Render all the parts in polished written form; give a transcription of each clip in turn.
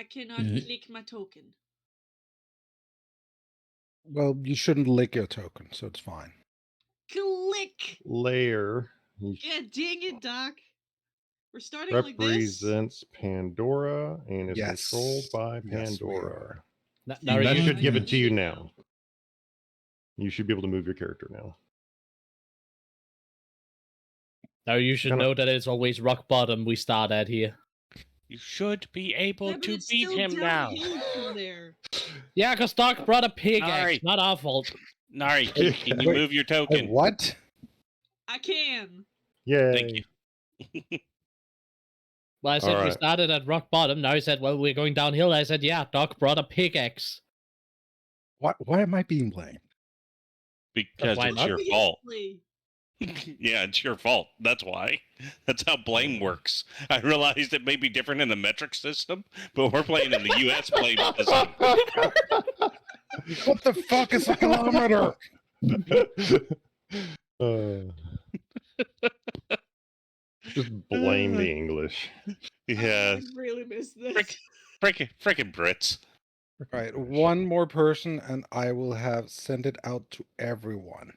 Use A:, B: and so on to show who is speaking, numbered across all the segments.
A: I cannot click my token.
B: Well, you shouldn't lick your token, so it's fine.
A: Click!
C: Layer.
A: Yeah, dang it, Doc. We're starting like this?
C: Represents Pandora and is
B: Yes.
C: controlled by
B: Yes, we
C: Pandora.
D: Now
C: I
D: you
C: should give it to you
A: should
C: now.
A: know.
C: You should be able to move your character now.
D: Now you should know that it's always rock bottom we start at here.
E: You should be able
A: Yeah, but
E: to
A: it's
E: beat
A: still
E: him now.
A: downhill from there.
D: Yeah, because Doc brought a pig
E: Nari.
D: axe, not our fault.
E: Nari, can you
B: Wait,
E: move your token?
B: What?
A: I can.
C: Yay.
E: Thank you.
D: Well, I said we
C: Alright.
D: started at rock bottom. Now he said, well, we're going downhill. I said, yeah, Doc brought a pig axe.
B: Why am I being blamed?
E: Because
D: why
E: it's
D: not?
E: your fault.
A: Obviously.
E: Yeah, it's your fault. That's why. That's how blame works. I realized it may be different in the metric system, but we're playing in the U.S. blame system.
B: What the fuck is a kilometer?
C: Just blame the English.
E: Yeah,
A: I really missed this.
E: frickin' Brits.
B: All right, one more person, and I will have sent it out to everyone.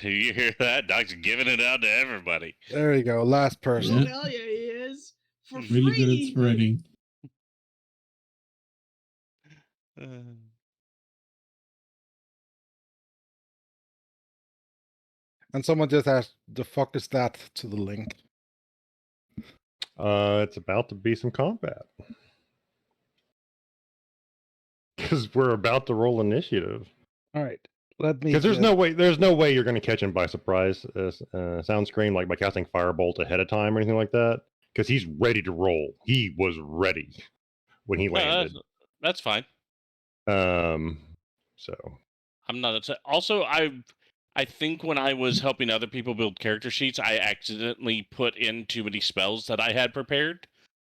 E: You hear that? Doc's giving it out to everybody.
B: There you go, last
A: Oh,
B: person.
A: hell yeah, he is. For
F: Really
A: free.
F: good at spreading.
B: And someone just asked, "The fuck is that?" to the link.
C: It's about to be some combat. Because we're about to roll initiative.
B: All right, let me.
C: Because there's no way you're going to catch him by surprise. Soundscream, like by casting Firebolt ahead of time or anything like that. Because he's ready to roll. He was ready when he landed.
E: That's fine.
C: So
E: I'm not upset. Also, I think when I was helping other people build character sheets, I accidentally put in too many spells that I had prepared.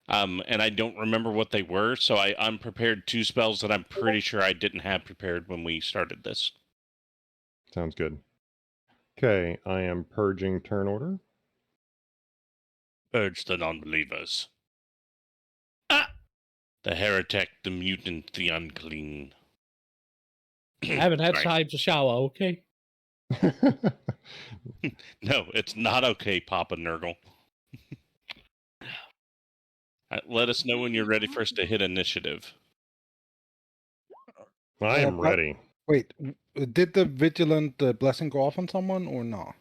E: And I don't remember what they were, so I unprepared 2 spells that I'm pretty sure I didn't have prepared when we started this.
C: sounds good. Okay, I am purging turn order.
E: Purge the non-believers. Ah! The heretic, the mutant, the unclean.
D: I haven't had
E: Right.
D: time to shower, okay?
E: No, it's not okay, Papa Nurgle. Let us know when you're ready for us to hit initiative.
C: I am ready.
B: Wait, did the vigilant blessing go off on someone or not?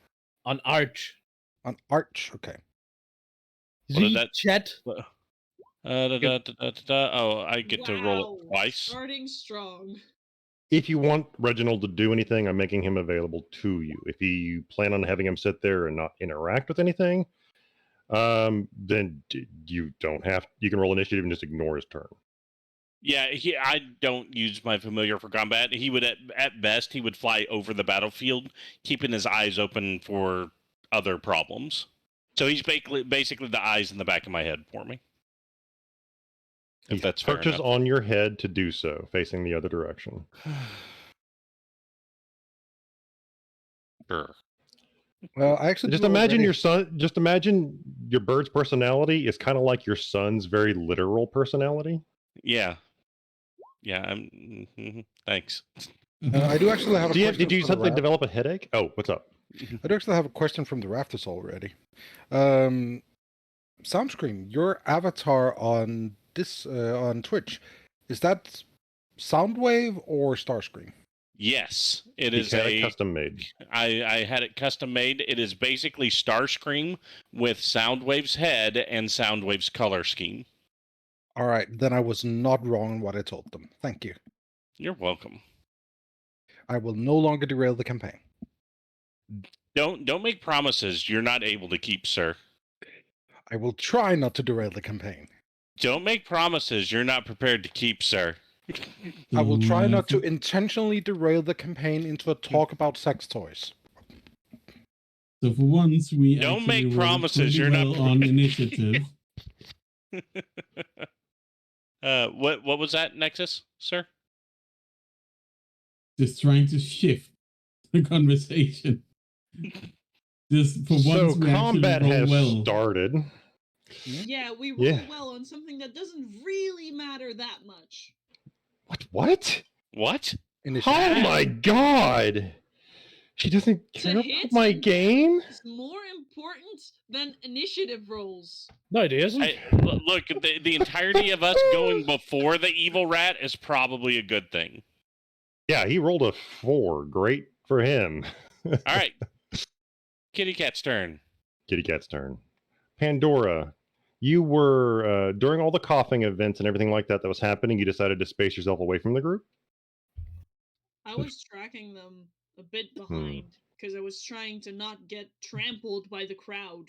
D: On Arch.
B: On Arch, okay.
E: What did that-
D: Chet.
E: Oh, I get to roll it
A: Wow.
E: twice.
A: Starting strong.
C: If you want Reginald to do anything, I'm making him available to you. If you plan on having him sit there and not interact with anything, then you don't have. You can roll initiative and just ignore his turn.
E: Yeah, I don't use my familiar for combat. He would, at best, he would fly over the battlefield, keeping his eyes open for other problems. So he's basically the eyes in the back of my head for me. If that's fair
C: Perches
E: enough.
C: on your head to do so, facing the other direction.
E: Sure.
B: Well, I actually
C: Just
B: do
C: imagine
B: already-
C: your son. Just imagine your bird's personality is kind of like your son's very literal personality.
E: Yeah. Yeah. Thanks.
B: I do actually have a question.
C: Did you
B: for the
C: suddenly
B: raft-
C: develop a headache? Oh, what's up?
B: I do actually have a question from the rafters already. Soundscream, your avatar on this on Twitch, is that Soundwave or Starscream?
E: Yes, it
C: He
E: is
C: had it custom made.
E: I had it custom made. It is basically Starscream with Soundwave's head and Soundwave's color scheme.
B: All right, then I was not wrong in what I told them. Thank you.
E: You're welcome.
B: I will no longer derail the campaign.
E: Don't make promises you're not able to keep, sir.
B: I will try not to derail the campaign.
E: Don't make promises you're not prepared to keep, sir.
B: I will try not to intentionally derail the campaign into a talk about sex toys.
F: So for once, we
E: Don't
F: actually
E: make
F: rolled
E: promises
F: pretty
E: you're not
F: well on
E: prepared.
F: initiative.
E: What was that, Nexus, sir?
F: Just trying to shift the conversation. Just for
C: So
F: once, we
C: combat
F: actually
C: has
F: roll well.
C: started.
A: Yeah, we roll well on something that doesn't really matter. care that much.
C: What?
E: What?
C: Oh my god! She doesn't
A: To
C: care
A: hit
C: about my
A: and
C: game?
A: It's more important than initiative rolls.
D: No, it isn't.
E: Look, the entirety of us going before the evil rat is probably a good thing.
C: Yeah, he rolled a 4. Great for him.
E: All right. Kitty Cat's turn.
C: Kitty Cat's turn. Pandora, you were, during all the coughing events and everything like that was happening, you decided to space yourself away from the group?
A: I was tracking them a bit behind because I was trying to not get trampled by the crowd.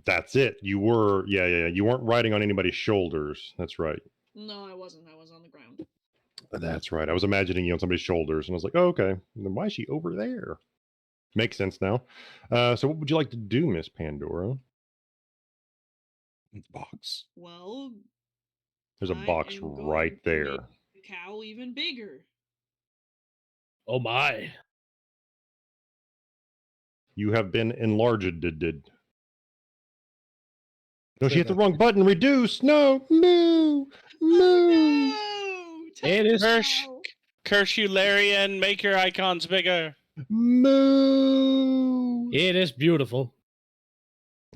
C: That's it. You were, yeah. You weren't riding on anybody's shoulders. That's right.
A: No, I wasn't. I was on the ground.
C: That's right. I was imagining you on somebody's shoulders, and I was like, oh, okay. Then why is she over there? Makes sense now. So what would you like to do, Miss Pandora?
B: Box.
A: Well,
C: There's a
A: I
C: box
A: am going
C: right
A: to
C: there.
A: make the cow even bigger.
D: Oh my.
C: You have been enlarged. No, she
B: Say
C: hit the
B: that.
C: wrong button. Reduce. No. Moo. Moo.
A: Oh, no!
D: It is-
A: Cow.
E: Curse you, Larian. Make your icons bigger.
C: Moo.
D: It is beautiful.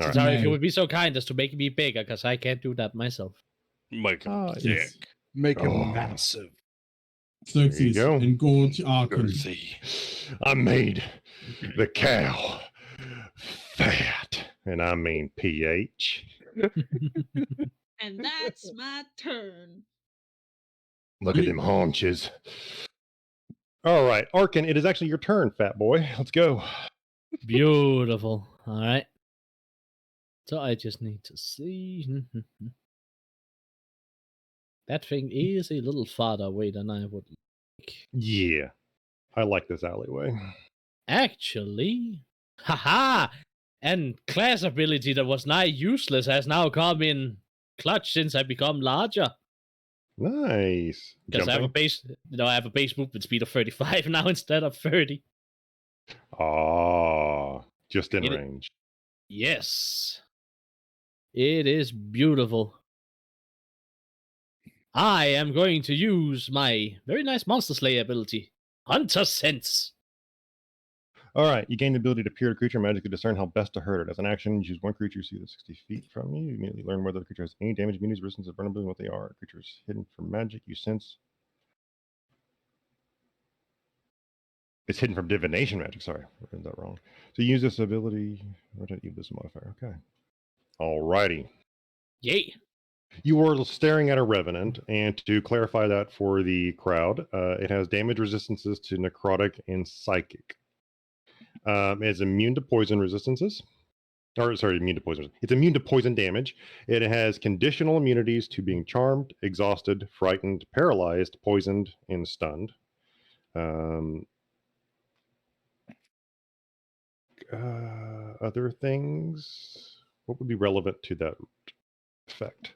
C: All right.
D: Sorry if you
F: No.
D: would be so kind as to make me bigger, because I can't do that myself.
E: Make him
C: Oh,
E: thick.
F: yes.
B: Make him
C: Oh.
B: massive.
F: Xerxes
C: go.
F: and Gorge Arkken.
C: I made the cow fat, and I mean pH.
A: And that's my turn.
C: Look at them haunches. All right, Arkken, it is actually your turn, fat boy. Let's go.
D: Beautiful. All right. So I just need to see. That thing is a little farther away than I would like.
C: Yeah, I like this alleyway.
D: Actually, haha! And class ability that was nigh useless has now come in clutch since I become larger.
C: Nice.
D: Because I have a
C: Jumping.
D: base, I have a base movement speed of 35 now instead of 30.
C: Ah, just in
D: It-
C: range.
D: Yes. It is beautiful. I am going to use my very nice Monster Slayer ability, Hunter Sense.
C: All right, you gain the ability to peer a creature and magically discern how best to hurt it. As an action, choose one creature you see that's 60 feet from you. You immediately learn whether the creature has any damage, immunities, resistance, or vulnerability, and what they are. Creature is hidden from magic. You sense. It's hidden from divination magic. Sorry, I read that wrong. So you use this ability. Rotate you this modifier. Okay. All righty.
D: Yay.
C: You are staring at a revenant, and to clarify that for the crowd, it has damage resistances to necrotic and psychic. It's immune to poison resistances. Or, sorry, immune to poison. It's immune to poison damage. It has conditional immunities to being charmed, exhausted, frightened, paralyzed, poisoned, and stunned. Other things? What would be relevant to that effect?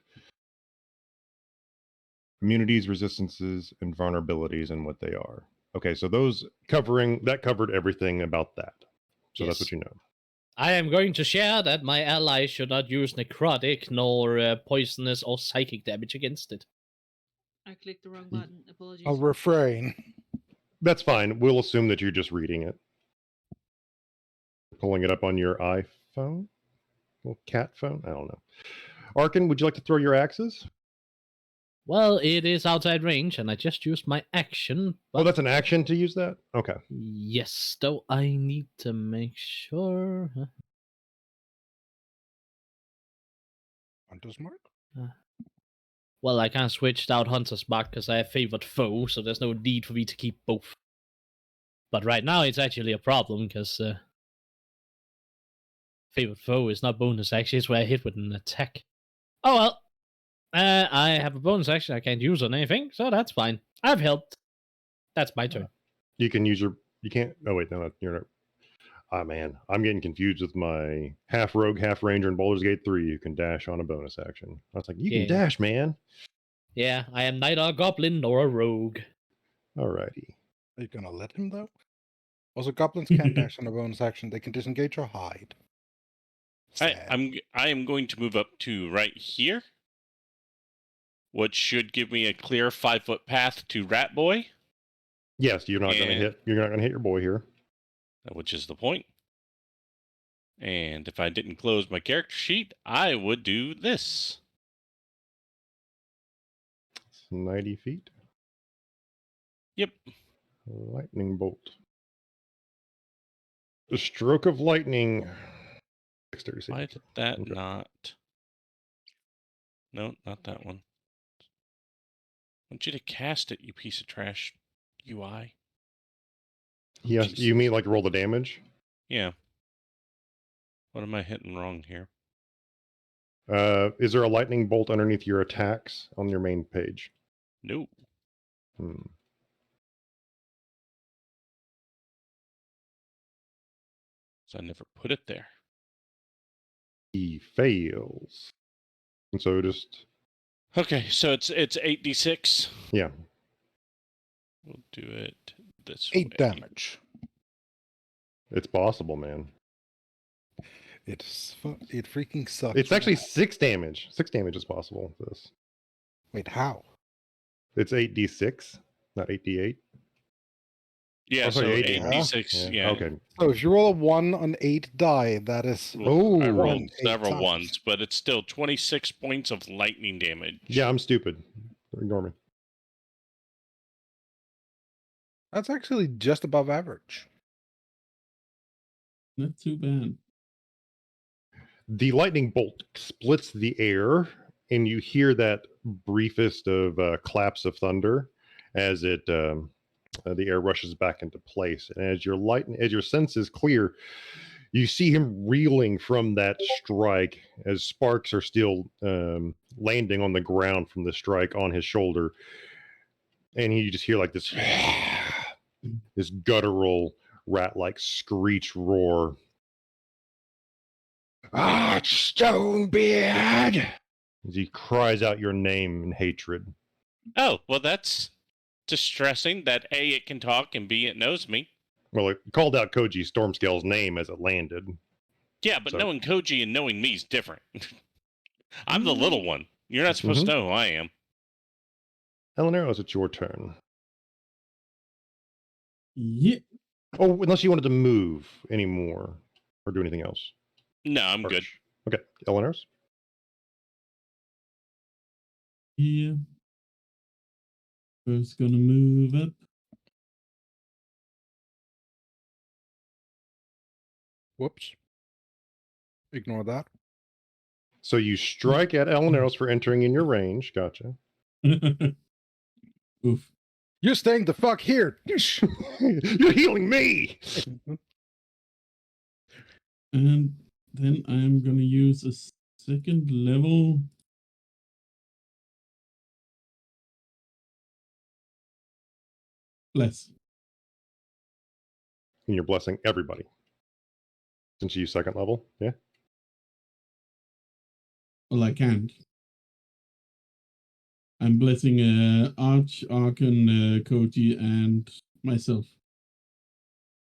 C: Immunities, resistances, and vulnerabilities, and what they are. Okay, so those covered everything about that. So that's
D: Yes.
C: what you know.
D: I am going to share that my allies should not use necrotic nor poisonous or psychic damage against it.
A: I clicked the wrong button. Apologies.
B: I'll refrain.
C: That's fine. We'll assume that you're just reading it. Pulling it up on your iPhone? Little cat phone? I don't know. Arkken, would you like to throw your axes?
D: Well, it is outside range, and I just used my action.
C: Oh, that's an action to use that? Okay.
D: Yes, though I need to make sure.
B: Hunter's mark?
D: Well, I can't switch out Hunter's Mark because I have favored foe, so there's no need for me to keep both. But right now, it's actually a problem because favored foe is not bonus action; it's where I hit with an attack. Oh well. I have a bonus action I can't use on anything, so that's fine. I've helped. That's my turn.
C: You can use your... You can't... Oh, wait. No, you're not... Ah, man. I'm getting confused with my half rogue, half ranger in Baldur's Gate 3. You can dash on a bonus action. I was like, you
D: Yeah.
C: can dash, man.
D: Yeah, I am neither a goblin nor a rogue.
C: Alrighty.
B: Are you gonna let him though? Also, goblins can't dash on a bonus action. They can disengage or hide.
E: I
B: Sad.
E: am going to move up to right here. which should give me a clear 5-foot path to Rat Boy.
C: Yes, you're not going to
E: And-
C: hit. You're not going to hit your boy here.
E: Which is the point. And if I didn't close my character sheet, I would do this.
C: It's 90 feet.
E: Yep.
C: Lightning bolt. The stroke of lightning. 636.
E: Why did that
C: Okay.
E: not? No, not that one. I want you to cast it, you piece of trash UI.
C: Yes,
E: Jesus.
C: you mean like roll the damage?
E: Yeah. What am I hitting wrong here?
C: Is there a lightning bolt underneath your attacks on your main page?
E: Nope. So I never put it there.
C: He fails. And so just,
E: Okay, so it's 8d6.
C: yeah.
E: We'll do it this
B: 8
E: way.
B: damage.
C: It's possible, man.
B: It freaking sucks.
C: It's actually 6 damage. 6 damage is possible with this.
B: Wait, how?
C: It's 8d6, not 8d8.
E: Yeah,
C: Oh,
E: so
C: sorry,
E: 8d6. Yeah.
C: Okay.
B: So if you roll a 1 on 8 die, that is...
C: Oh,
E: I rolled
B: One, 8
E: several
B: times.
E: ones, but it's still 26 points of lightning damage.
C: Yeah, I'm stupid. Ignore me.
B: That's actually just above average.
F: Not too bad.
C: The lightning bolt splits the air, and you hear that briefest of claps of thunder as it the air rushes back into place. And as your senses clear, you see him reeling from that strike as sparks are still landing on the ground from the strike on his shoulder, and you just hear like this this guttural rat-like screech roar. Ah, Stonebeard! As he cries out your name in hatred.
E: Oh, well, that's distressing that A, it can talk, and B, it knows me.
C: Well, it called out Koji Stormscale's name as it landed.
E: Yeah, but
C: So-
E: knowing Koji and knowing me is different. I'm the little one. You're not supposed to know who I am.
C: Elaneiros, it's your turn.
F: Yeah.
C: Oh, unless you wanted to move anymore or do anything else.
E: No, I'm good.
C: Arch. Okay, Elaneiros.
F: Yeah. First gonna move up.
B: Whoops. Ignore that.
C: So you strike at Elaneiros for entering in your range. Gotcha.
F: Oof.
B: You're staying the fuck here.
C: You're healing me.
F: And then I'm gonna use a second level. Bless.
C: And you're blessing everybody. Since you use second level, yeah.
F: Well, I can't. I'm blessing Arkken, Koji, and myself.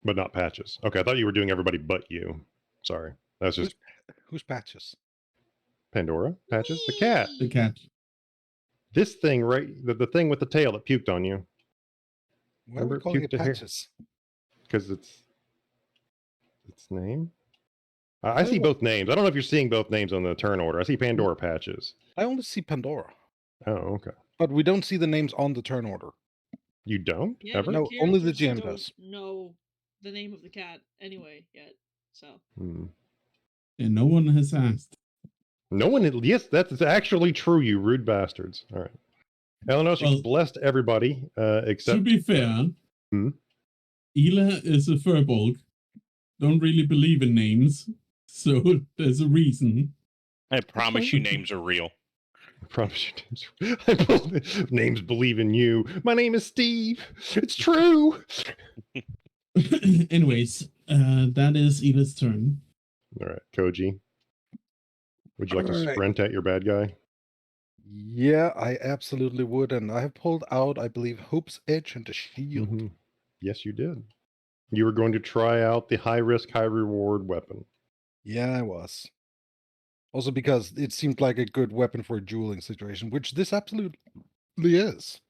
C: But not Patches. Okay, I thought you were doing everybody but you. Sorry. That's just
B: Who's Patches?
C: Pandora. Patches, the cat.
F: The cat.
C: This thing, right? The thing with the tail that puked on you.
B: Why are we
C: Remember
B: calling it
C: puke to hair?
B: Patches?
C: Because its name. I see both names. I don't know if you're seeing both names on the turn order. I see Pandora Patches.
B: I only see Pandora.
C: Oh, okay.
B: But we don't see the names on the turn order.
C: You don't
A: Yeah,
C: ever?
B: No, only the
A: characters
B: GM
A: don't
B: does.
A: know the name of the cat anyway yet. So
C: Hmm.
F: And no one has asked.
C: No one. Yes, that's actually true. You rude bastards. All right. Elaneiros,
F: Well,
C: you blessed everybody
F: To
C: except.
F: be fair,
C: Hmm?
F: Ela is a furbolg. Don't really believe in names. So there's a reason.
E: I promise you names are real.
C: I promise you, names believe in you. My name is Steve. It's true.
F: Anyways, that is Ela's turn.
C: All right, Koji. Would you like to
B: All right.
C: sprint at your bad guy?
B: Yeah, I absolutely would. And I have pulled out, I believe, Hope's Edge and the Shield.
C: Mhm. Yes, you did. You were going to try out the high risk, high reward weapon.
B: Yeah, I was. Also because it seemed like a good weapon for a dueling situation, which this absolutely is.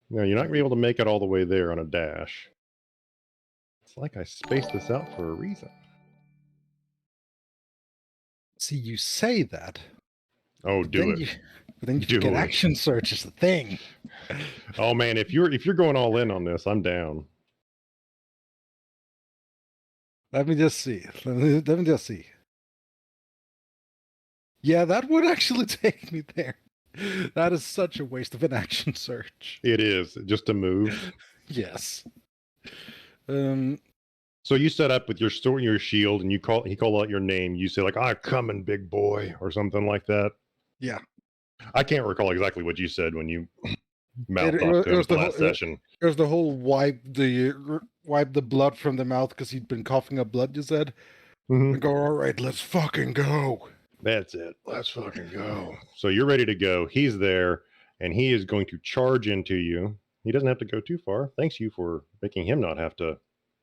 C: No, you're not gonna be able to make it all the way there on a dash. It's like I spaced this out for a reason.
B: See, you say that.
C: Oh,
B: But
C: do
B: then
C: it.
B: but then you
C: Do
B: forget
C: it.
B: action search is the thing.
C: Oh man, if you're going all in on this, I'm down.
B: Let me just see. Let me just see. Yeah, that would actually take me there. That is such a waste of an action search.
C: It is just to move.
B: Yes.
C: So you set up with your your shield, and he call out your name. You say like, "I'm coming, big boy," or something like that.
B: Yeah.
C: I can't recall exactly what you said when you mouthed off to him
B: was
C: the
B: the
C: last session.
B: It was the whole wipe the blood from the mouth because he'd been coughing up blood. You said,
C: Mhm.
B: and go, all right, let's fucking go.
C: That's it. Let's fucking go. So you're ready to go. He's there, and he is going to charge into you. He doesn't have to go too far. Thanks you for making him not have to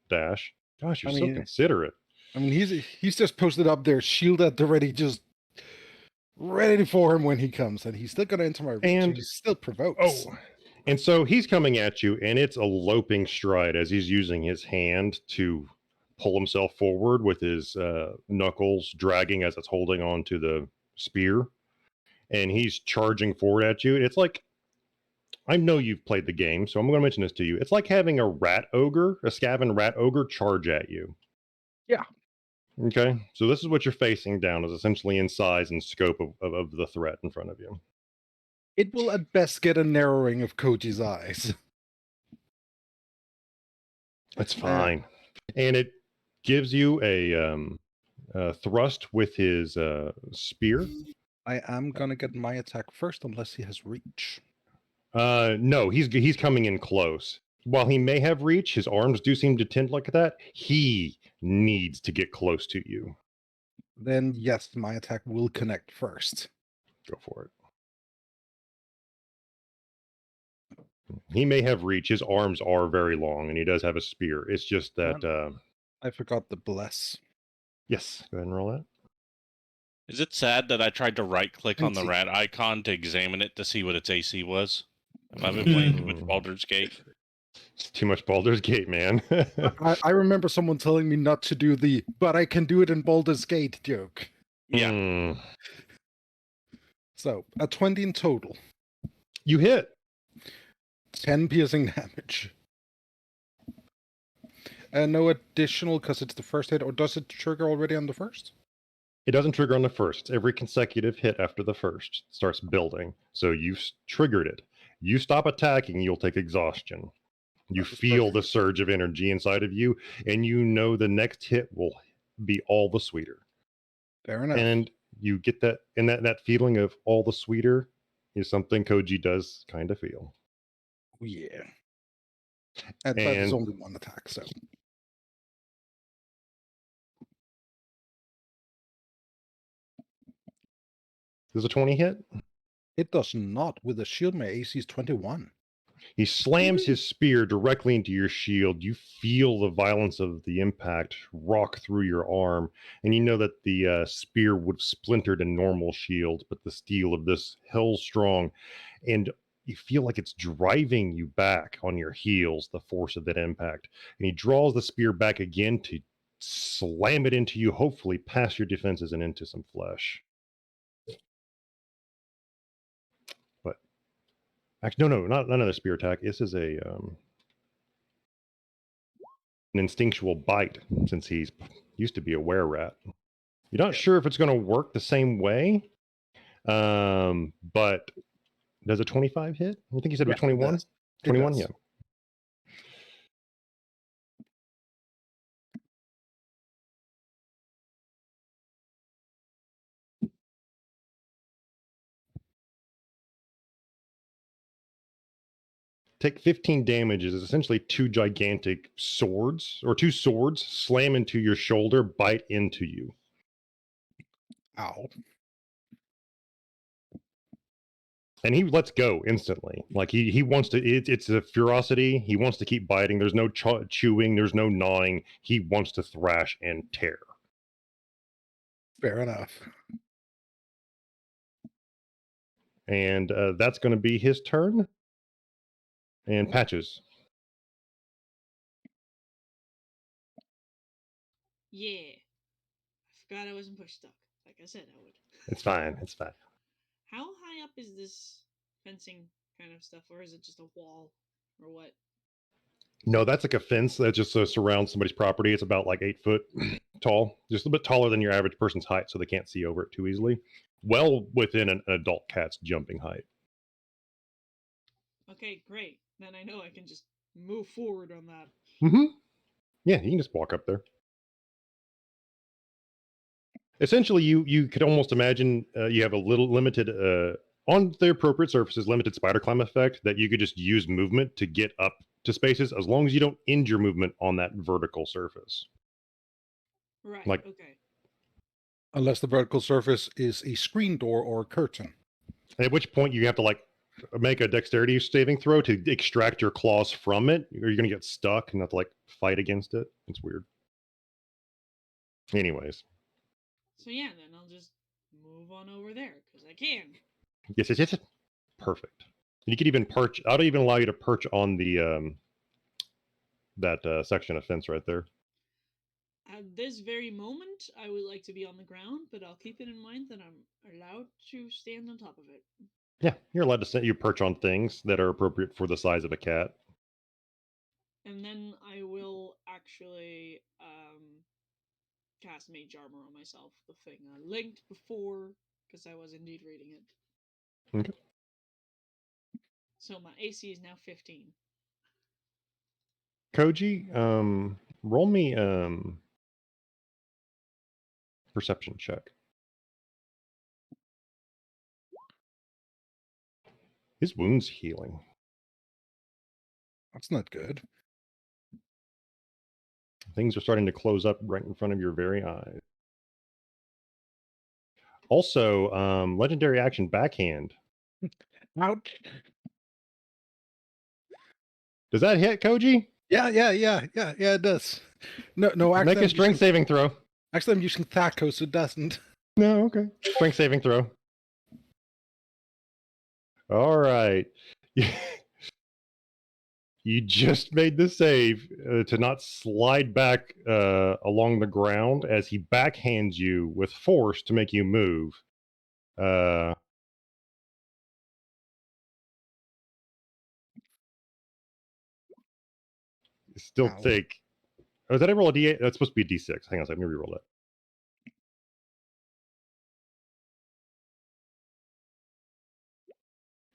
C: dash. Gosh, you're
B: I
C: so
B: mean-
C: considerate.
B: I mean, he's just posted up there, shield at the ready, just ready for him when he comes, and he's still gonna enter my reach, and he still provokes.
C: Oh, and so he's coming at you, and it's a loping stride as he's using his hand to pull himself forward with his knuckles dragging as it's holding on to the spear, and he's charging forward at you. It's like, I know you've played the game, so I'm going to mention this to you. It's like having a Skaven rat ogre charge at you.
B: Yeah.
C: Okay, so this is what you're facing down, is essentially in size and scope of the threat in front of you.
B: It will at best get a narrowing of Koji's eyes.
C: That's fine. And it gives you a thrust with his spear.
B: I am gonna get my attack first, unless he has reach.
C: No, he's coming in close. While he may have reach, his arms do seem to tend like that. He needs to get close to you.
B: Then yes, my attack will connect first.
C: Go for it. He may have reach. His arms are very long, and he does have a spear. It's just that.
B: I forgot the bless.
C: Yes, go ahead and roll that.
E: Is it sad that I tried to right click on the
B: 20.
E: rat icon to examine it to see what its AC was? Have I been playing too much Baldur's Gate?
C: It's too much Baldur's Gate, man.
B: I remember someone telling me not to do the "but I can do it in Baldur's Gate" joke.
E: Yeah.
C: Mm.
B: So a 20 in total,
C: You hit.
B: 10 piercing damage. And no additional because it's the first hit, or does it trigger already on the first?
C: It doesn't trigger on the first. It's every consecutive hit after the first starts building. So you've triggered it. You stop attacking, you'll take exhaustion. You
B: That was
C: feel
B: perfect.
C: the surge of energy inside of you, and you know the next hit will be all the sweeter.
B: Fair enough.
C: And you get that, and that feeling of all the sweeter is something Koji does kind of feel.
B: Oh, yeah. And that is
C: And-
B: only one attack, so.
C: Does a 20 hit?
B: It does not. With a shield, my AC is 21.
C: He slams his spear directly into your shield. You feel the violence of the impact rock through your arm, and you know that the spear would have splintered a normal shield, but the steel of this held strong, and you feel like it's driving you back on your heels, the force of that impact. And he draws the spear back again to slam it into you, hopefully past your defenses and into some flesh. Actually, no, not another spear attack. This is an instinctual bite, since he's used to be a were-rat. You're not sure if it's going to work the same way, but does a 25 hit? I think you said it was 21?
B: It
C: 21,
B: does.
C: yeah. Take 15 damage is essentially two gigantic swords, or two swords slam into your shoulder, bite into you.
B: Ow.
C: And he lets go instantly. Like he wants to, it's a ferocity. He wants to keep biting. There's no chewing. There's no gnawing. He wants to thrash and tear.
B: Fair enough.
C: And that's going to be his turn. And Patches.
A: Yeah. I forgot I wasn't push stuck. Like I said I would.
C: It's fine. It's fine.
A: How high up is this fencing kind of stuff, or is it just a wall, or what?
C: No, that's like a fence that just surrounds somebody's property. It's about like 8 foot tall, just a bit taller than your average person's height, so they can't see over it too easily. Well within an adult cat's jumping height.
A: Okay, great. Then I know I can just move forward on that.
C: Mm-hmm. Yeah, you can just walk up there. Essentially, you could almost imagine you have a little limited on the appropriate surfaces, limited spider climb effect that you could just use movement to get up to spaces as long as you don't injure movement on that vertical surface.
A: Right.
C: Like-
A: Okay.
B: Unless the vertical surface is a screen door or a curtain.
C: At which point you have to like make a dexterity saving throw to extract your claws from it, or you're gonna get stuck and have to like fight against it. It's weird. Anyways,
A: So yeah, then I'll just move on over there because I can.
C: yes. Perfect. And you could even perch. I'll even allow you to perch on the that section of fence right there.
A: At this very moment, I would like to be on the ground, but I'll keep it in mind that I'm allowed to stand on top of it.
C: Yeah, you're allowed to set you perch on things that are appropriate for the size of a cat.
A: And then I will actually cast Mage Armor on myself, the thing I linked before, because I was indeed reading it.
C: Okay.
A: So my AC is now 15.
C: Koji, roll me perception check. His wound's healing.
B: That's not good.
C: Things are starting to close up right in front of your very eyes. Also, legendary action backhand.
B: Ouch.
C: Does that hit, Koji?
B: Yeah, it does. No, actually,
C: Make a strength saving throw.
B: Actually, I'm using Thaco, so it doesn't.
C: No, okay. Strength saving throw. All right. You just made the save to not slide back along the ground as he backhands you with force to make you move. Still
B: Ow.
C: take. Oh, did I roll a D8? That's supposed to be a D6. Hang on a second. Let me reroll that.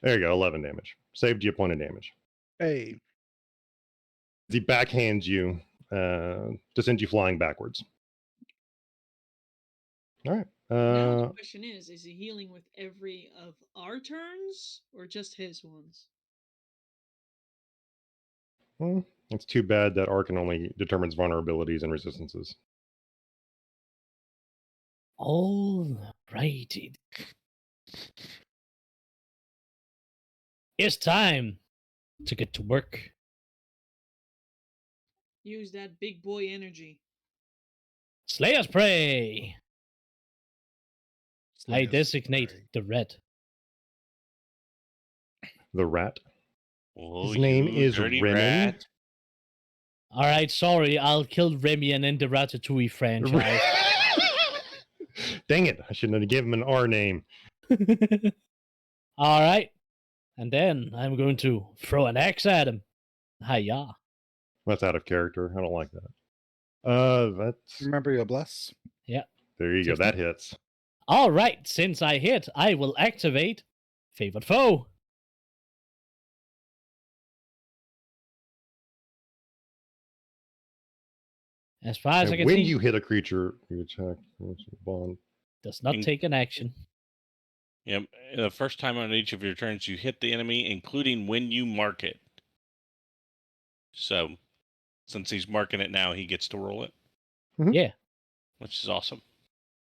C: There you go. 11 damage. Saved you a point of damage.
B: Hey.
C: He backhands you to send you flying backwards. All right.
A: Now the question is he healing with every of our turns, or just his ones?
C: Well, it's too bad that Arkken only determines vulnerabilities and resistances.
D: All righty. It's time to get to work.
A: Use that big boy energy.
D: Slayer's Prey. I
B: Slayer's
D: designate
B: Prey.
D: the red.
C: The rat.
E: Oh,
C: His name
E: you
C: is
E: dirty
C: Renan.
E: rat.
D: All right, sorry, I'll kill Remy and end the Ratatouille franchise.
C: Dang it. I shouldn't have given him an R name.
D: All right. And then I'm going to throw an axe at him. Hiya.
C: That's out of character. I don't like that. That's
B: Remember your bless.
C: there you go.
D: 16.
C: That hits.
D: All right, since I hit, I will activate Favored Foe. As far as I
C: And
D: can
C: when
D: see,
C: you hit a creature, you attack. Bond.
D: does not take an action.
E: Yep. The first time on each of your turns, you hit the enemy, including when you mark it. So, since he's marking it now, he gets to roll it,
D: Yeah.
E: which is awesome.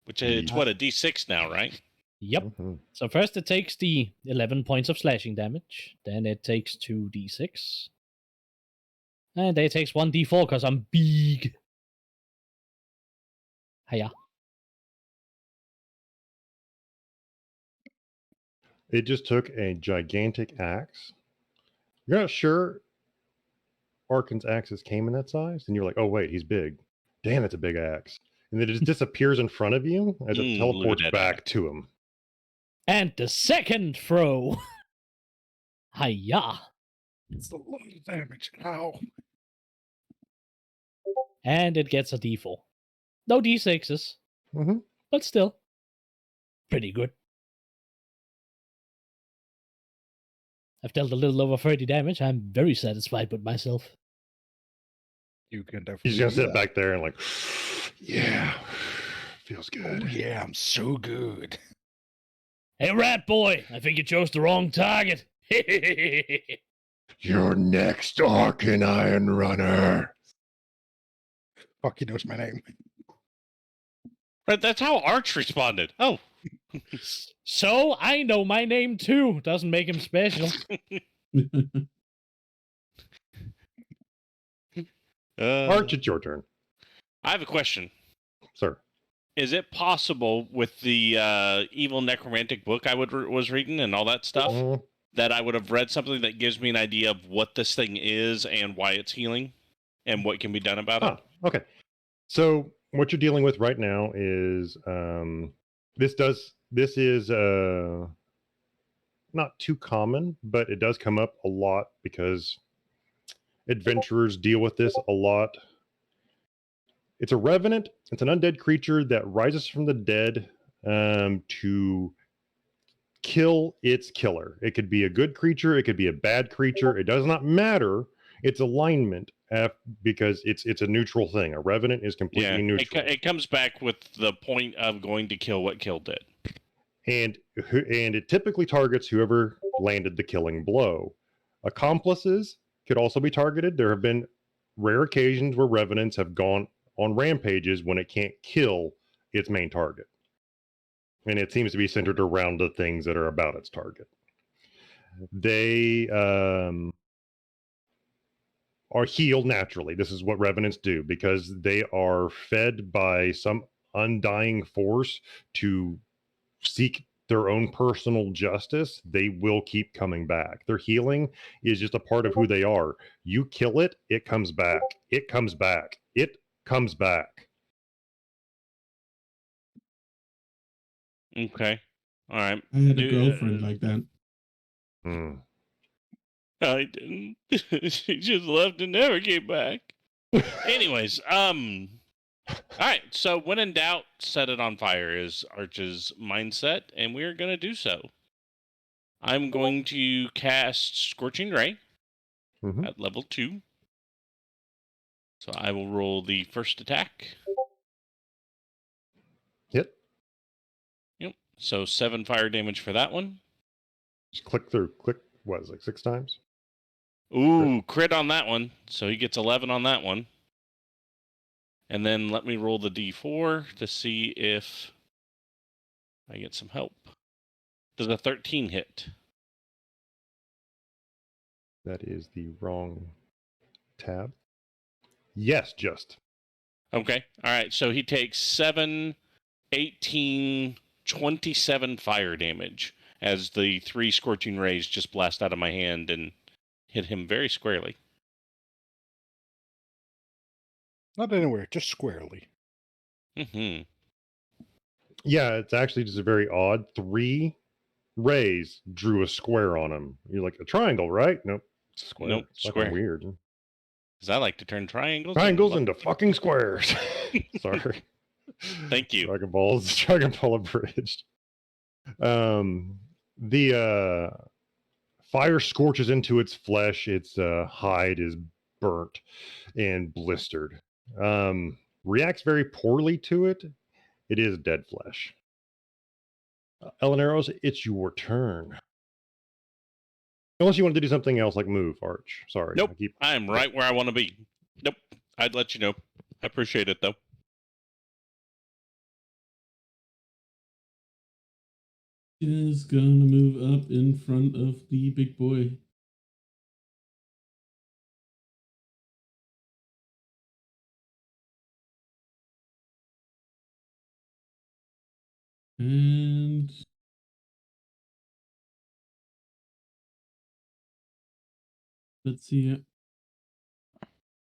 E: Which it's what, a D6 now, right?
D: Yep.
C: Mhm.
D: So first it takes the 11 points of slashing damage. Then it takes 2d6. And then it takes 1d4 because I'm big. Hiya.
C: It just took a gigantic axe. You're not sure Arkken's axes came in that size, and you're like, oh wait, he's big. Damn, it's a big axe. And then it just disappears in front of you as it
E: Look
C: teleports
E: at that
C: back
E: axe.
C: to him.
D: And the second throw. Hiya.
B: It's a lot of damage. Ow.
D: And it gets a D4. No D6s,
C: Mhm.
D: but still. Pretty good. I've dealt a little over 30 damage. I'm very satisfied with myself.
B: You can definitely.
C: He's gonna
B: do
C: sit
B: that.
C: back there and like, yeah, feels
B: Oh
C: good.
B: yeah, I'm so good.
D: Hey, rat boy, I think you chose the wrong target.
C: You're next, Arkken Ironrunner.
B: Fuck, he knows my name.
E: Right, that's how Arch responded. Oh.
D: So I know my name too. Doesn't make him special.
C: Arch, it's your turn,
E: I have a question.
C: sir.
E: Is it possible with the evil necromantic book I was reading and all that stuff
C: Mhm.
E: that I would have read something that gives me an idea of what this thing is and why it's healing and what can be done about it?
C: Okay. So what you're dealing with right now is this is not too common, but it does come up a lot because adventurers deal with this a lot. It's a revenant. It's an undead creature that rises from the dead to kill its killer. It could be a good creature. It could be a bad creature. It does not matter. It's alignment because it's a neutral thing. A revenant is completely neutral.
E: It comes back with the point of going to kill what killed it.
C: And it typically targets whoever landed the killing blow. Accomplices could also be targeted. There have been rare occasions where revenants have gone on rampages when it can't kill its main target. And it seems to be centered around the things that are about its target. They are healed naturally. This is what revenants do because they are fed by some undying force to seek their own personal justice. They will keep coming back. Their healing is just a part of who they are. You kill it, it comes back. It comes back. It comes back.
E: Okay. All right.
F: I had a girlfriend like that.
E: I didn't. She just left and never came back. Anyways, all right. So when in doubt, set it on fire is Arch's mindset, and we are going to do so. I'm going to cast Scorching Ray at level 2. So I will roll the first attack.
C: Hit.
E: Yep. So 7 fire damage for that one.
C: Just click through. Click, what is it, like 6 times?
E: Ooh, crit on that one. So he gets 11 on that one. And then let me roll the d4 to see if I get some help. Does a 13 hit?
C: That is the wrong tab. Yes, just.
E: Okay. All right. So he takes 7, 18, 27 fire damage as the 3 scorching rays just blast out of my hand and hit him very squarely.
B: Not anywhere, just squarely.
E: Mm-hmm.
C: Yeah, it's actually just a very odd. 3 rays drew a square on him. You're like, a triangle, right? Nope. It's a square.
E: Nope,
C: It's fucking
E: square.
C: weird.
E: Because I like to turn triangles.
C: Into fucking squares. Sorry.
E: Thank you.
C: Dragon Ball abridged. The fire scorches into its flesh. Its hide is burnt and blistered. Reacts very poorly to it. It is dead flesh. Elaneiros, it's your turn. Unless you want to do something else like move, Arch. Sorry.
E: Nope. I am right where I want to be. Nope. I'd let you know. I appreciate it, though.
F: Is gonna move up in front of the big boy. And Let's see.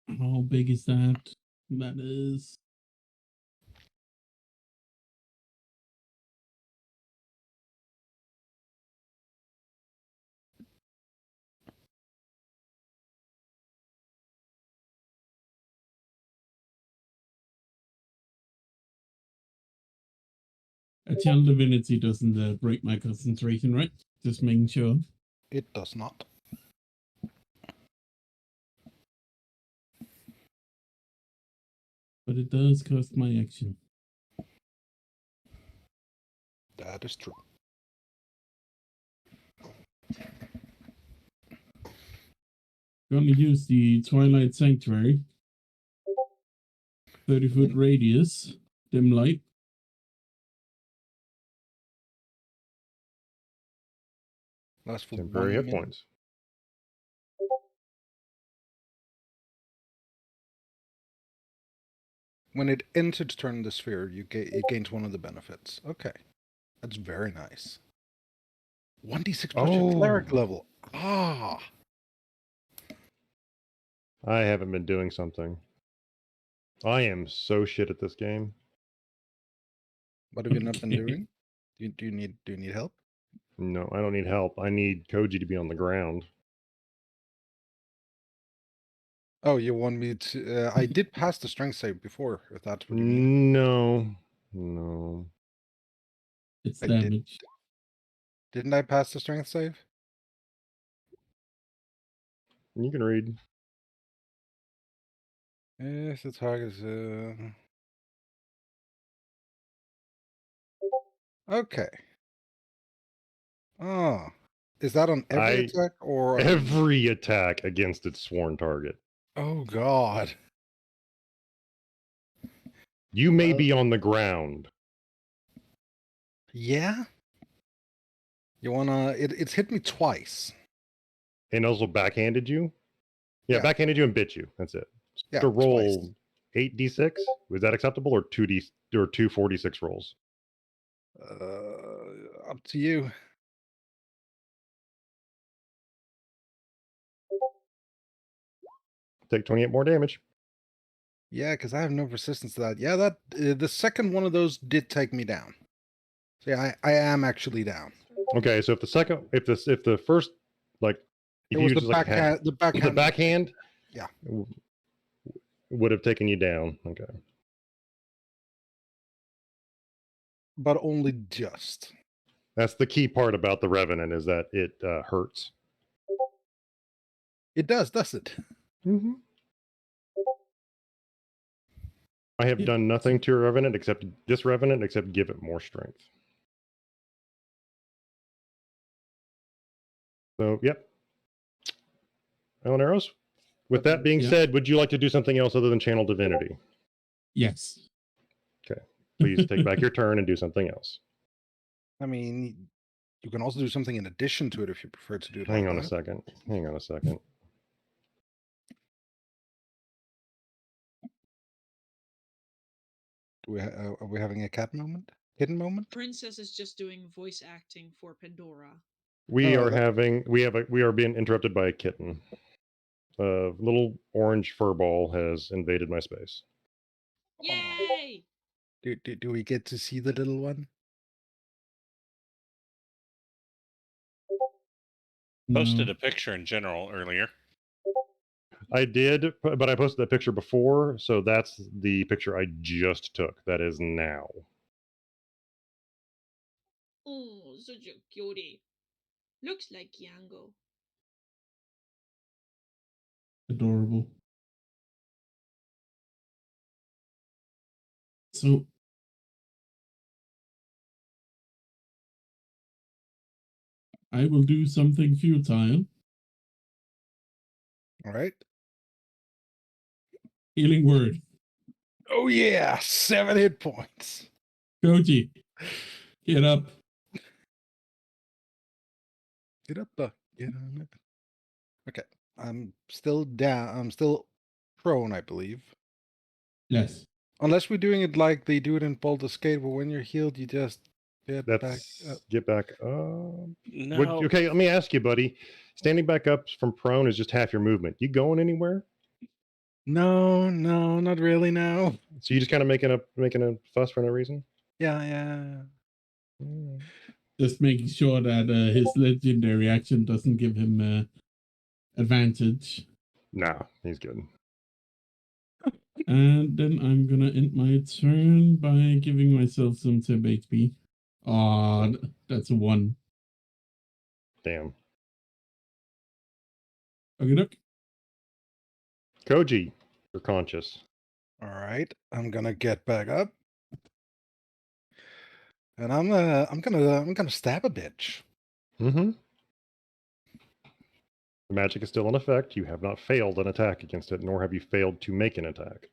F: How big is that? That is. A channel divinity doesn't break my concentration, right? Just making sure.
B: It does not.
F: But it does cost my action.
B: That is true.
F: Gonna use the Twilight Sanctuary. 30-foot radius. Dim light.
B: Lasts for
C: Temporary
B: 1
C: hit
B: minute.
C: points.
B: When it enters turn the sphere, it gains one of the benefits. Okay. That's very nice. 1d6 plus your cleric level. Ah.
C: I haven't been doing something. I am so shit at this game.
B: What have you not been doing? Do you need help?
C: No, I don't need help. I need Koji to be on the ground.
B: Oh, you want me to? I did pass the strength save before. If that's what you mean.
C: No.
F: It's
B: I did.
F: damage.
B: Didn't I pass the strength save?
C: You can read.
B: Yes, the target is. Okay. Oh, is that on every attack or on...
C: every attack against its sworn target?
B: Oh God.
C: You may be on the ground.
B: Yeah. You wanna? It's hit me twice.
C: And also backhanded you? Yeah, backhanded you and bit you. That's it.
B: Yeah,
C: to roll
B: twice.
C: 8d6. Was that acceptable, or 2 46 rolls?
B: Up to you.
C: Take 28 more damage.
B: Yeah, because I have no resistance to that. Yeah, that the second one of those did take me down. So yeah, I am actually down.
C: Okay, so if the first, like, if
B: It
C: you
B: was
C: use
B: the
C: like
B: backhand. The backhand.
C: the backhand,
B: Yeah,
C: would have taken you down. Okay.
B: but only just.
C: That's the key part about the Revenant, is that it hurts.
B: It does it?
C: Mm-hmm. I have done nothing to Revenant except give it more strength. So, yep. Elaneiros, with that being said, would you like to do something else other than channel divinity?
F: Yes.
C: Okay. Please take back your turn and do something else.
B: I mean, you can also do something in addition to it if you prefer to do it.
C: Hang on a second.
B: Are we having a cat moment? Hidden moment?
A: Princess is just doing voice acting for Pandora.
C: We are being interrupted by a kitten. A little orange furball has invaded my space.
A: Yay!
B: Do we get to see the little one?
E: Posted a picture in general earlier.
C: I did, but I posted that picture before, so that's the picture I just took. That is now.
A: Oh, such a cutie. Looks like Yango.
F: Adorable. So I will do something futile.
B: All right.
F: Healing word.
B: Oh yeah, 7 hit points.
F: Koji, get up.
B: Get up, get on it. Okay, I'm still down. I'm still prone, I believe.
F: Yes.
B: Unless we're doing it like they do it in Baldur's Gate, where when you're healed, you just get back up.
C: Get back up.
E: No.
C: Okay, let me ask you, buddy. Standing back up from prone is just half your movement. You going anywhere?
B: No, not really. No.
C: So you just kind of making a fuss for no reason?
B: Yeah.
F: Just making sure that his legendary action doesn't give him advantage.
C: Nah, he's good.
F: And then I'm gonna end my turn by giving myself some temp HP. Aw, that's a 1.
C: Damn.
F: Okay, look.
C: Koji, you're conscious.
B: All right, I'm gonna get back up, and I'm gonna stab a bitch.
C: Mm-hmm. The magic is still in effect. You have not failed an attack against it, nor have you failed to make an attack.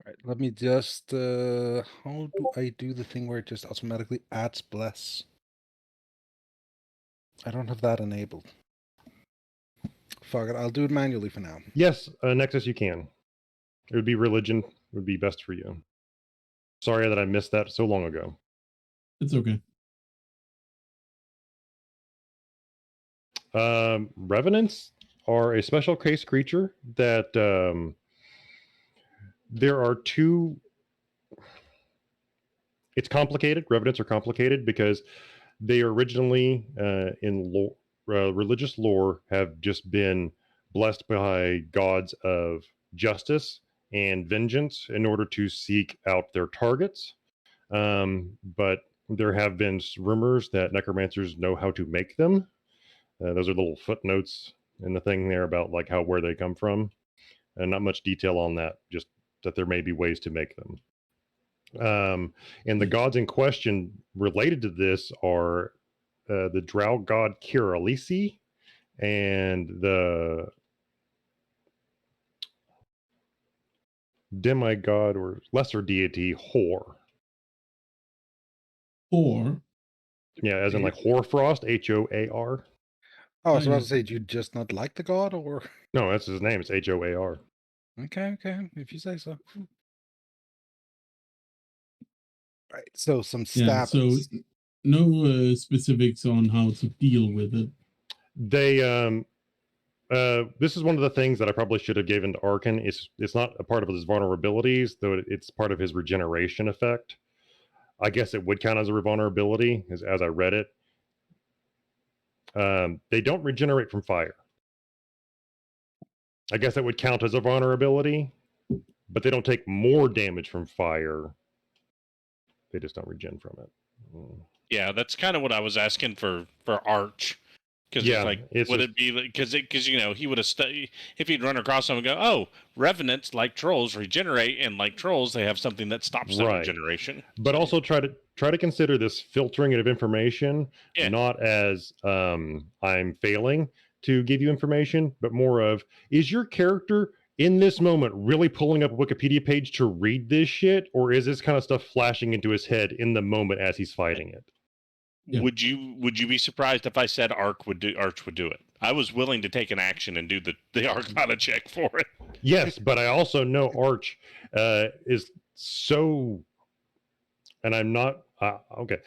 B: All right, let me just. How do I do the thing where it just automatically adds bless? I don't have that enabled. Fuck it, I'll do it manually for now.
C: Yes, Nexus, you can. It would be religion. Would be best for you. Sorry that I missed that so long ago.
F: It's okay.
C: Revenants are a special case creature that there are two. It's complicated. Revenants are complicated because they originally in lore, religious lore have just been blessed by gods of justice and vengeance in order to seek out their targets. But there have been rumors that necromancers know how to make them. Those are little footnotes in the thing there about like where they come from, and not much detail on that. Just that there may be ways to make them. And the gods in question related to this are the drow god Kiralisi and the demigod or lesser deity Hor.
F: Or
C: Yeah, as in like Hoarfrost, Hoar.
B: Oh, I was
F: Oh,
B: about
F: yeah.
B: to say, do you just not like the god, or?
C: No, that's his name. It's Hoar.
B: Okay, if you say so. Right, so some
F: yeah,
B: stabbings.
F: so no specifics on how to deal with it.
C: They this is one of the things that I probably should have given to Arkken. It's not a part of his vulnerabilities, though it's part of his regeneration effect. I guess it would count as a vulnerability, as I read it. They don't regenerate from fire. I guess that would count as a vulnerability, but they don't take more damage from fire. They just don't regen from it.
E: Yeah, that's kind of what I was asking for Arch. Because
C: Yeah,
E: it's like,
C: it's
E: would
C: just-
E: it be because he would have if he'd run across someone and go, oh, revenants like trolls regenerate, and like trolls they have something that stops that
C: Right.
E: regeneration.
C: But also try to consider this filtering of information
E: Yeah.
C: not as I'm failing to give you information, but more of, is your character in this moment really pulling up a Wikipedia page to read this shit, or is this kind of stuff flashing into his head in the moment as he's fighting it?
F: Yeah.
E: Would you be surprised if I said Arch would do it? I was willing to take an action and do the Arcana check for it.
C: Yes, but I also know Arch is so, and I'm not okay.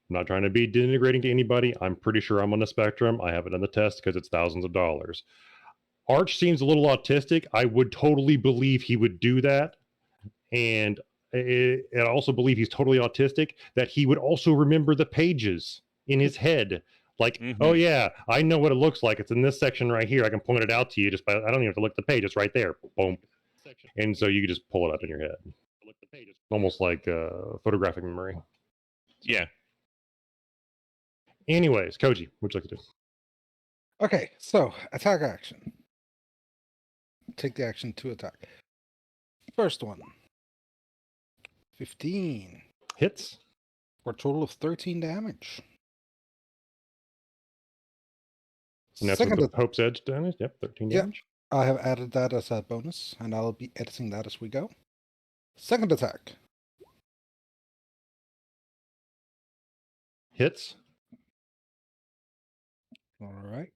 C: I'm not trying to be denigrating to anybody. I'm pretty sure I'm on the spectrum. I haven't done the test because it's thousands of dollars. Arch seems a little autistic. I would totally believe he would do that, and I also believe he's totally autistic. That he would also remember the pages in his head. Like, oh yeah, I know what it looks like. It's in this section right here. I can point it out to you just by, I don't even have to look at the page. It's right there. Boom. And so you can just pull it up in your head. Almost like photographic memory.
E: Yeah.
C: Anyways, Koji, what'd you like to do?
B: Okay, so attack action. Take the action to attack. First one. 15.
C: Hits.
B: For a total of 13 damage.
C: And that's
B: Second
C: with the Hope's Edge damage. Yep, 13
B: Yeah.
C: damage.
B: I have added that as a bonus, and I'll be editing that as we go. Second attack.
C: Hits.
B: All right.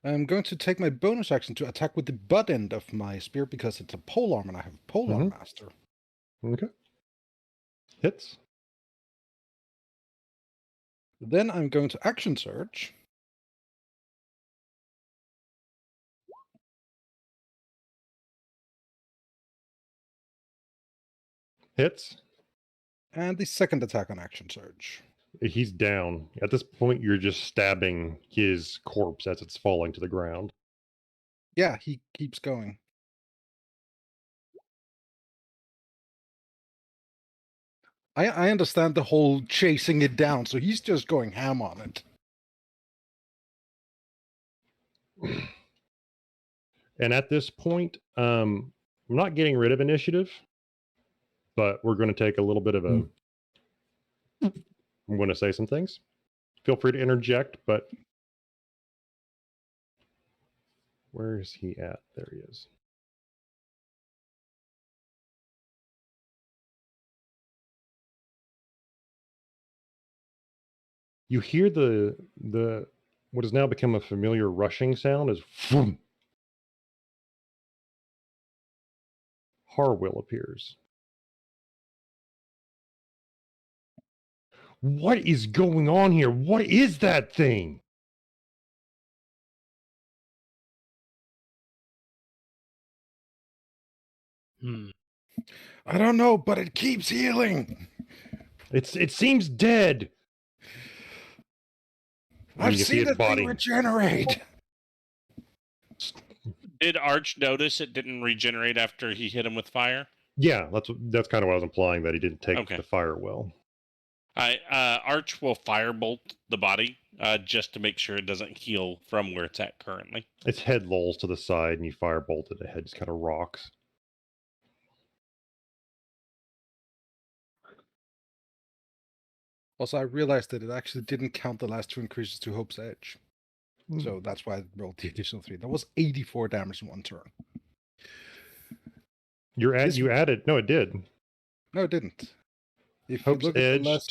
B: I'm going to take my bonus action to attack with the butt end of my spear because it's a polearm and I have polearm master.
C: Okay. Hits.
B: Then I'm going to action surge
C: Hits.
B: And the second attack on action surge.
C: He's down. At this point, you're just stabbing his corpse as it's falling to the ground.
B: Yeah, he keeps going. I understand the whole chasing it down, so he's just going ham on it.
C: And at this point, I'm not getting rid of initiative, but we're going to take a little bit of a... I'm going to say some things. Feel free to interject, but... Where is he at? There he is. You hear the what has now become a familiar rushing sound as vroom. Harwill appears. What is going on here? What is that thing?
B: I don't know, but it keeps healing.
C: It seems dead.
B: I've
C: You see
B: seen
C: its
B: the
C: body.
B: thing regenerate.
E: Did Arch notice it didn't regenerate after he hit him with fire?
C: Yeah, that's kind of what I was implying, that he didn't take
E: Okay.
C: the fire well.
E: Arch will firebolt the body just to make sure it doesn't heal from where it's at currently.
C: Its head lolls to the side, and you firebolt it. The head just kind of rocks.
B: Also, I realized that it actually didn't count the last 2 increases to Hope's Edge. So that's why I rolled the additional 3. That was 84 damage in 1 turn.
C: You added... No, it did.
B: No, it didn't. If
C: Hope's
B: you look at
C: Edge,
B: the last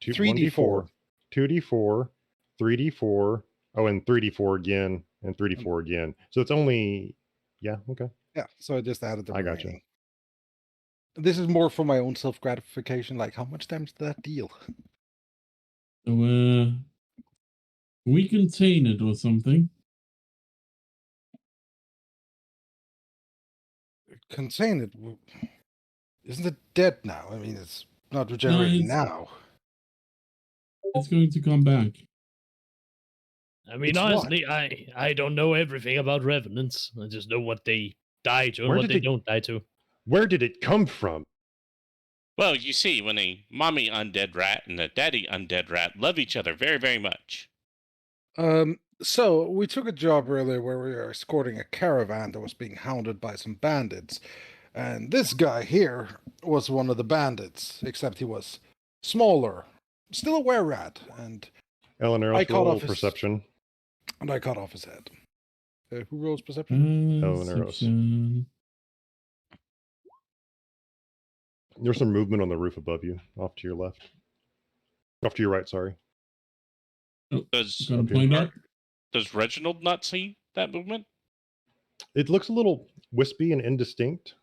C: 3d4, 2d4, 3d4, oh, and 3d4 again, and 3d4 again. So it's only... Yeah, okay.
B: Yeah, so I just added the
C: I gotcha.
B: remaining. This is more for my own self-gratification, like how much damage did that deal?
F: So, we contain it or something.
B: Contain it. Isn't it dead now? I mean, it's not regenerating now.
F: It's going to come back.
D: I mean,
B: It's
D: honestly, I don't know everything about revenants. I just know what they die to and
C: Where
D: what
C: did
D: they
C: they-
D: don't die to.
C: Where did it come from?
E: Well, you see, when a mommy undead rat and a daddy undead rat love each other very, very much.
B: So we took a job earlier where we were escorting a caravan that was being hounded by some bandits. And this guy here was one of the bandits, except he was smaller, still a were-rat, and
C: Elaneiros,
B: caught
C: roll
B: off his-
C: perception.
B: I cut off his head. Who rolls perception?
C: Elaneiros.
F: Perception.
C: There's some movement on the roof above you, off to your left. Off to your right, sorry.
E: Does
F: Gonna point out.
E: does Reginald not see that movement?
C: It looks a little wispy and indistinct.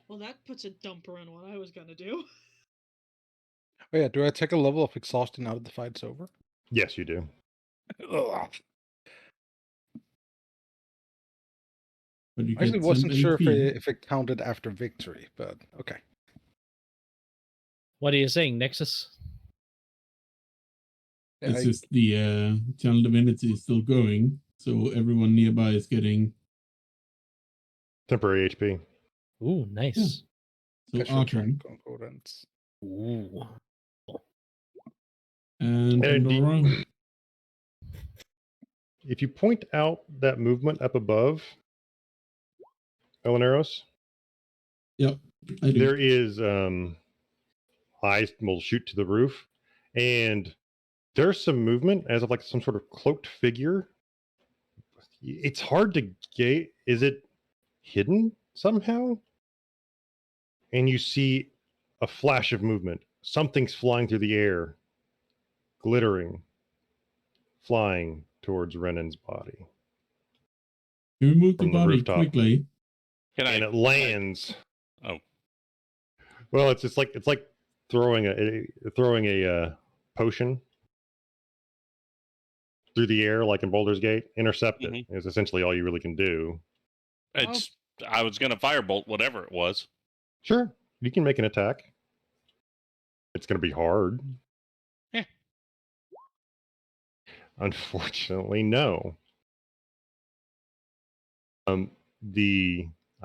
A: Well, that puts a dumper on what I was gonna do.
B: Oh yeah, do I take a level of exhaustion now that the fight's over?
C: Yes, you do.
B: Ugh.
F: But you
B: I actually
F: get
B: wasn't
F: some
B: sure
F: AP.
B: if it counted after victory, but okay.
D: What are you saying, Nexus?
B: Yeah,
F: It's just the channel divinity is still going, so everyone nearby is getting.
C: Temporary HP.
D: Ooh, nice.
F: So
B: special train
F: Arkken
B: concordance.
D: Ooh.
F: and
C: And do-
F: Pandora.
C: If you point out that movement up above, Elaneiros,
F: Yep, I do.
C: there is eyes will shoot to the roof, and there's some movement as of like some sort of cloaked figure. It's hard to gauge. Is it hidden somehow? And you see a flash of movement. Something's flying through the air, glittering, flying towards Renan's body.
F: You remove the
C: from the
F: body
C: rooftop.
F: quickly.
E: Can
C: And it lands.
E: Oh.
C: Well, it's like throwing a potion through the air, like in Baldur's Gate. Intercept it is essentially all you really can do.
E: It's I was going to firebolt whatever it was.
C: Sure, you can make an attack. It's going to be hard.
E: Yeah.
C: Unfortunately, no. I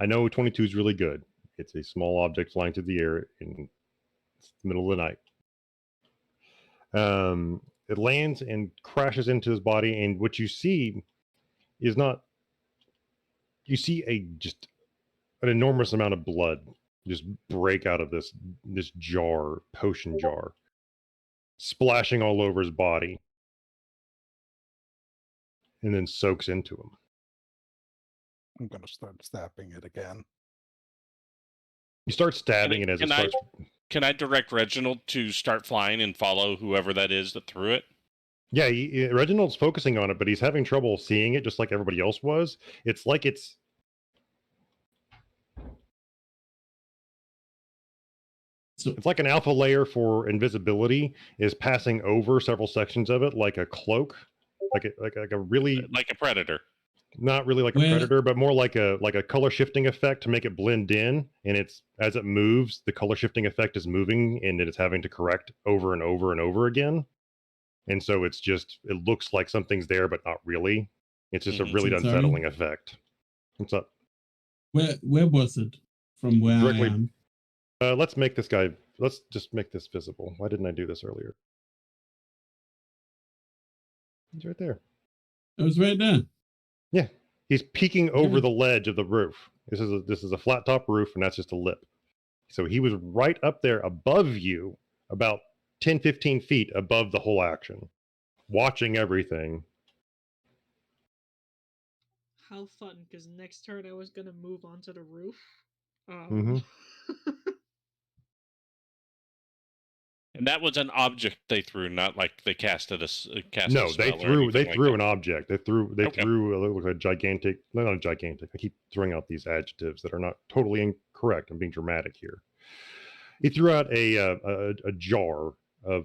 C: know 22 is really good. It's a small object flying through the air in the middle of the night. It lands and crashes into his body, and what you see is not. You see just an enormous amount of blood just break out of this potion jar, splashing all over his body, and then soaks into him.
B: I'm gonna start stabbing it again.
C: You start stabbing it as it starts.
E: Can I direct Reginald to start flying and follow whoever that is that threw it?
C: Yeah, Reginald's focusing on it, but he's having trouble seeing it, just like everybody else was. It's like it's like an alpha layer for invisibility is passing over several sections of it, like a cloak, like a really
E: like a predator.
C: Not really like a predator, but more like a color shifting effect to make it blend in. And it's as it moves, the color shifting effect is moving, and it's having to correct over and over and over again. And so it looks like something's there, but not really. It's just a really unsettling effect. What's up?
F: Where was it from where
C: Directly,
F: I am?
C: Let's just make this visible. Why didn't I do this earlier? He's right there.
F: It was right there.
C: Yeah, he's peeking over the ledge of the roof. This is a flat top roof, and that's just a lip. So he was right up there above you, about 10, 15 feet above the whole action, watching everything.
A: How fun, because next turn I was going to move onto the roof.
C: Mm-hmm.
E: And that was an object they threw, not like they casted a
C: No, they threw an
E: like
C: object. They threw a gigantic, not a gigantic. I keep throwing out these adjectives that are not totally incorrect. I'm being dramatic here. He threw out a jar of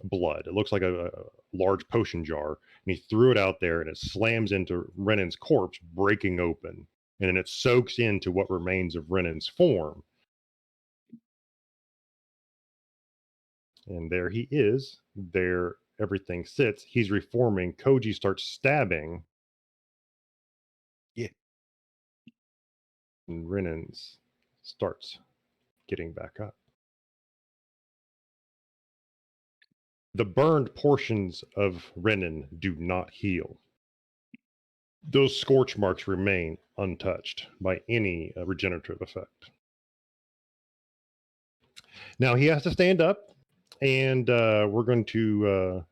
C: blood. It looks like a large potion jar, and he threw it out there, and it slams into Renan's corpse, breaking open, and then it soaks into what remains of Renan's form. And there he is. There everything sits. He's reforming. Koji starts stabbing.
B: Yeah.
C: And Renan's starts getting back up. The burned portions of Renan do not heal. Those scorch marks remain untouched by any regenerative effect. Now he has to stand up. And we're going to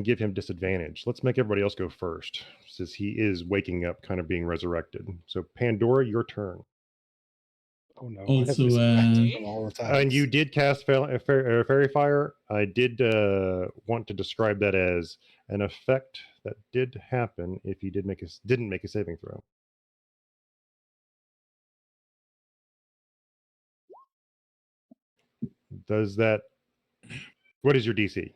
C: give him disadvantage. Let's make everybody else go first, since he is waking up, kind of being resurrected. So Pandora, your turn.
B: Oh no!
F: Also,
B: all the time.
C: And you did cast Fairy Fire. I did want to describe that as an effect that did happen if you didn't make a saving throw. Does that? What is your DC?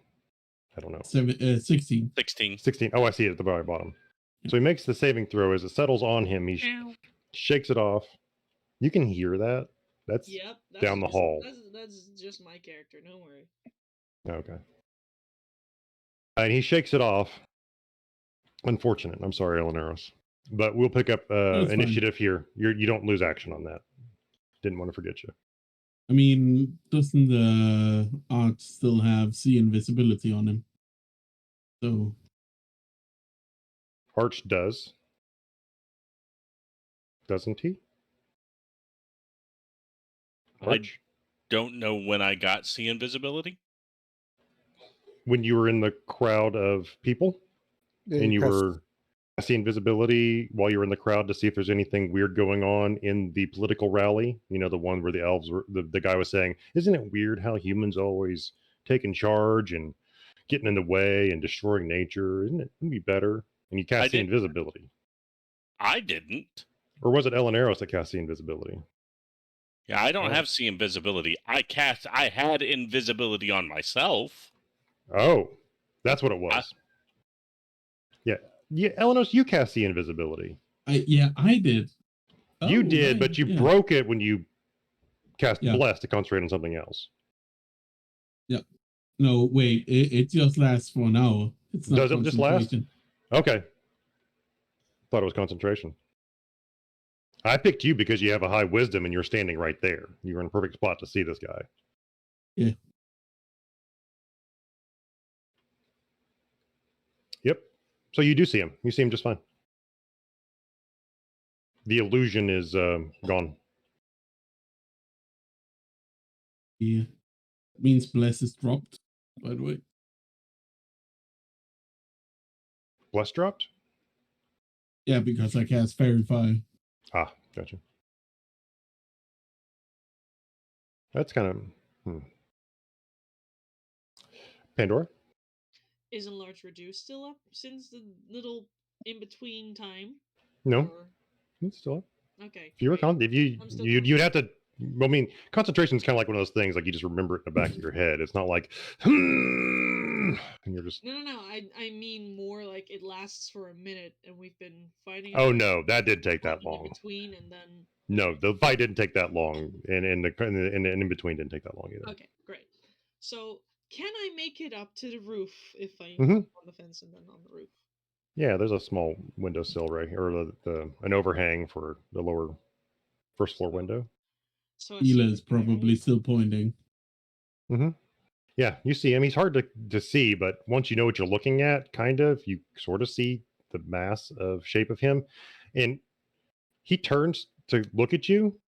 C: I don't know.
F: 16.
E: 16.
C: Oh, I see it at the very bottom. So he makes the saving throw. As it settles on him, he shakes it off. You can hear that. That's down the hall.
A: That's just my character. Don't worry.
C: Okay. And he shakes it off. Unfortunate. I'm sorry, Elaneiros. But we'll pick up initiative here. You don't lose action on that. Didn't want to forget you.
F: I mean, doesn't the art still have sea invisibility on him? So
C: Arch does. Doesn't he? Arch?
E: I don't know when I got sea invisibility.
C: When you were in the crowd of people?
B: Yeah,
C: and you
B: press-
C: were casting invisibility while you were in the crowd to see if there's anything weird going on in the political rally. You know, the one where the elves were, the guy was saying, isn't it weird how humans always taking charge and getting in the way and destroying nature? Isn't it would be better? And you cast the invisibility.
E: I didn't.
C: Or was it Elaneiros that cast the invisibility?
E: Yeah, I don't have sea invisibility. I had invisibility on myself.
C: Oh, That's what it was. Yeah, Elaneiros, you cast the invisibility.
F: I did.
C: You
F: Oh,
C: did,
F: right,
C: but you
F: yeah.
C: broke it when you cast
F: Yeah.
C: Bless to concentrate on something else.
F: No, wait. It just lasts for an hour. It's not
C: Does it just last?
F: concentration.
C: Okay. Thought it was concentration. I picked you because you have a high wisdom and you're standing right there. You're in a perfect spot to see this guy.
F: Yeah.
C: Yep. So you do see him. You see him just fine. The illusion is gone.
F: Yeah. Means Bless is dropped, by the way.
C: Bless dropped?
F: Yeah, because I cast Fairy Fire.
C: Ah, gotcha. That's kind of... Pandora?
A: Isn't Large Reduce still up since the little in-between time?
C: No.
A: Or...
C: It's still up.
A: Okay.
C: If you were
A: great.
C: you'd have to. I mean, concentration is kind of like one of those things. Like you just remember it in the back of your head. It's not like, and you're just.
A: No. I mean more like it lasts for a minute, and we've been fighting.
C: Oh no, that did take that
A: in
C: long.
A: between, and then.
C: No, the fight didn't take that long, and the in between didn't take that long either.
A: Okay, great. So can I make it up to the roof if I'm
C: Mhm.
A: on the fence and then on the roof?
C: Yeah, there's a small windowsill right here, or an overhang for the lower first floor window.
A: So
F: Hila is probably still pointing.
C: Mm-hmm. Yeah, you see him. He's hard to see, but once you know what you're looking at, kind of, you sort of see the mass of shape of him. And he turns to look at you.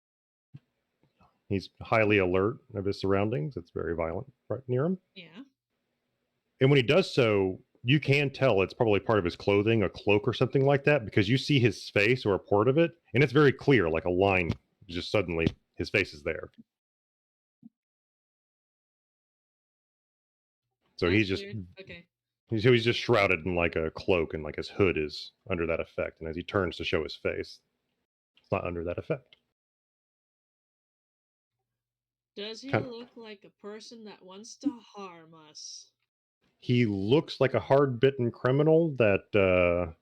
C: He's highly alert of his surroundings. It's very violent right near him.
A: Yeah.
C: And when he does so, you can tell it's probably part of his clothing, a cloak or something like that, because you see his face or a part of it, and it's very clear, like a line. Just suddenly, his face is there. So he's just
A: okay.
C: He's just shrouded in like a cloak, and like his hood is under that effect. And as he turns to show his face, it's not under that effect.
A: Does he look like a person that wants to harm us?
C: He looks like a hard-bitten criminal that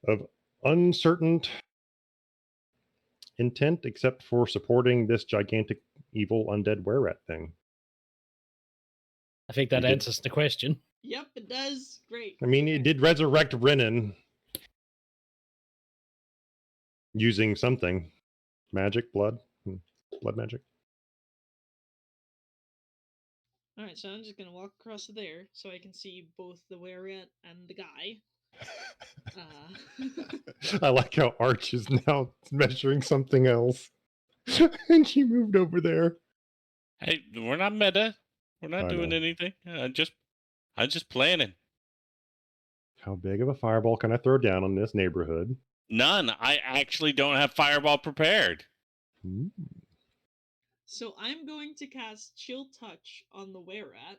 C: of uncertain intent, except for supporting this gigantic evil undead were-rat thing.
D: I think that answers the question.
A: Yep, it does. Great.
C: I mean, it did resurrect Renan using something. Magic, blood magic.
A: Alright, so I'm just gonna walk across to there so I can see both the were-rat and the guy.
C: I like how Arch is now measuring something else. And she moved over there.
E: Hey, we're not meta. We're not
C: I
E: doing
C: know.
E: anything. I'm just planning.
C: How big of a fireball can I throw down on this neighborhood?
E: None. I actually don't have fireball prepared.
A: So I'm going to cast Chill Touch on the were-rat.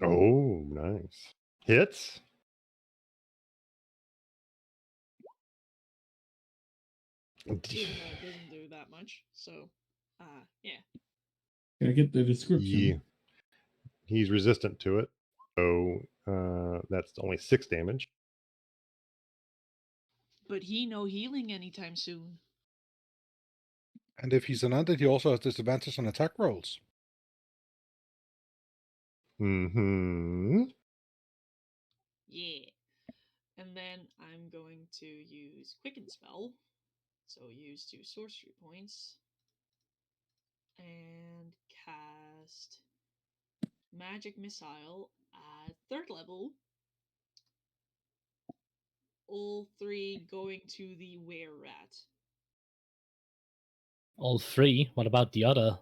C: Oh, nice. Hits?
A: Even though it doesn't do that much. So, yeah.
F: Can I get the description?
C: Yeah. He's resistant to it. So that's only 6 damage.
A: But he no healing anytime soon.
B: And if he's an undead, he also has disadvantage on attack rolls.
C: Mm-hmm.
A: Yeah. And then I'm going to use Quicken Spell. So use 2 sorcery points. And cast Magic Missile at 3rd level. All 3 going to the were-rat.
D: All 3? What about the other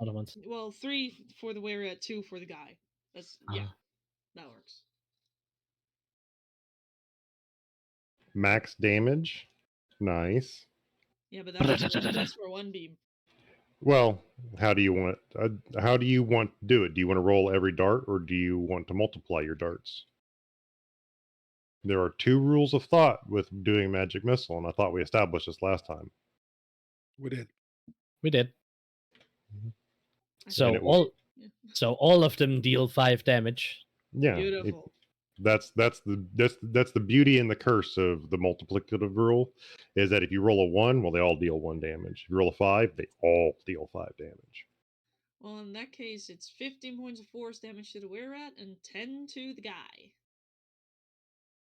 D: ones?
A: Well, 3 for the were-rat, 2 for the guy. That's that works.
C: Max damage. Nice.
A: Yeah, but that's for 1 beam.
C: Well, how do you want to do it? Do you want to roll every dart, or do you want to multiply your darts? There are 2 rules of thought with doing magic missile, and I thought we established this last time.
B: We did.
D: We did.
C: Mm-hmm.
D: So all So all of them deal 5 damage.
C: Yeah,
A: Beautiful.
C: that's the beauty and the curse of the multiplicative rule, is that if you roll a 1, well, they all deal 1 damage. If you roll a 5, they all deal 5 damage.
A: Well, in that case, it's 15 points of force damage to the were-rat and 10 to the guy.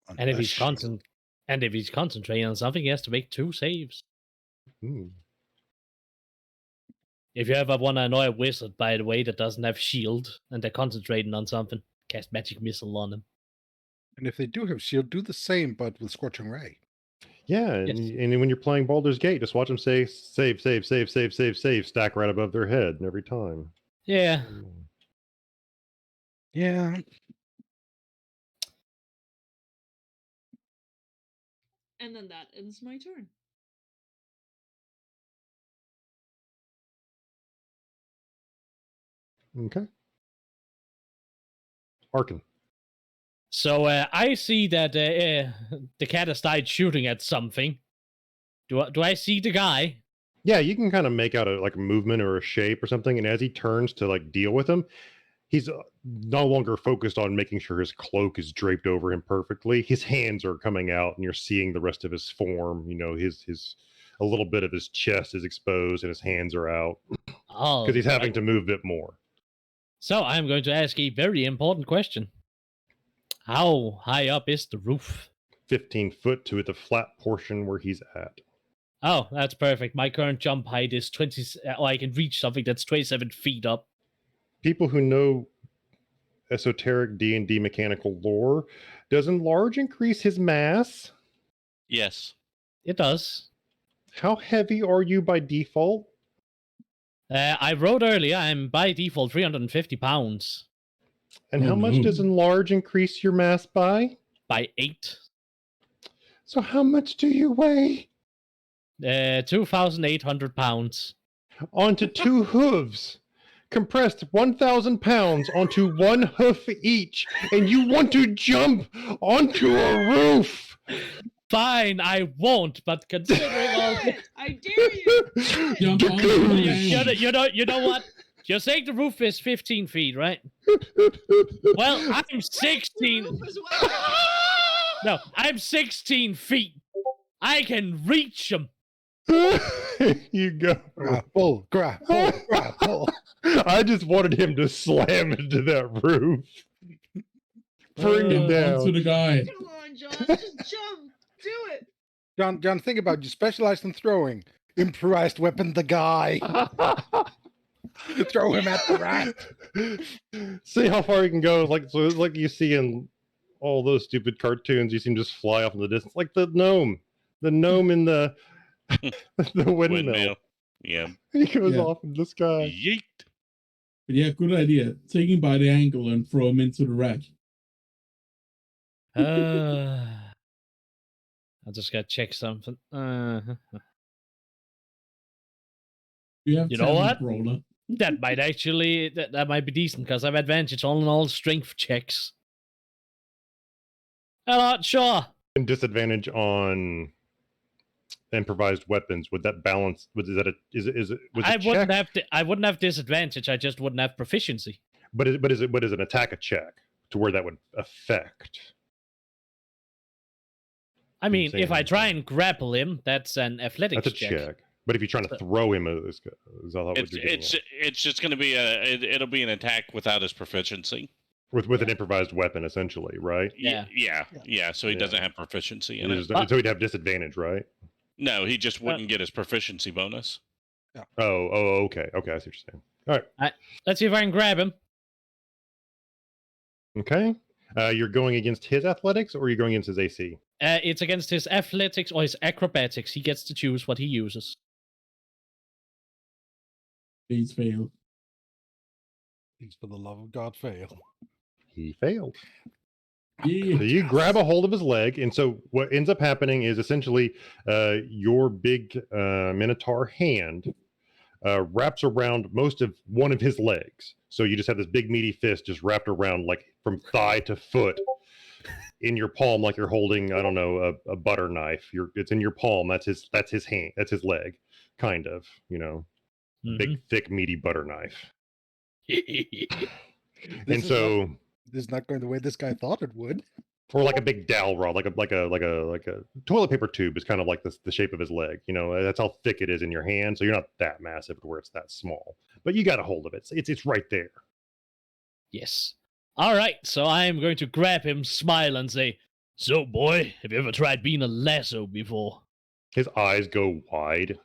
D: And if
B: Unless-
D: he's concentrating on something, he has to make 2 saves.
C: Hmm.
D: If you ever want to annoy a wizard, by the way, that doesn't have shield and they're concentrating on something, cast magic missile on them.
B: And if they do have shield, do the same, but with Scorching Ray.
C: Yeah, and,
D: Yes.
C: and when you're playing Baldur's Gate, just watch them say save, stack right above their head every time.
D: Yeah.
B: Yeah.
A: And then that ends my turn.
C: Okay. Arkken.
D: So I see that the cat has died shooting at something. Do I see the guy?
C: Yeah, you can kind of make out a movement or a shape or something, and as he turns to deal with him, he's no longer focused on making sure his cloak is draped over him perfectly. His hands are coming out, and you're seeing the rest of his form. His a little bit of his chest is exposed, and his hands are out
D: Oh,
C: because he's having to move it more.
D: So I'm going to ask a very important question. How high up is the roof?
C: 15 foot to the flat portion where he's at.
D: Oh, that's perfect. My current jump height is 20. I can reach something that's 27 feet up.
C: People who know esoteric D&D mechanical lore, does enlarge increase his mass?
E: Yes.
D: It does.
C: How heavy are you by default?
D: I wrote earlier, I'm by default 350 pounds.
C: And how much does enlarge increase your mass by?
D: By 8.
C: So how much do you weigh?
D: 2,800 pounds.
C: Onto 2 hooves. Compressed 1,000 pounds onto 1 hoof each. And you want to jump onto a roof.
D: Fine, I won't, but considering all the...
A: I dare you!
F: Jump on the
D: You know what? You're saying the roof is 15 feet, right? Well, I'm 16.
A: The roof as well.
D: No, I'm 16 feet. I can reach them.
C: You go.
B: Grapple.
C: I just wanted him to slam into that roof. Bring him down.
F: To the guy.
A: Come on, John, just jump. Do it.
B: John, think about it. You specialized in throwing. Improvised weapon, the guy. Throw him at the rat.
C: See how far he can go. Like you see in all those stupid cartoons, you see him just fly off in the distance, like the gnome in the the windmill.
E: Yeah.
C: He goes off in the sky.
E: Yeet.
F: But yeah, good idea. Take him by the ankle and throw him into the rack.
D: I just gotta check something.
F: You have
D: You know what?
F: Roller.
D: That might actually that might be decent because I have advantage on all strength checks. I'm not sure.
C: And disadvantage on improvised weapons. Would that balance? Was it
D: I wouldn't have disadvantage. I just wouldn't have proficiency.
C: But is an attack a check to where that would affect?
D: I mean, if I try and grapple him, that's an athletics
C: That's a check. But if you're trying to throw him, is that what you're getting at?
E: It's just going to be it'll be an attack without his proficiency.
C: With an improvised weapon, essentially, right?
E: Yeah. So he doesn't have proficiency in it.
C: So he'd have disadvantage, right?
E: No, he just wouldn't get his proficiency bonus.
B: Yeah.
C: Oh, okay. I see what you're saying. All right.
D: Let's see if I can grab him.
C: Okay. You're going against his athletics, or you're going against his AC?
D: It's against his athletics or his acrobatics. He gets to choose what he uses.
F: Please fail.
B: Please, for the love of God, fail.
C: He failed.
F: Yeah.
C: So you grab a hold of his leg, and so what ends up happening is essentially your big minotaur hand wraps around most of one of his legs. So you just have this big meaty fist just wrapped around, like from thigh to foot, in your palm, like you're holding, I don't know, a butter knife. It's in your palm. That's his hand. That's his leg, kind of.
D: Mhm.
C: Big, thick, meaty butter knife. And so,
B: This is not going the way this guy thought it would.
C: or like a big dowel rod, like a toilet paper tube is kind of like the shape of his leg. You know, that's how thick it is in your hand. So you're not that massive to where it's that small, but you got a hold of it. It's right there.
D: Yes. All right, so I am going to grab him, smile, and say, "So, boy, have you ever tried being a lasso before?"
C: His eyes go wide.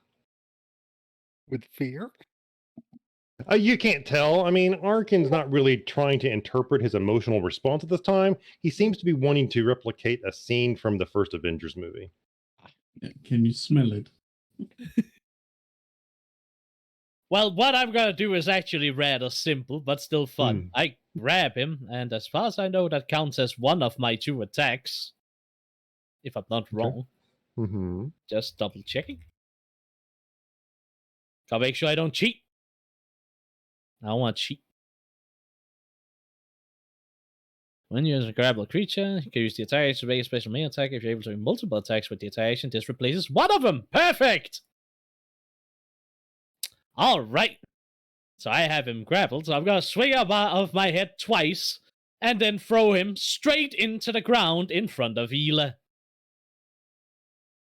B: With fear?
C: You can't tell. I mean, Arken's not really trying to interpret his emotional response at this time. He seems to be wanting to replicate a scene from the first Avengers movie.
F: Can you smell it?
D: Well, what I'm going to do is actually rather simple, but still fun. I grab him, and as far as I know, that counts as one of my 2 attacks. If I'm not wrong.
C: Mm-hmm.
D: Just double checking. Gotta make sure I don't cheat. I don't want to cheat. When you use a grapple creature, you can use the attack to make a special main attack. If you're able to do multiple attacks with the attack action, this replaces one of them. Perfect! Alright. So I have him grappled, so I'm gonna swing up of my head twice, and then throw him straight into the ground in front of Hila.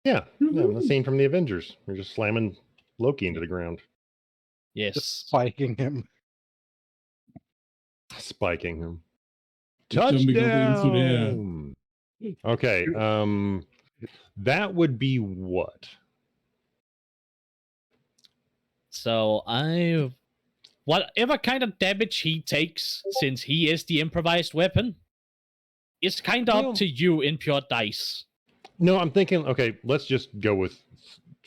C: Yeah, the scene from the Avengers. You're just slamming Loki into the ground.
D: Yes.
B: Just spiking him.
C: Spiking him.
F: Jumping over into the air.
C: Touchdown! Okay, that would be what?
D: So whatever kind of damage he takes, since he is the improvised weapon, is kind of up to you in pure dice.
C: No, I'm thinking, okay, let's just go with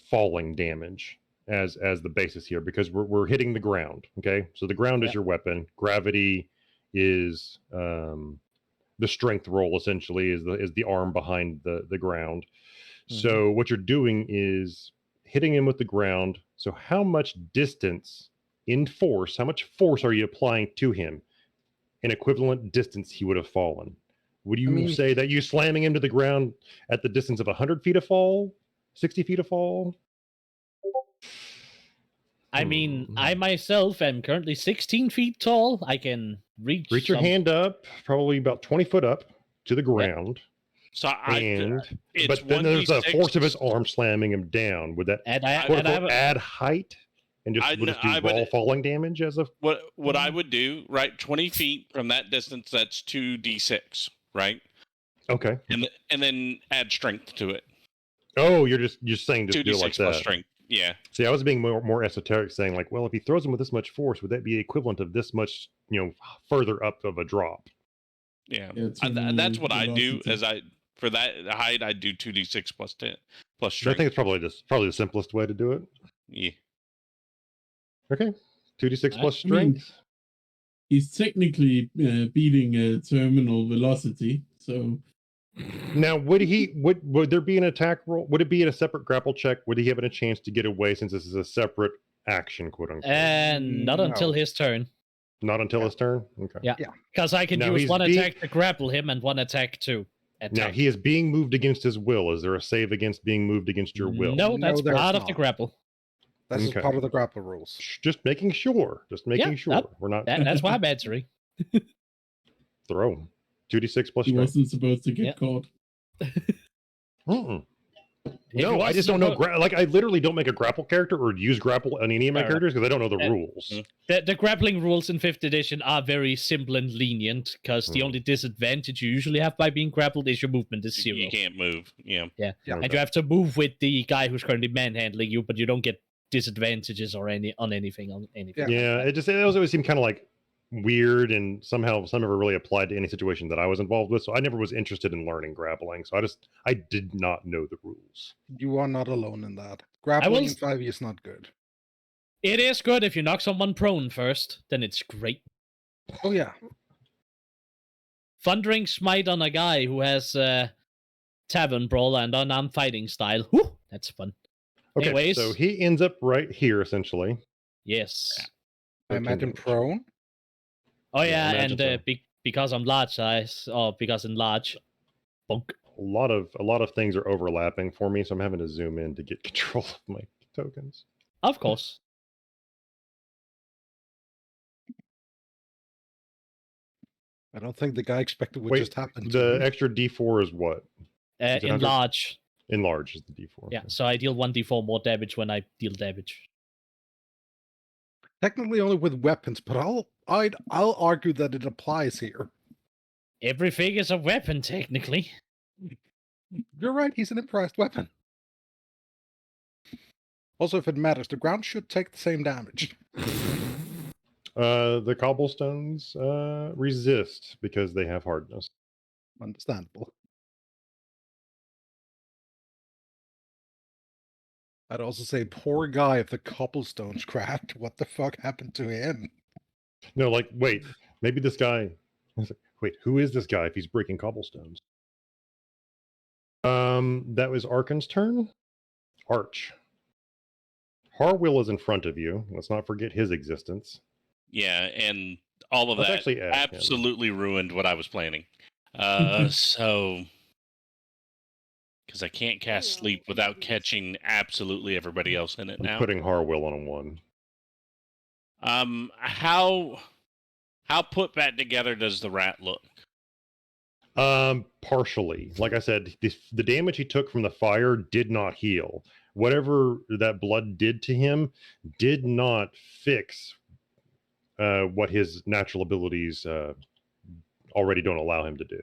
C: falling damage as the basis here, because we're hitting the ground, okay? So the ground is your weapon. Gravity is the strength roll, essentially, is the arm behind the ground. So what you're doing is hitting him with the ground. So how much distance in force, how much force are you applying to him? An equivalent distance he would have fallen. Would you say that you slamming him to the ground at the distance of 100 feet of fall, 60 feet of fall?
D: I mean, I myself am currently 16 feet tall. I can reach
C: your hand up, probably about 20 foot up to the ground.
E: So
C: but then there's the force of his arm slamming him down. Would that add height? And just do raw falling damage as a
E: what I would do, right? 20 feet from that distance, that's 2d6, right?
C: Okay.
E: And then add strength to it.
C: Oh, you're saying just
E: 2d6
C: do it like that.
E: plus strength. Yeah.
C: See, I was being more esoteric, saying like, well, if he throws him with this much force, would that be equivalent of this much, further up of a drop?
E: Yeah. That's what I do. For that height, I do 2d6 plus 10 plus strength.
C: I think it's probably the simplest way to do it.
E: Yeah.
C: Okay. 2d6 plus strength.
F: He's technically beating a terminal velocity, so.
C: Now, would there be an attack roll? Would it be in a separate grapple check? Would he have a chance to get away since this is a separate action, quote unquote?
D: Not until his turn.
C: Not until his turn? Okay.
D: Yeah. Because I can use one attack to grapple him and one attack to attack.
C: Now, he is being moved against his will. Is there a save against being moved against your will?
D: No, that's part of the grapple.
B: That's part of the grapple rules.
C: Just making sure. We're not.
D: That's why I'm answering.
C: Throw 2d6 plus.
F: He wasn't supposed to get caught.
C: No, I just don't know. I literally don't make a grapple character or use grapple on any of my characters because I don't know the rules.
D: The grappling rules in 5th edition are very simple and lenient because the only disadvantage you usually have by being grappled is your movement is 0.
E: You can't move. Yeah.
D: Okay. And you have to move with the guy who's currently manhandling you, but you don't get disadvantages or anything.
C: Yeah, it always seemed kind of like weird, and somehow some never really applied to any situation that I was involved with. So I never was interested in learning grappling. So I did not know the rules.
B: You are not alone in that. Grappling in 5e is not good.
D: It is good if you knock someone prone first, then it's great.
B: Oh yeah.
D: Thundering Smite on a guy who has Tavern Brawl and unarmed fighting style. Whew, that's fun.
C: Okay,
D: anyways,
C: so he ends up right here, essentially.
D: Yes.
B: I imagine prone.
D: Oh yeah, and because I'm large size, or because I'm large, bunk.
C: A lot of things are overlapping for me, so I'm having to zoom in to get control of my tokens.
D: Of course.
B: I don't think the guy expected what
C: Wait,
B: just happened.
C: the extra D4 is what? Is it under-
D: Enlarge.
C: Enlarge is the D4.
D: Yeah,
C: okay.
D: so I deal 1d4 more damage when I deal damage.
B: Technically only with weapons, but I'll argue that it applies here.
D: Everything is a weapon, technically.
B: You're right, he's an improvised weapon. Also, if it matters, the ground should take the same damage.
C: The cobblestones resist because they have hardness.
B: Understandable. I'd also say, poor guy, if the cobblestones cracked, what the fuck happened to him?
C: No, like, wait, maybe this guy. Wait, who is this guy if he's breaking cobblestones? That was Arken's turn. Arch. Harwill is in front of you. Let's not forget his existence.
E: Yeah, and all of
C: Let's
E: that
C: actually ask him.
E: absolutely ruined what I was planning. So, because I can't cast sleep without catching absolutely everybody else in it
C: I'm
E: now.
C: putting Harwill on a 1.
E: How put back together does the rat look?
C: Partially. Like I said, the damage he took from the fire did not heal. Whatever that blood did to him did not fix what his natural abilities already don't allow him to do.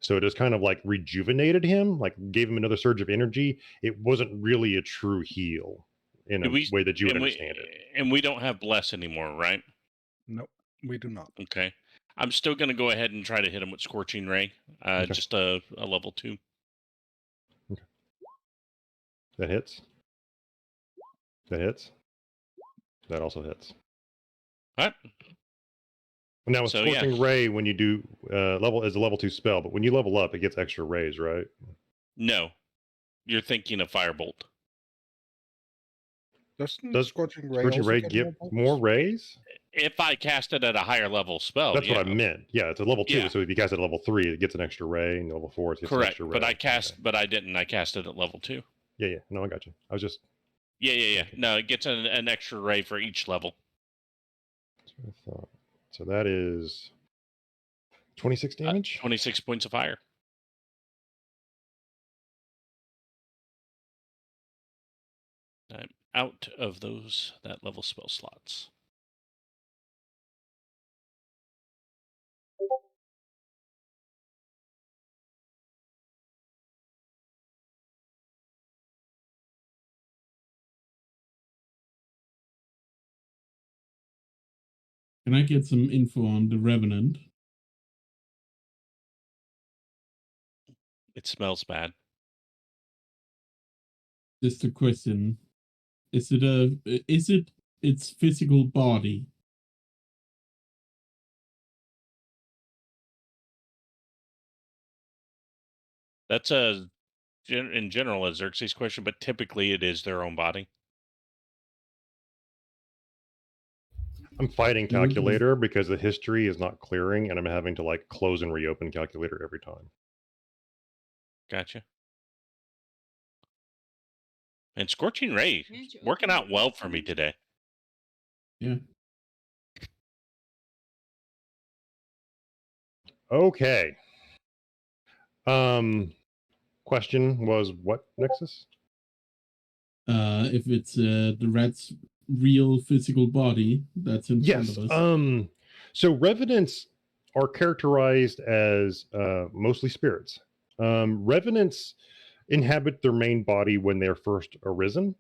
C: So it just kind of like rejuvenated him, like gave him another surge of energy. It wasn't really a true heal in a way that you would understand it.
E: And we don't have bless anymore, right?
B: Nope, we do not.
E: Okay. I'm still going to go ahead and try to hit him with Scorching Ray.
C: Okay.
E: Just a level 2.
C: Okay. That hits. That hits. That also hits.
E: All right.
C: Now, with
E: So,
C: Scorching Ray, when you do level is a level 2 spell, but when you level up, it gets extra rays, right?
E: No. You're thinking of Firebolt.
B: Does Scorching Ray,
C: Scorching
B: also
C: Ray
B: get
C: give
B: bolts?
C: more rays?
E: If I cast it at a higher level spell,
C: That's
E: yeah.
C: what I meant. Yeah, it's a level 2,
E: Yeah.
C: so if you cast it at level 3, it gets an extra ray, and level 4, it gets an
E: Correct,
C: extra ray.
E: but I
C: Okay.
E: but I didn't. I cast it at level 2.
C: Yeah. No, I got you. I was just...
E: Yeah. No, it gets an extra ray for each level.
C: That's what I thought. So that is 26 damage?
E: 26 points of fire. I'm out of that level spell slots.
F: Can I get some info on the Revenant?
E: It smells bad.
F: Just a question. Is it its physical body?
E: That's in general a Xerxes question, but typically it is their own body.
C: I'm fighting calculator because the history is not clearing, and I'm having to like close and reopen calculator every time.
E: Gotcha. And Scorching Ray working out well for me today.
F: Yeah.
C: Okay. Question was what, Nexus?
F: If it's the rat's real physical body that's in front
C: Yes.
F: of us.
C: So revenants are characterized as mostly spirits. Revenants inhabit their main body when they're first arisen,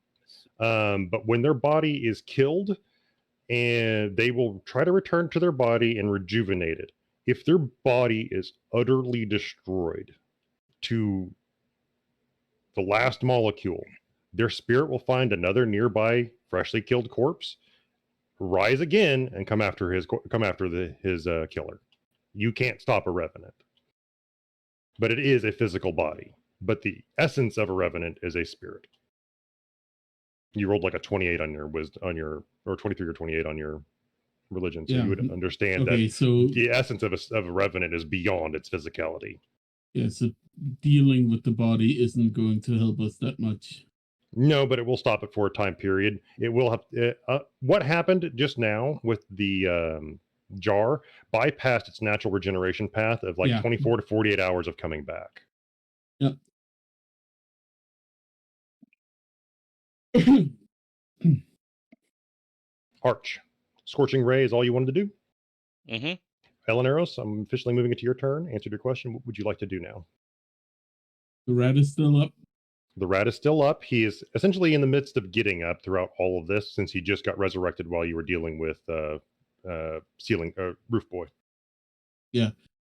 C: but when their body is killed, and they will try to return to their body and rejuvenate it. If their body is utterly destroyed to the last molecule, their spirit will find another nearby freshly killed corpse, rise again, and come after his killer. You can't stop a revenant, but it is a physical body. But the essence of a revenant is a spirit. You rolled like a 28 on your or 23 or 28 on your religion, so
F: Yeah.
C: you would understand
F: Okay,
C: that
F: so
C: the essence of a revenant is beyond its physicality.
F: yeah, so dealing with the body isn't going to help us that much.
C: No, but it will stop it for a time period. It will have what happened just now with the jar bypassed its natural regeneration path of like 24 to 48 hours of coming back.
F: Yep.
C: Arch. Scorching Ray is all you wanted to do?
E: Mm-hmm.
C: Elaneiros, I'm officially moving it to your turn. Answered your question. What would you like to do now?
F: The rat is still up.
C: The rat is still up. He is essentially in the midst of getting up throughout all of this since he just got resurrected while you were dealing with Roof Boy.
F: Yeah.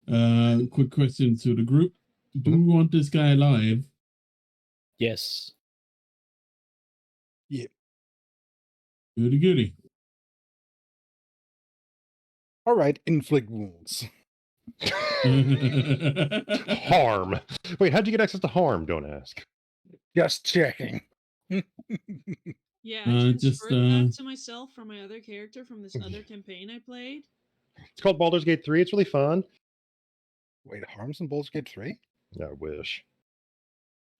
F: Quick question to the group. Do we want this guy alive?
D: Yes.
B: Yeah.
F: Goody goody.
B: All right, inflict wounds.
C: Harm. Wait, how'd you get access to harm? Don't ask.
B: Just checking.
A: Yeah, I
F: just,
A: transferred that to myself from my other character from this other campaign I played.
C: It's called Baldur's Gate 3. It's really fun.
B: Wait, harms in Baldur's Gate 3?
C: I wish.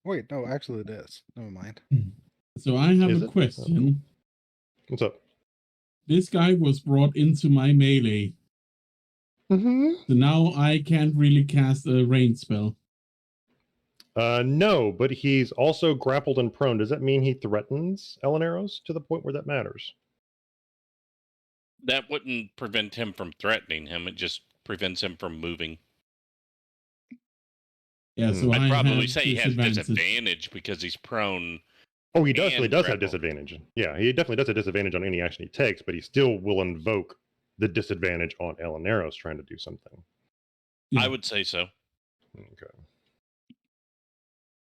B: Wait, no, actually it is. Never mind.
F: So I have
C: Is
F: a
C: it?
F: question.
C: What's up?
F: This guy was brought into my melee.
C: Mm-hmm.
F: So now I can't really cast a range spell.
C: No, but he's also grappled and prone. Does that mean he threatens Elaneiros to the point where that matters?
E: That wouldn't prevent him from threatening him. It just prevents him from moving.
F: Yeah, so
E: I'd probably
F: have
E: say he has disadvantage because he's prone.
C: Oh, he definitely does have
E: grappled.
C: disadvantage. Yeah, he definitely does have disadvantage on any action he takes, but he still will invoke the disadvantage on Elaneiros trying to do something.
F: Yeah.
E: I would say so.
C: Okay.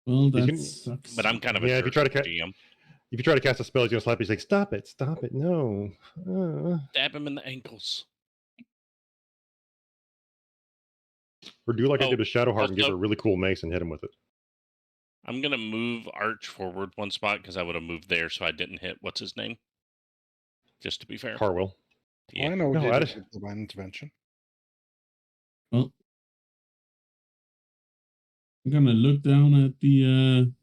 F: Well, that
C: can-
F: sucks.
E: But I'm kind of a
C: Yeah, if you try to
E: GM.
C: If you try to cast a spell, he's gonna slap you. He's like, "Stop it! No!"
E: Stab him in the ankles.
C: Or do like I
E: Oh,
C: did with Shadowheart and give her
E: also-
C: a really cool mace and hit him with it.
E: I'm gonna move Arch forward one spot because I would have moved there, so I didn't hit what's his name. Just to be fair.
C: Harwell.
E: Yeah.
B: I know what
C: No,
B: you
C: I
B: did
C: just-
B: with divine intervention.
F: Well, I'm gonna look down at the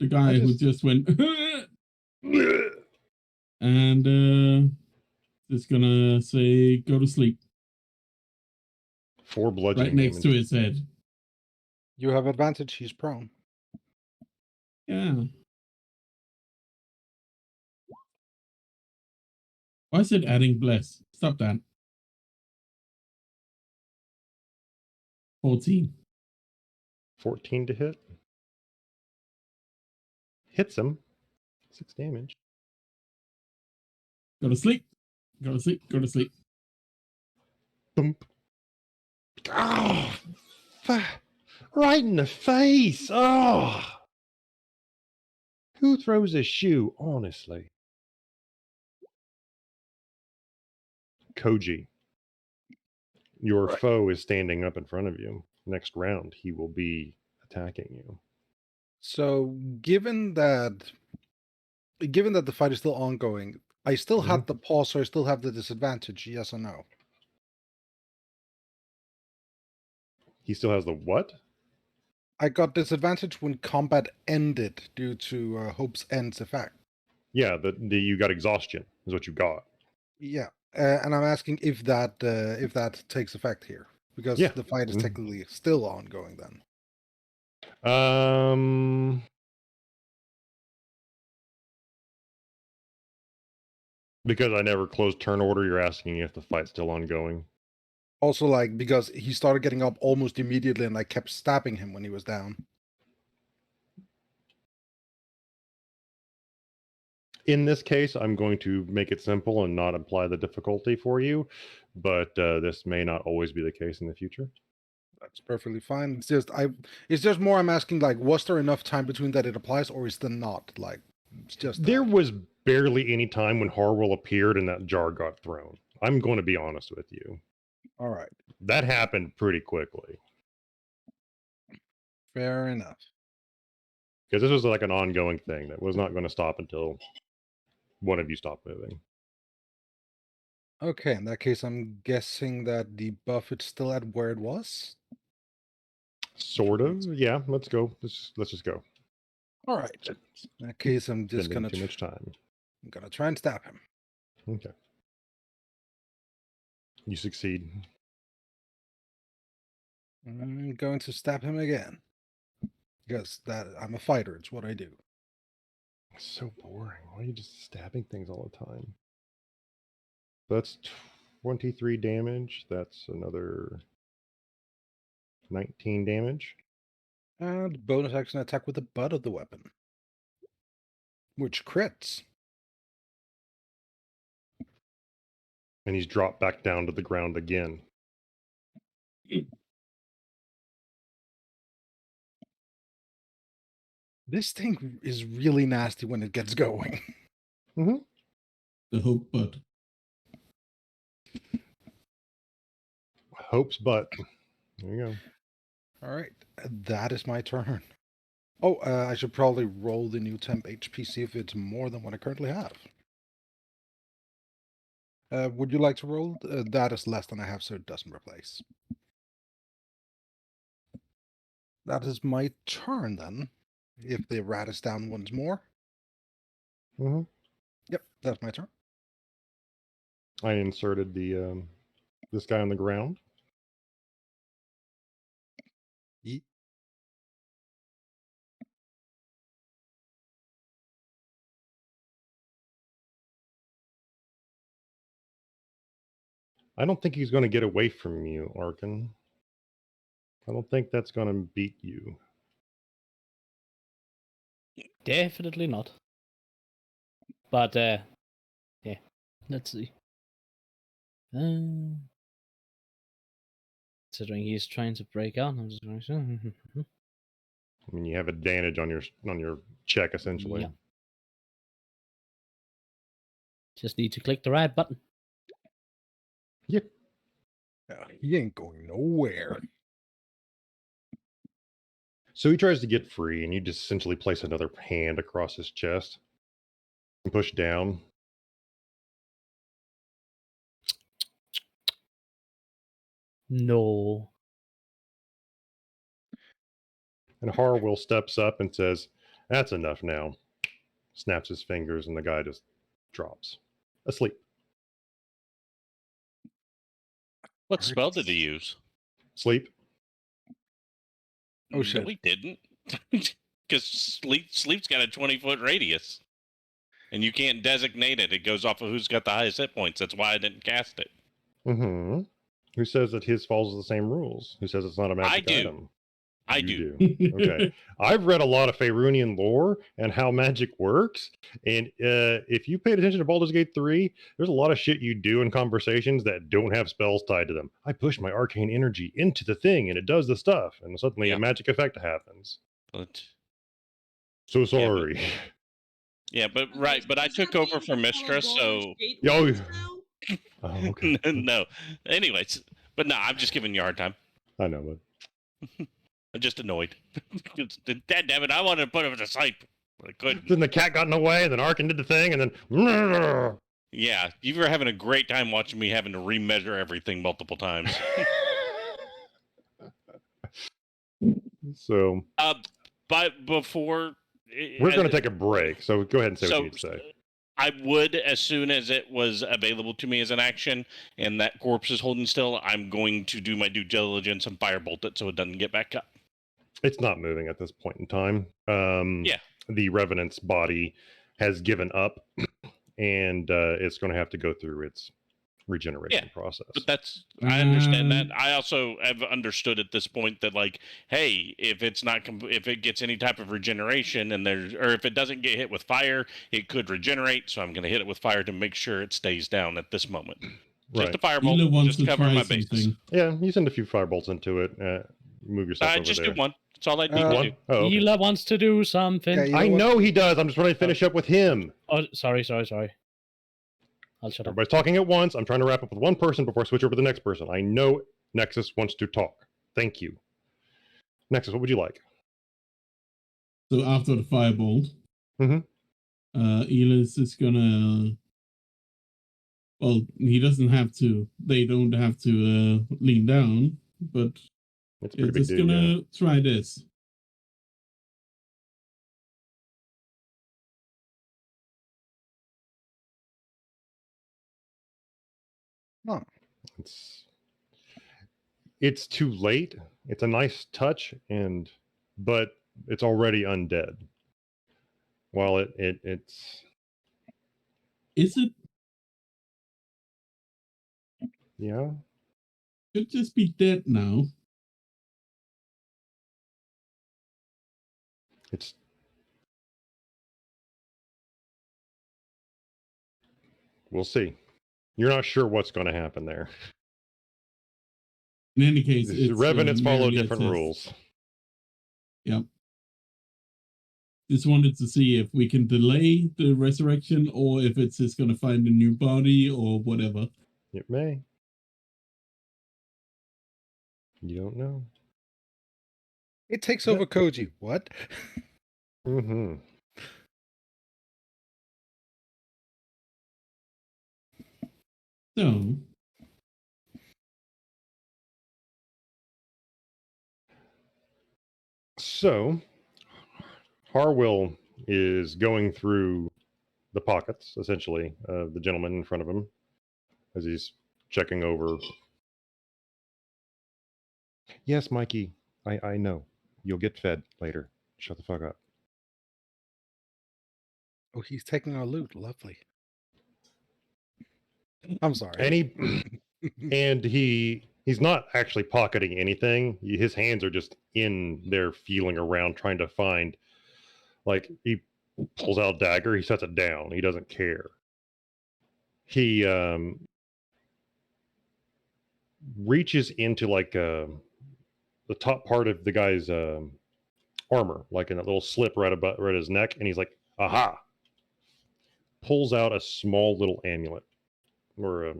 F: guy who just went and just gonna say go to sleep
C: 4 bludgeoning
F: right next to
C: damage.
F: his head.
B: You have advantage, he's prone.
F: Yeah. Why is it adding bless? Stop that. 14.
C: 14 to hit. Hits him. 6 damage.
F: Go to sleep. Go to sleep. Go to sleep.
C: Thump. Oh, right in the face. Oh. Who throws a shoe, honestly? Koji. Your foe is standing up in front of you. Next round, he will be attacking you.
B: So given that the fight is still ongoing, I still have the pause, so I still have the disadvantage, yes or no?
C: He still has the what?
B: I got disadvantage when combat ended due to Hope's End's effect.
C: Yeah, the you got exhaustion is what you got.
B: Yeah, and I'm asking if that takes effect here, because
C: Yeah.
B: the fight is technically still ongoing then.
C: Because I never closed turn order, you're asking if the fight's still ongoing.
B: Also, like, because he started getting up almost immediately, and I kept stabbing him when he was down.
C: In this case, I'm going to make it simple and not apply the difficulty for you, but this may not always be the case in the future.
B: That's perfectly fine. It's just more I'm asking, like, was there enough time between that it applies, or is there not? Like, it's just
C: There was barely any time when Harwell appeared and that jar got thrown. I'm going to be honest with you.
B: All right.
C: That happened pretty quickly.
B: Fair enough.
C: Because this was like an ongoing thing that was not going to stop until one of you stopped moving.
B: Okay, in that case, I'm guessing that the buff is still at where it was.
C: Sort of. Yeah, let's go. Let's just go.
B: All right. In that case, I'm just
C: Spending
B: gonna
C: too much time.
B: I'm gonna try and stab him.
C: Okay. You succeed.
B: I'm going to stab him again. Because I'm a fighter, it's what I do.
C: It's so boring. Why are you just stabbing things all the time? That's 23 damage. That's another 19 damage.
B: And bonus action attack with the butt of the weapon. Which crits.
C: And he's dropped back down to the ground again.
B: This thing is really nasty when it gets going.
C: Mm-hmm.
F: The hope butt.
C: Hope's butt. There you go.
B: All right, that is my turn. Oh, I should probably roll the new temp HP, see if it's more than what I currently have. Would you like to roll? That is less than I have, so it doesn't replace. That is my turn then. If the rat is down once more.
C: Mm-hmm.
B: Yep, that's my turn.
C: I inserted the this guy on the ground.
B: Yeet.
C: I don't think he's going to get away from you, Arkken. I don't think that's going to beat you.
D: Definitely not. But, yeah. Let's see. Considering he's trying to break out, I'm just going to...
C: I mean, you have advantage on your check, essentially.
D: Yeah. Just need to click the right button.
C: Yep.
B: He ain't going nowhere.
C: So he tries to get free, and you just essentially place another hand across his chest and push down.
D: No.
C: And Harwell steps up and says, "That's enough now." Snaps his fingers, and the guy just drops asleep.
E: What spell did he use?
C: Sleep.
B: Oh, shit.
E: No, he didn't. Because sleep's got a 20-foot radius. And you can't designate it. It goes off of who's got the highest hit points. That's why I didn't cast it.
C: Mm-hmm. Who says that his follows the same rules? Who says it's not a magic
E: do.
C: item?
E: I
C: You
E: do.
C: Okay. I've read a lot of Faerunian lore and how magic works. And if you paid attention to Baldur's Gate 3, there's a lot of shit you do in conversations that don't have spells tied to them. I push my arcane energy into the thing and it does the stuff. And suddenly a magic effect happens.
E: But
C: So sorry.
E: but right. But I took over for Mistress, so...
C: Oh, okay.
E: No. Anyways. But no, I'm just giving you a hard time.
C: I know, but...
E: I'm just annoyed. Dad damn it, I wanted to put him to sleep. But I couldn't.
C: Then the cat got in the way, and then Arkken did the thing, and then...
E: Yeah, you were having a great time watching me having to remeasure everything multiple times.
C: So...
E: But before...
C: We're going to take a break, so go ahead and say what you need to say.
E: I would, as soon as it was available to me as an action, and that corpse is holding still, I'm going to do my due diligence and firebolt it so it doesn't get back up.
C: It's not moving at this point in time.
E: Yeah.
C: The Revenant's body has given up, and it's going to have to go through its regeneration process.
E: But I understand that. I also have understood at this point that, like, hey, if it's not, if it gets any type of regeneration and or if it doesn't get hit with fire, it could regenerate. So I'm going to hit it with fire to make sure it stays down at this moment. Just a firebolt, just to cover my bases.
C: Yeah, you send a few firebolts into it. Move yourself over
E: just
C: there.
E: do one. That's all I need to do.
C: Oh, okay.
D: Hila wants to do something.
B: Okay,
C: I know he does. I'm just trying to finish up with him.
D: Oh, sorry. I'll shut up.
C: Everybody's talking at once. I'm trying to wrap up with one person before I switch over to the next person. I know Nexus wants to talk. Thank you. Nexus, what would you like?
F: So after the firebolt, Elis is gonna... Well, he doesn't have to. They don't have to lean down, but
C: it's pretty big
F: just
C: deal,
F: gonna try this.
B: Huh.
C: It's too late. It's a nice touch, but it's already undead. While it's
F: Is it?
C: yeah.
F: Could just be dead now.
C: It's we'll see. You're not sure what's going to happen there.
F: In any case,
C: The Revenants follow
F: merely
C: different
F: a test.
C: rules.
F: Yep. Just wanted to see if we can delay the resurrection or if it's just going to find a new body or whatever.
C: It may. You don't know.
B: It takes over Koji. What?
C: Mm-hmm. So, Harwill is going through the pockets, essentially, of the gentleman in front of him as he's checking over. Yes, Mikey, I know. You'll get fed later. Shut the fuck up.
B: Oh, he's taking our loot. Lovely. I'm sorry.
C: And he's not actually pocketing anything. His hands are just in there feeling around, trying to find. Like, he pulls out a dagger, he sets it down. He doesn't care. He reaches into like the top part of the guy's armor, like in a little slip right at his neck, and he's like, aha! Pulls out a small little amulet or a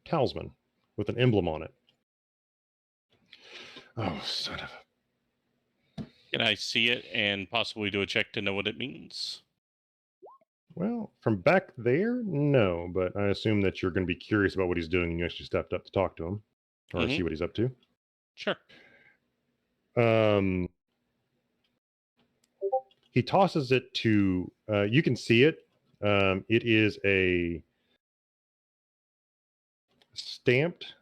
C: talisman with an emblem on it. Oh, son of a...
E: Can I see it and possibly do a check to know what it means?
C: Well, from back there, no, but I assume that you're going to be curious about what he's doing and you actually stepped up to talk to him or see what he's up to.
E: Sure.
C: He tosses it to, you can see it. It is a stamped.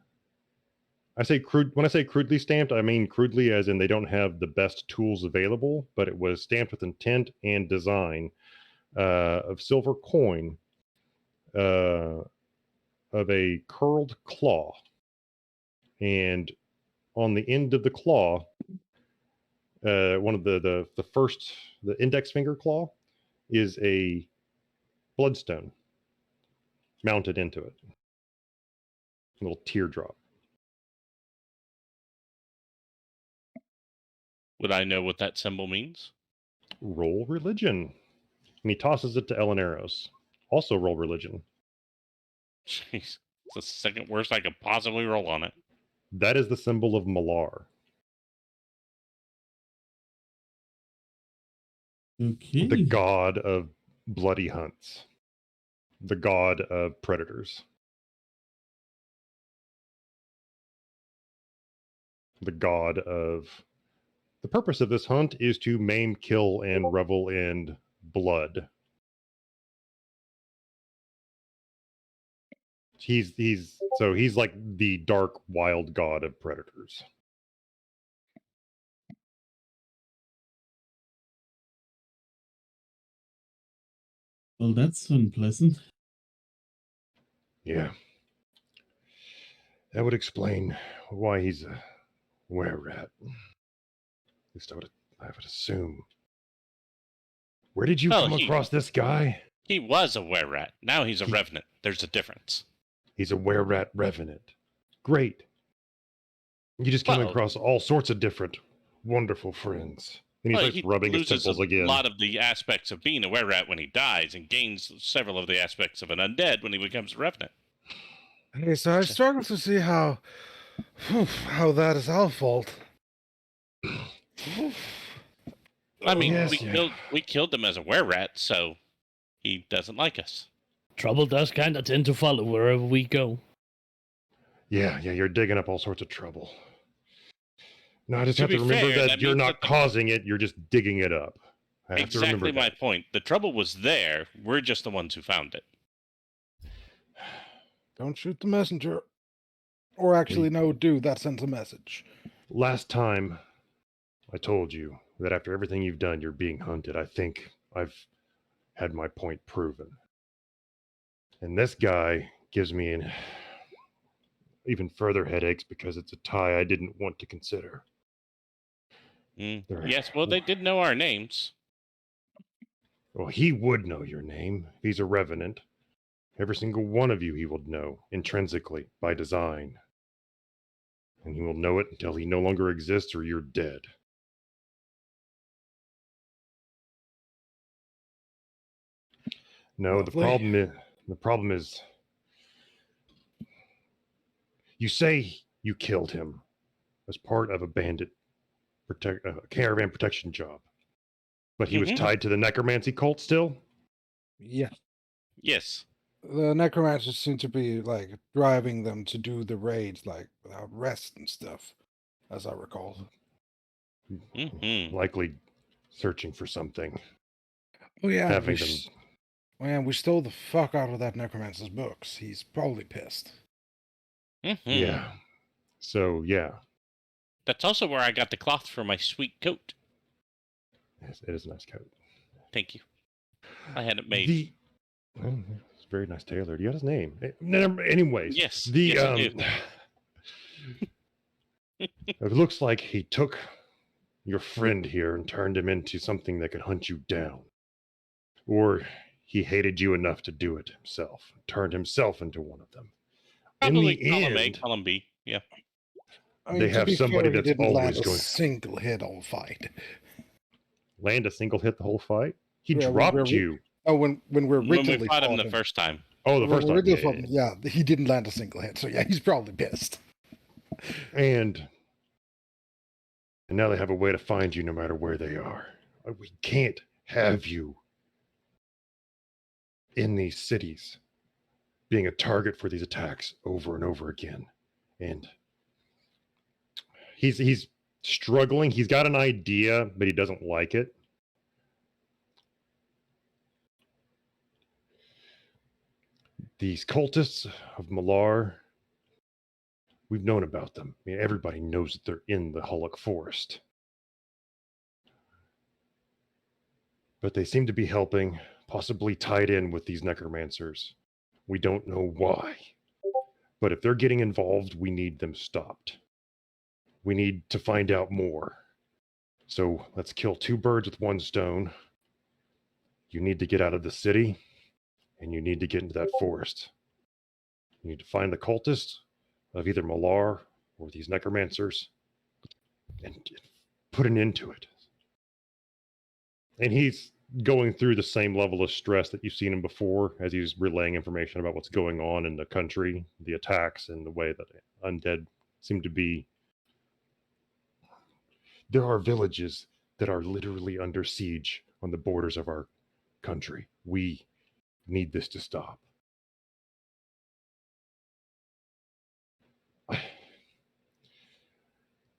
C: When I say crudely stamped, I mean crudely as in they don't have the best tools available, but it was stamped with intent and design of silver coin of a curled claw. And on the end of the claw, one of the index finger claw is a bloodstone mounted into it. A little teardrop.
E: Would I know what that symbol means?
C: Roll religion. And he tosses it to Elaneiros. Also roll religion.
E: Jeez. It's the second worst I could possibly roll on it.
C: That is the symbol of Malar.
F: Okay.
C: The god of bloody hunts. The god of predators. The god of... The purpose of this hunt is to maim, kill, and revel in blood. He's like the dark, wild god of predators.
F: Well, that's unpleasant.
C: Yeah. That would explain why he's a were-rat. At least I would assume. Where did you come across this guy?
E: He was a were-rat. Now he's a revenant. There's a difference.
C: He's a were-rat revenant. Great. You just came across all sorts of different wonderful friends. And he starts rubbing his temples again.
E: A lot of the aspects of being a were-rat when he dies and gains several of the aspects of an undead when he becomes a revenant.
B: Hey, so I struggle to see how that is our fault.
E: I mean, we killed him as a were-rat, so he doesn't like us.
D: Trouble does kind of tend to follow wherever we go.
C: Yeah, you're digging up all sorts of trouble. No, I just have to remember that you're not causing it, you're just digging it up. I have to remember
E: exactly my point. The trouble was there. We're just the ones who found it.
B: Don't shoot the messenger. Or actually, no, dude, that sends a message.
C: Last time I told you that after everything you've done, you're being hunted. I think I've had my point proven. And this guy gives me an even further headaches because it's a tie I didn't want to consider.
E: Yes, well, they did know our names.
C: Well, he would know your name. He's a revenant. Every single one of you he will know, intrinsically, by design. And he will know it until he no longer exists or you're dead. No,
B: Lovely.
C: the problem is you say you killed him as part of a caravan protection job. But he was tied to the necromancy cult still?
B: Yeah.
E: Yes.
B: The necromancers seem to be, like, driving them to do the raids, like, without rest and stuff, as I recall.
C: Likely searching for something.
B: Oh, yeah.
C: Having
B: we stole the fuck out of that necromancer's books. He's probably pissed.
C: Yeah. So, yeah.
E: That's also where I got the cloth for my sweet coat.
C: Yes, it is a nice coat.
E: Thank you. I had it made.
C: It's very nice tailor. Do you got his name? Anyways.
E: Yes.
C: Yes,
E: I do.
C: It looks like he took your friend here and turned him into something that could hunt you down. Or he hated you enough to do it himself. Turned himself into one of them.
E: Probably
C: In the
E: column
C: end,
E: A, column B. Yeah.
B: I mean,
C: they
B: to
C: have
B: be
C: somebody
B: fair, he
C: that's
B: didn't land
C: always
B: a
C: going
B: single hit all fight.
C: land a single hit the whole fight. He
B: Yeah,
C: dropped you.
B: Oh, when we
E: When
B: originally
E: we fought him the first time.
C: Oh, the first time.
B: Yeah, he didn't land a single hit. So yeah, he's probably pissed.
C: And now they have a way to find you no matter where they are. We can't have you in these cities being a target for these attacks over and over again. And he's struggling. He's got an idea, but he doesn't like it. These cultists of Malar, we've known about them. I mean, everybody knows that they're in the Hullock Forest. But they seem to be helping, possibly tied in with these necromancers. We don't know why. But if they're getting involved, we need them stopped. We need to find out more. So let's kill two birds with one stone. You need to get out of the city, and you need to get into that forest. You need to find the cultists of either Malar or these necromancers and put an end to it. And he's going through the same level of stress that you've seen him before as he's relaying information about what's going on in the country, the attacks, and the way that undead seem to be. There are villages that are literally under siege on the borders of our country. We need this to stop.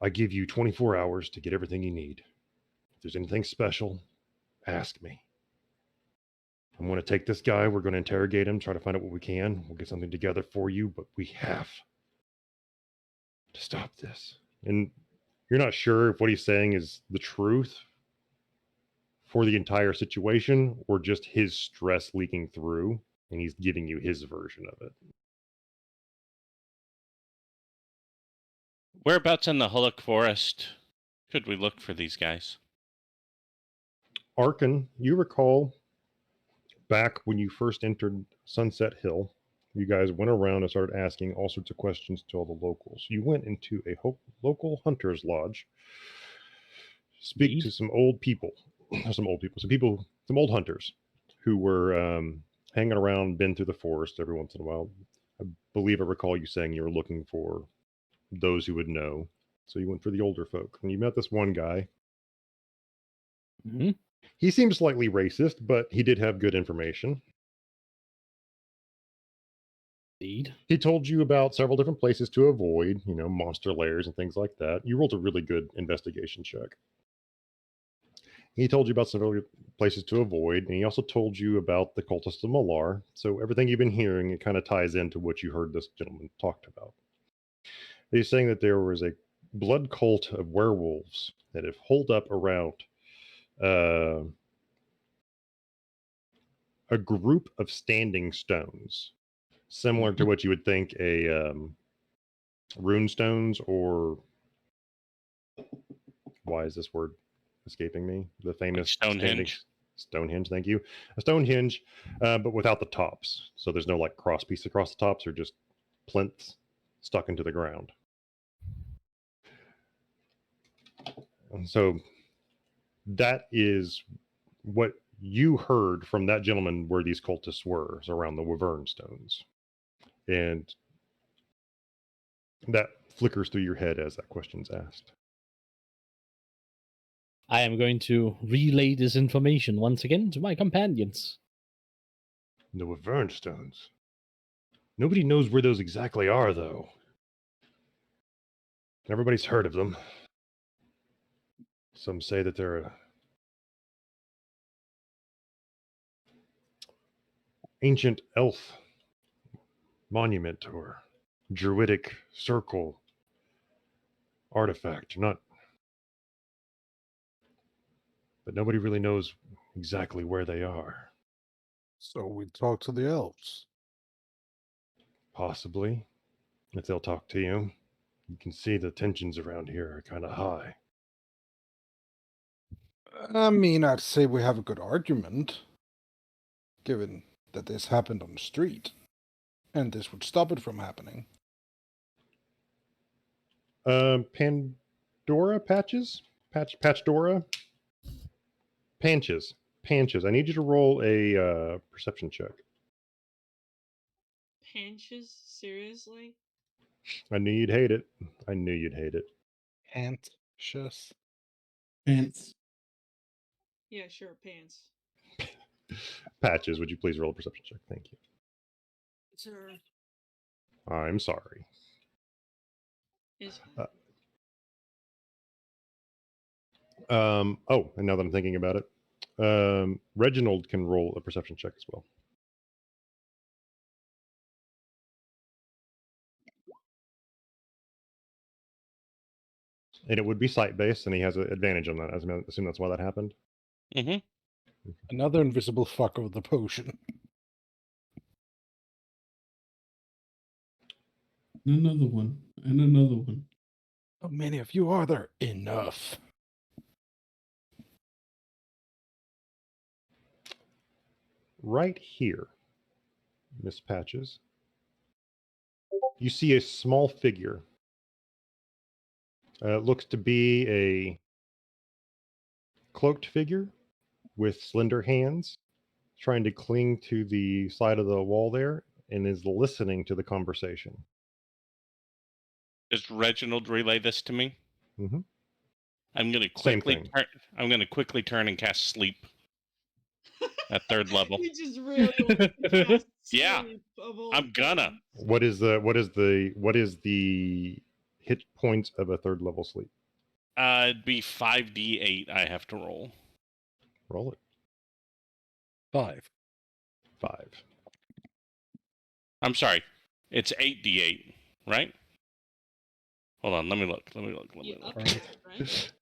C: I give you 24 hours to get everything you need. If there's anything special, ask me. I'm going to take this guy. We're going to interrogate him, try to find out what we can. We'll get something together for you, but we have to stop this. And you're not sure if what he's saying is the truth for the entire situation or just his stress leaking through, and he's giving you his version of it.
E: Whereabouts in the Hullock Forest could we look for these guys?
C: Arkken, you recall back when you first entered Sunset Hill, you guys went around and started asking all sorts of questions to all the locals. You went into a local hunter's lodge, speak to some old hunters who were hanging around, been through the forest every once in a while. I believe I recall you saying you were looking for those who would know. So you went for the older folk. And you met this one guy.
D: Mm-hmm.
C: He seemed slightly racist, but he did have good information.
D: Indeed.
C: He told you about several different places to avoid, monster lairs and things like that. You rolled a really good investigation check. He told you about several places to avoid, and he also told you about the cultists of Malar. So everything you've been hearing, it kind of ties into what you heard this gentleman talked about. He's saying that there was a blood cult of werewolves that have holed up around a group of standing stones, similar to what you would think a rune stones, or why is this word escaping me? The famous
E: Stonehenge.
C: Stonehenge, thank you. A Stonehenge, but without the tops. So there's no like cross piece across the tops, or just plinths stuck into the ground. And so that is what you heard from that gentleman where these cultists were, is around the Wyvern stones. And that flickers through your head as that question's asked.
D: I am going to relay this information once again to my companions.
C: The Wyvern stones. Nobody knows where those exactly are, though. Everybody's heard of them. Some say that they're a ancient elf monument or druidic circle artifact. But nobody really knows exactly where they are.
B: So we talk to the elves.
C: Possibly, if they'll talk to you. You can see the tensions around here are kind of high.
B: I mean, I'd say we have a good argument, given that this happened on the street, and this would stop it from happening.
C: Pandora patches? Patchdora? Panches. I need you to roll a perception check.
A: Panches? Seriously?
C: I knew you'd hate it.
B: Anxious.
F: Pants.
A: Yeah, sure, pants.
C: Patches, would you please roll a perception check? Thank you.
A: Sir.
C: I'm sorry.
A: Is
C: And now that I'm thinking about it, Reginald can roll a perception check as well. And it would be sight-based, and he has an advantage on that. I assume that's why that happened.
E: Mm-hmm.
B: Another invisible fucker with the potion.
F: Another one. And another one.
B: How many of you are there? Enough.
C: Right here, Miss Patches, you see a small figure. It looks to be a cloaked figure with slender hands, trying to cling to the side of the wall there, and is listening to the conversation.
E: Does Reginald relay this to me?
C: Mm-hmm.
E: I'm gonna quickly turn and cast sleep at third level.
A: You just really like to cast
E: Yeah,
A: sleep of all
E: I'm gonna.
A: things.
C: What is the hit points of a third level sleep?
E: It'd be 5d8 I have to roll.
C: Roll it.
B: 5.
E: I'm sorry. It's 8d8, right? Hold on, let me look.
A: Yeah, up
B: Right.
A: there, right?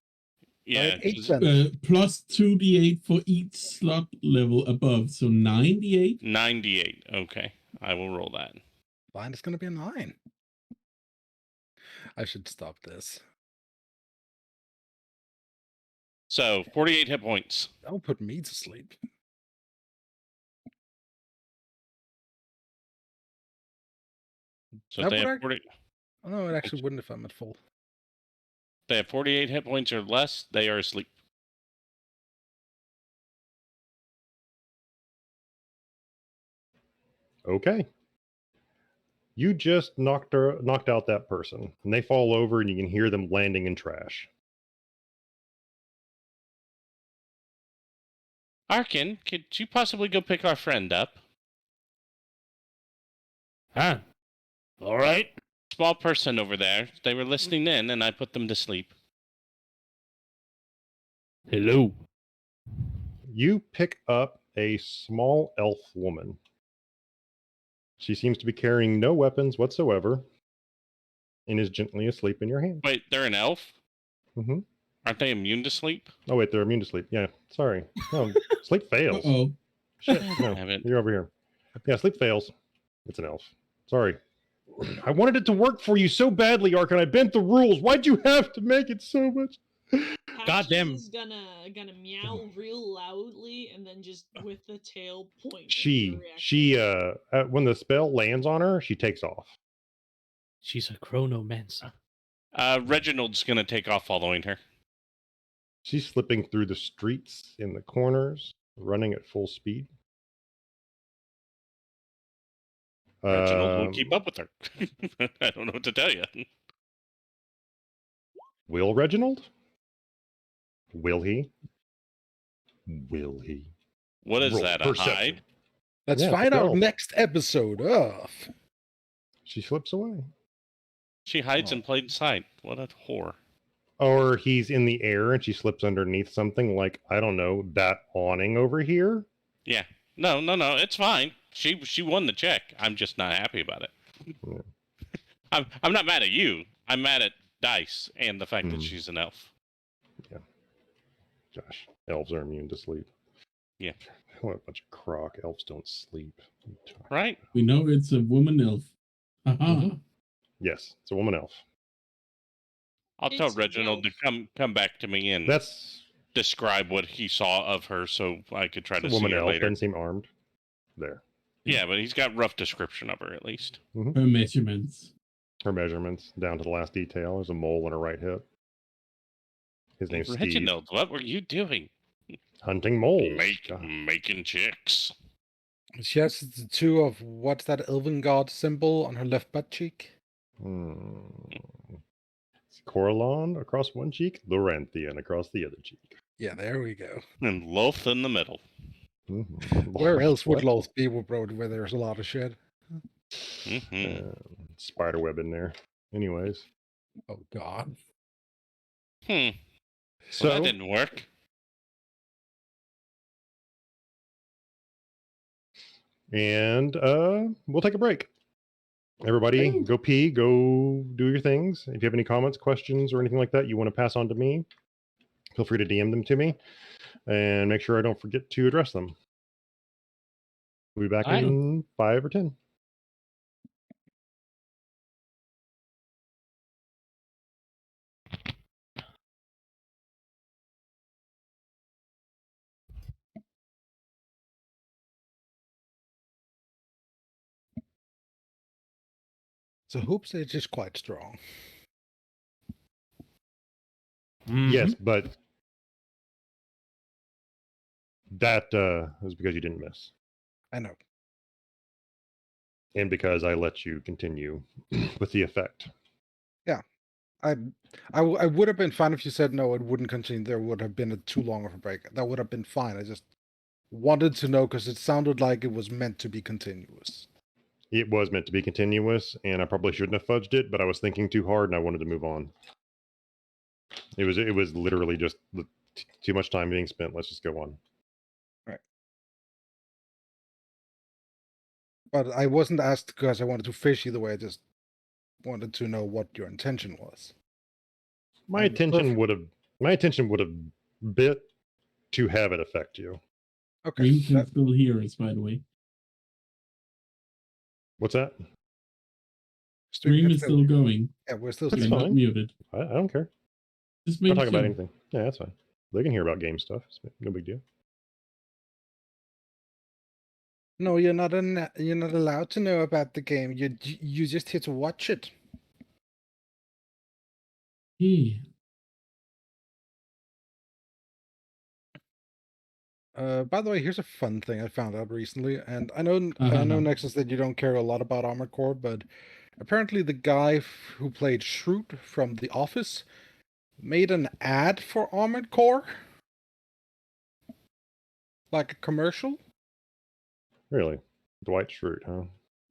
E: Yeah,
B: Right, 8
E: it's
B: cents.
F: Plus 2d8 for each slot level above. So 9d8.
E: 98. Okay, I will roll that.
B: Mine is going to be a 9. I should stop this.
E: So 48 hit points.
B: That will put me to sleep.
E: So
B: That
E: they
B: would
E: have 40.
B: Oh, no, it actually wouldn't if I'm at full.
E: They have 48 hit points or less. They are asleep.
C: Okay. You just knocked out that person, and they fall over, and you can hear them landing in trash.
E: Arkken, could you possibly go pick our friend up?
D: Huh? All right.
E: Small person over there. They were listening in, and I put them to sleep.
D: Hello.
C: you pick up a small elf woman. She seems to be carrying no weapons whatsoever and is gently asleep in your hand.
E: Wait, they're an elf?
C: Mm-hmm.
E: Aren't they immune to sleep?
C: Oh, wait, they're immune to sleep. Yeah, sorry. No, sleep fails.
F: Uh-oh.
C: Shit, no,
E: Damn it.
C: you're over here. Yeah, sleep fails. It's an elf. Sorry. I wanted it to work for you so badly, Arkken. I bent the rules. Why'd you have to make it so much?
D: Goddamn.
A: Patches is gonna meow real loudly and then just with the tail point. in
C: She,
A: the reaction.
C: when the spell lands on her, she takes off.
D: She's a chronomancer.
E: Reginald's gonna take off following her.
C: She's slipping through the streets in the corners, running at full speed.
E: Reginald will keep up with her. I don't know what to tell you.
C: Will Reginald? Will he? Will he?
E: What is
C: Roll
E: that, a
C: perception.
E: hide?
B: Let's
C: Yeah,
B: find out
C: go.
B: next episode of.
C: She slips away.
E: She hides in plain sight. What a whore.
C: Or he's in the air and she slips underneath something like, I don't know, that awning over here.
E: Yeah. No, it's fine. She won the check. I'm just not happy about it.
C: Yeah.
E: I'm not mad at you. I'm mad at Dice and the fact that
C: Hmm.
E: she's an elf.
C: Gosh, elves are immune to sleep.
E: Yeah.
C: What a bunch of crock. Elves don't sleep.
E: Right?
F: We know it's a woman elf. Haha.
C: Mhm. Yes, it's a woman elf.
E: I'll tell
A: It's
E: Reginald to
A: elf.
E: come back to me and
C: That's
E: describe what he saw of her so I could try
C: it's a
E: to see
C: woman
E: her
C: elf.
E: later.
C: Doesn't seem armed. There.
E: Yeah, but he's got rough description of her at least.
F: Her measurements.
C: Her measurements down to the last detail. There's a mole in her right hip. His name's Steve.
E: Reginald, what were you doing?
C: Hunting moles. God.
E: Making chicks.
B: She has the two of what's that elven god symbol on her left butt cheek?
C: Coralon across one cheek, Laurenthian across the other cheek.
B: Yeah, there we go.
E: And Loth in the middle.
B: Where else would
C: What?
B: Loth be where there's a lot of shit?
E: Mm-hmm.
C: Spiderweb in there. Anyways.
B: Oh god.
C: So
E: Well, that didn't work.
C: and we'll take a break. Everybody, go pee, go do your things. If you have any comments, questions, or anything like that you want to pass on to me, feel free to DM them to me. And make sure I don't forget to address them. We'll be back
D: All right.
C: in 5 or 10.
B: So hoop stage is quite strong.
C: Yes, but that is because you didn't miss.
B: I know.
C: And because I let you continue with the effect.
B: I would have been fine if you said no, it wouldn't continue. There would have been too long of a break. That would have been fine. I just wanted to know because it sounded like it was meant to be continuous.
C: It was meant to be continuous, and I probably shouldn't have fudged it, but I was thinking too hard and I wanted to move on. It was literally just too much time being spent. Let's just go on.
B: But I wasn't asked because I wanted to fish either way. I just wanted to know what your intention was.
C: My intention would have been to have it affect you.
B: Okay.
F: Green can still hear us, by the way.
C: What's that?
F: Stream is still going.
B: Yeah, we're still
C: That's
F: You're
B: streaming.
F: not
C: fine.
F: muted.
C: I don't care.
F: Just
C: I'm
F: make
C: not talking about
F: sure.
C: anything. Yeah, that's fine. They can hear about game stuff. It's no big deal.
B: No, you're not allowed to know about the game. You just here to watch it.
F: Yeah.
B: By the way, here's a fun thing I found out recently, and I know Nexus that you don't care a lot about Armored Core, but apparently the guy who played Shroot from The Office made an ad for Armored Core, like a commercial,
C: Really? Dwight Schrute, huh?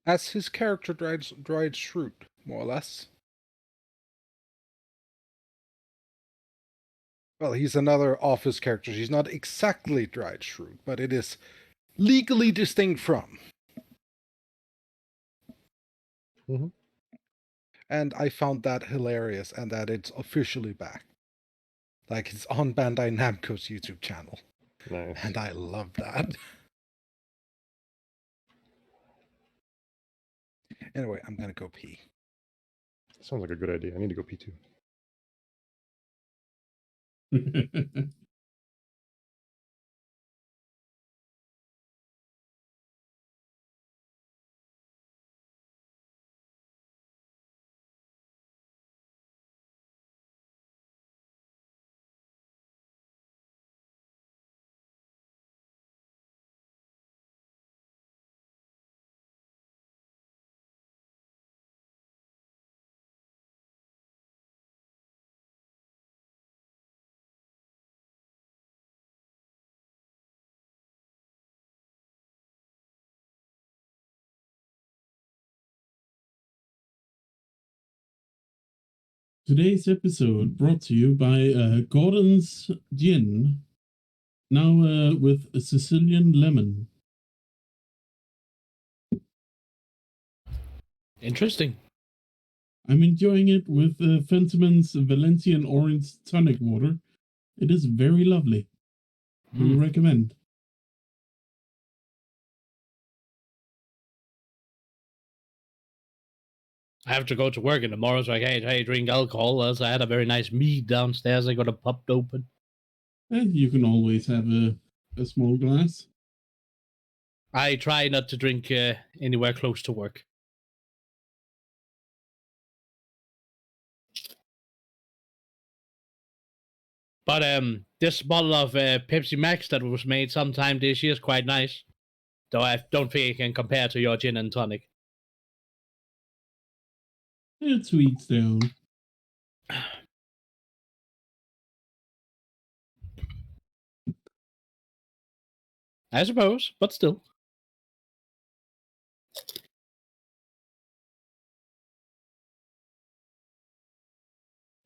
B: as his character drives Shroot, more or less. Well, he's another office character. He's not exactly dried shroot, but it is legally distinct from.
C: Mhm.
B: And I found that hilarious, and that it's officially back. Like, it's on Bandai Namco's YouTube channel.
C: Nice.
B: And I love that. Anyway, I'm gonna go pee.
C: Sounds like a good idea. I need to go pee too.
F: Today's episode brought to you by Gordon's Gin, now with a Sicilian lemon.
D: Interesting.
F: I'm enjoying it with Fentiman's Valencian orange tonic water. It is very lovely. We recommend.
D: I have to go to work in tomorrow, so I can't drink alcohol. As I had a very nice mead downstairs. I got it popped open.
F: And you can always have a small glass.
D: I try not to drink anywhere close to work. But this bottle of Pepsi Max that was made sometime this year is quite nice. Though I don't think it can compare to your gin and tonic.
F: It sweets down.
D: I suppose, but still.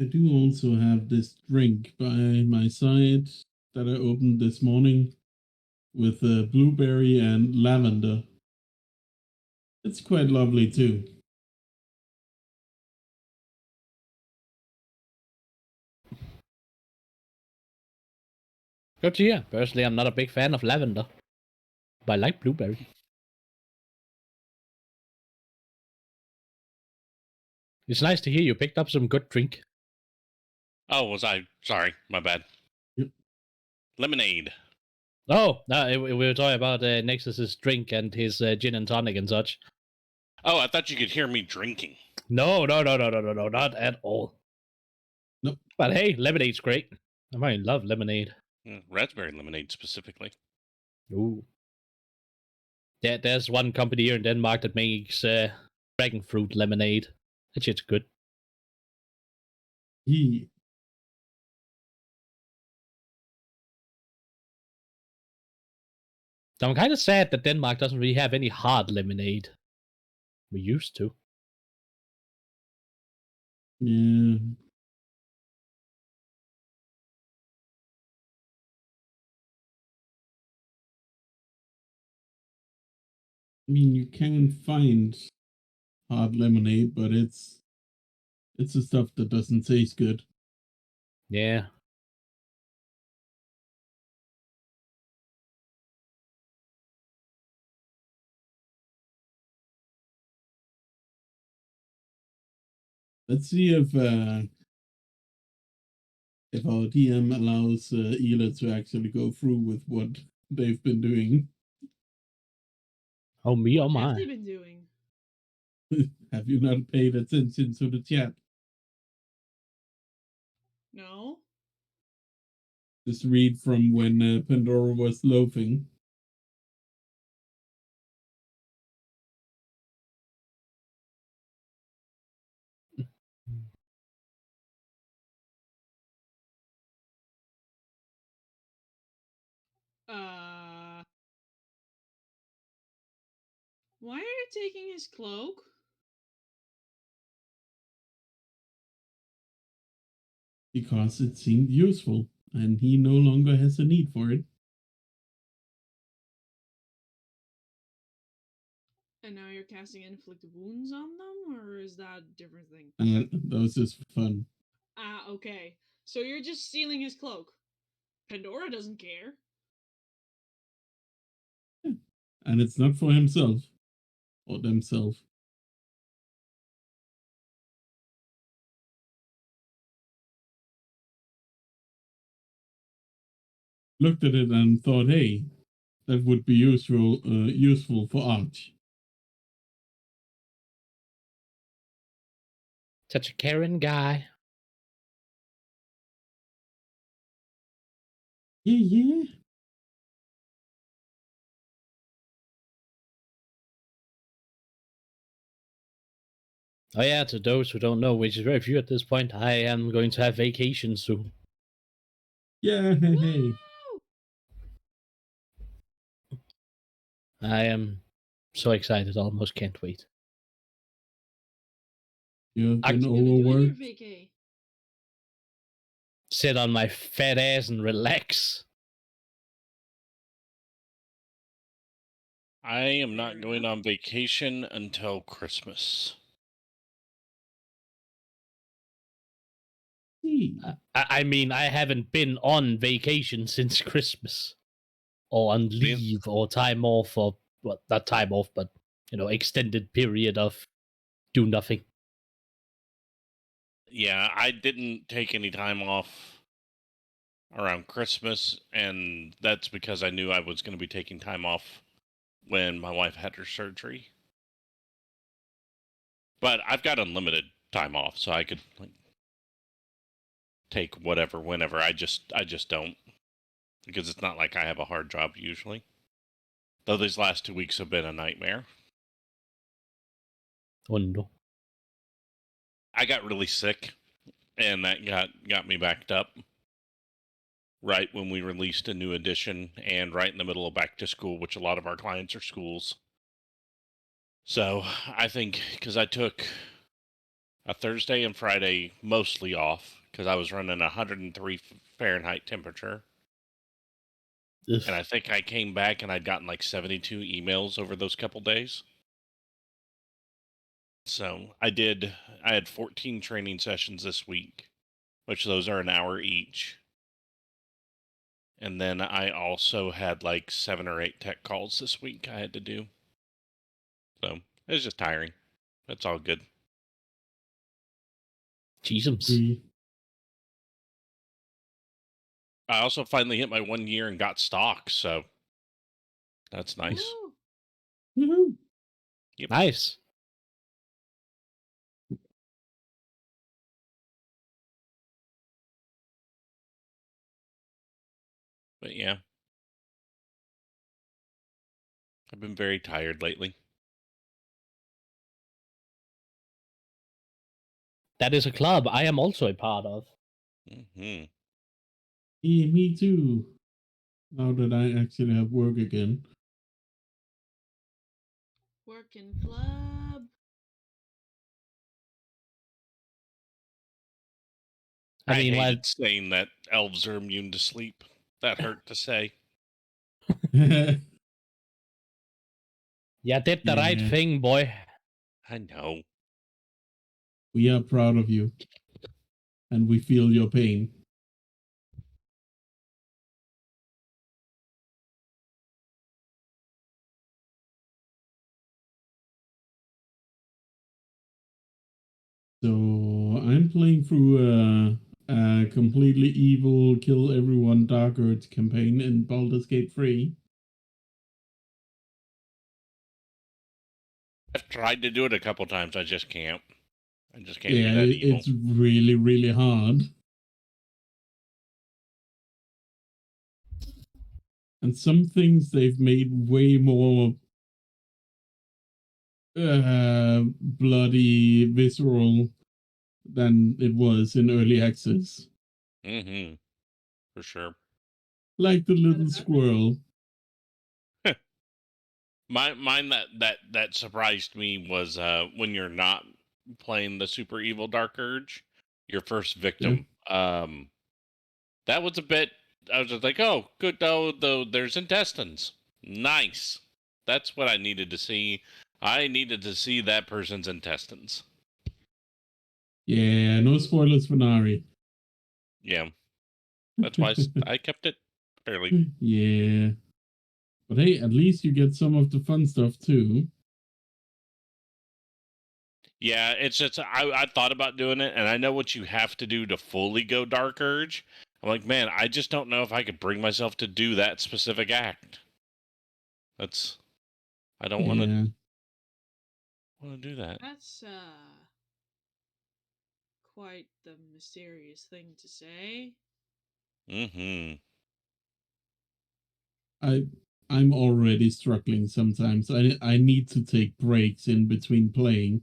F: I do also have this drink by my side that I opened this morning with blueberry and lavender. It's quite lovely too.
D: Good to hear. Personally, I'm not a big fan of lavender. But I like blueberry. It's nice to hear you picked up some good drink.
E: Oh, was I? Sorry, my bad.
F: Yep.
E: Lemonade.
D: Oh, no, we were talking about Nexus's drink and his gin and tonic and such.
E: Oh, I thought you could hear me drinking.
D: No, not at all.
F: Nope.
D: But hey, lemonade's great. I might love lemonade.
E: Raspberry lemonade specifically.
D: Ooh. Yeah, there's one company here in Denmark that makes dragon fruit lemonade. That shit's good.
F: He
D: I'm kind of sad that Denmark doesn't really have any hard lemonade. We used to.
F: Yeah. I mean, you can find hard lemonade, but it's the stuff that doesn't taste good.
D: Yeah.
F: Let's see if our DM allows Ela to actually go through with what they've been doing.
D: Oh, me, oh
A: What have
D: my.
A: they been doing?
F: Have you not paid attention to the chat?
A: No.
F: Just read from when Pandora was loafing.
A: Why are you taking his cloak?
F: Because it seemed useful. and he no longer has a need for it.
A: And now you're casting inflict wounds on them, or is that a different thing?
F: That was just fun.
A: Ah, okay. So you're just stealing his cloak. Pandora doesn't care.
F: And it's not for himself or themselves. Looked at it and thought, hey, that would be useful for art.
D: Such a caring guy.
F: Yeah.
D: Oh yeah, to those who don't know, which is very few at this point, I am going to have vacation soon.
F: Yeah, hey.
D: I am so excited, almost can't wait.
F: You've been
A: What you gonna do on your
F: overworked.
A: vacay?
D: Sit on my fat ass and relax.
E: I am
A: Fair
E: not going
A: enough.
E: on vacation until Christmas.
D: I mean, I haven't been on vacation since Christmas. Or on leave or time off, or, well, not time off, but, extended period of do nothing.
E: Yeah, I didn't take any time off around Christmas, and that's because I knew I was going to be taking time off when my wife had her surgery. But I've got unlimited time off, so I could take whatever, whenever. I just don't, because it's not like I have a hard job usually. Though these last 2 weeks have been a nightmare.
D: Oh no.
E: I got really sick, and that got me backed up right when we released a new edition, and right in the middle of back to school, which a lot of our clients are schools. So I think because I took a Thursday and Friday mostly off because I was running 103 Fahrenheit temperature.
D: Ugh.
E: And I think I came back and I'd gotten like 72 emails over those couple days. So I had 14 training sessions this week, which those are an hour each. And then I also had like 7 or 8 tech calls this week I had to do. So it was just tiring. That's all good.
D: Jesus.
E: I also finally hit my 1 year and got stock, so that's nice.
A: Woo!
F: Woohoo.
E: Yep.
D: Nice.
E: But yeah, I've been very tired lately.
D: That is a club I am also a part of.
E: Mm-hmm.
F: Yeah, me too. Now that I actually have work again.
A: Working club.
D: I mean,
E: hated saying that elves are immune to sleep. That hurt to say.
D: you did the right
F: Yeah.
D: thing, boy.
E: I know.
F: We are proud of you. And we feel your pain. So I'm playing through a completely evil, kill everyone Dark Earth campaign in Baldur's Gate 3.
E: I've tried to do it a couple times. I just can't. I just can't
F: Yeah,
E: be that evil.
F: it's really, really hard. And some things they've made way more bloody, visceral than it was in early access.
E: Mm-hmm. For sure.
F: Like the little squirrel.
E: Mine that surprised me was when you're not playing the super evil Dark Urge, your first victim that was a bit. I was just like, oh, good. Though there's intestines. Nice. That's what I needed to see. I needed to see that person's intestines.
F: Yeah, no spoilers for Nari.
E: Yeah, that's why I kept it fairly.
F: Yeah. But hey, at least you get some of the fun stuff too.
E: Yeah, it's just I thought about doing it, and I know what you have to do to fully go Dark Urge. I'm like, man, I just don't know if I could bring myself to do that specific act. That's I don't want to do that.
A: That's quite the mysterious thing to say.
E: Mm-hmm.
F: I'm already struggling sometimes. I need to take breaks in between playing.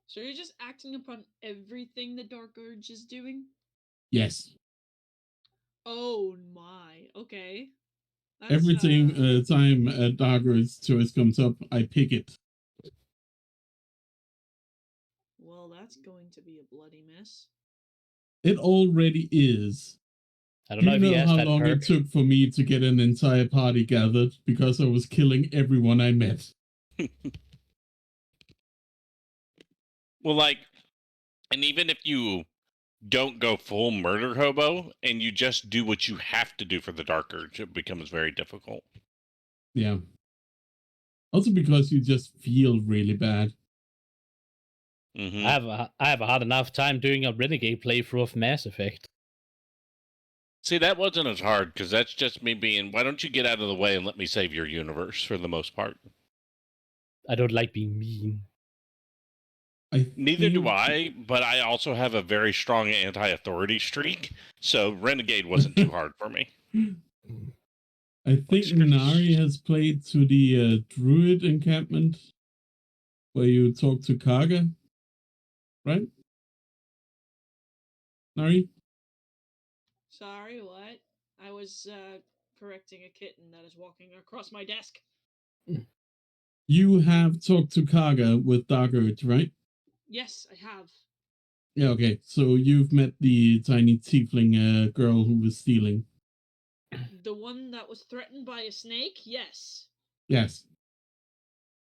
A: So you're just acting upon everything the Dark Urge is doing?
F: Yes.
A: Oh my. Okay. That's,
F: Every time a Dark Urge choice comes up, I pick it.
A: Well, that's going to be a bloody mess.
F: It already is.
D: I don't know if
F: Do
D: he
F: you know
D: has
F: how
D: that
F: long
D: perk.
F: it took for me to get an entire party gathered because I was killing everyone I met?
E: Well, like, and even if you don't go full murder hobo and you just do what you have to do for the Dark Urge, it becomes very difficult.
F: Yeah. Also because you just feel really bad.
E: Mm-hmm.
D: I have had enough time doing a renegade playthrough of Mass Effect.
E: See, that wasn't as hard because that's just me being, why don't you get out of the way and let me save your universe for the most part?
D: I don't like being mean.
E: Neither do I, but I also have a very strong anti-authority streak, so Renegade wasn't too hard for me.
F: I think Nari has played to the Druid encampment where you talk to Kaga, right? Nari?
A: Sorry, what? I was correcting a kitten that is walking across my desk.
F: You have talked to Kaga with Dark Urge, right?
A: Yes, I have.
F: Yeah, okay. So you've met the tiny tiefling girl who was stealing.
A: The one that was threatened by a snake? Yes.
F: Yes.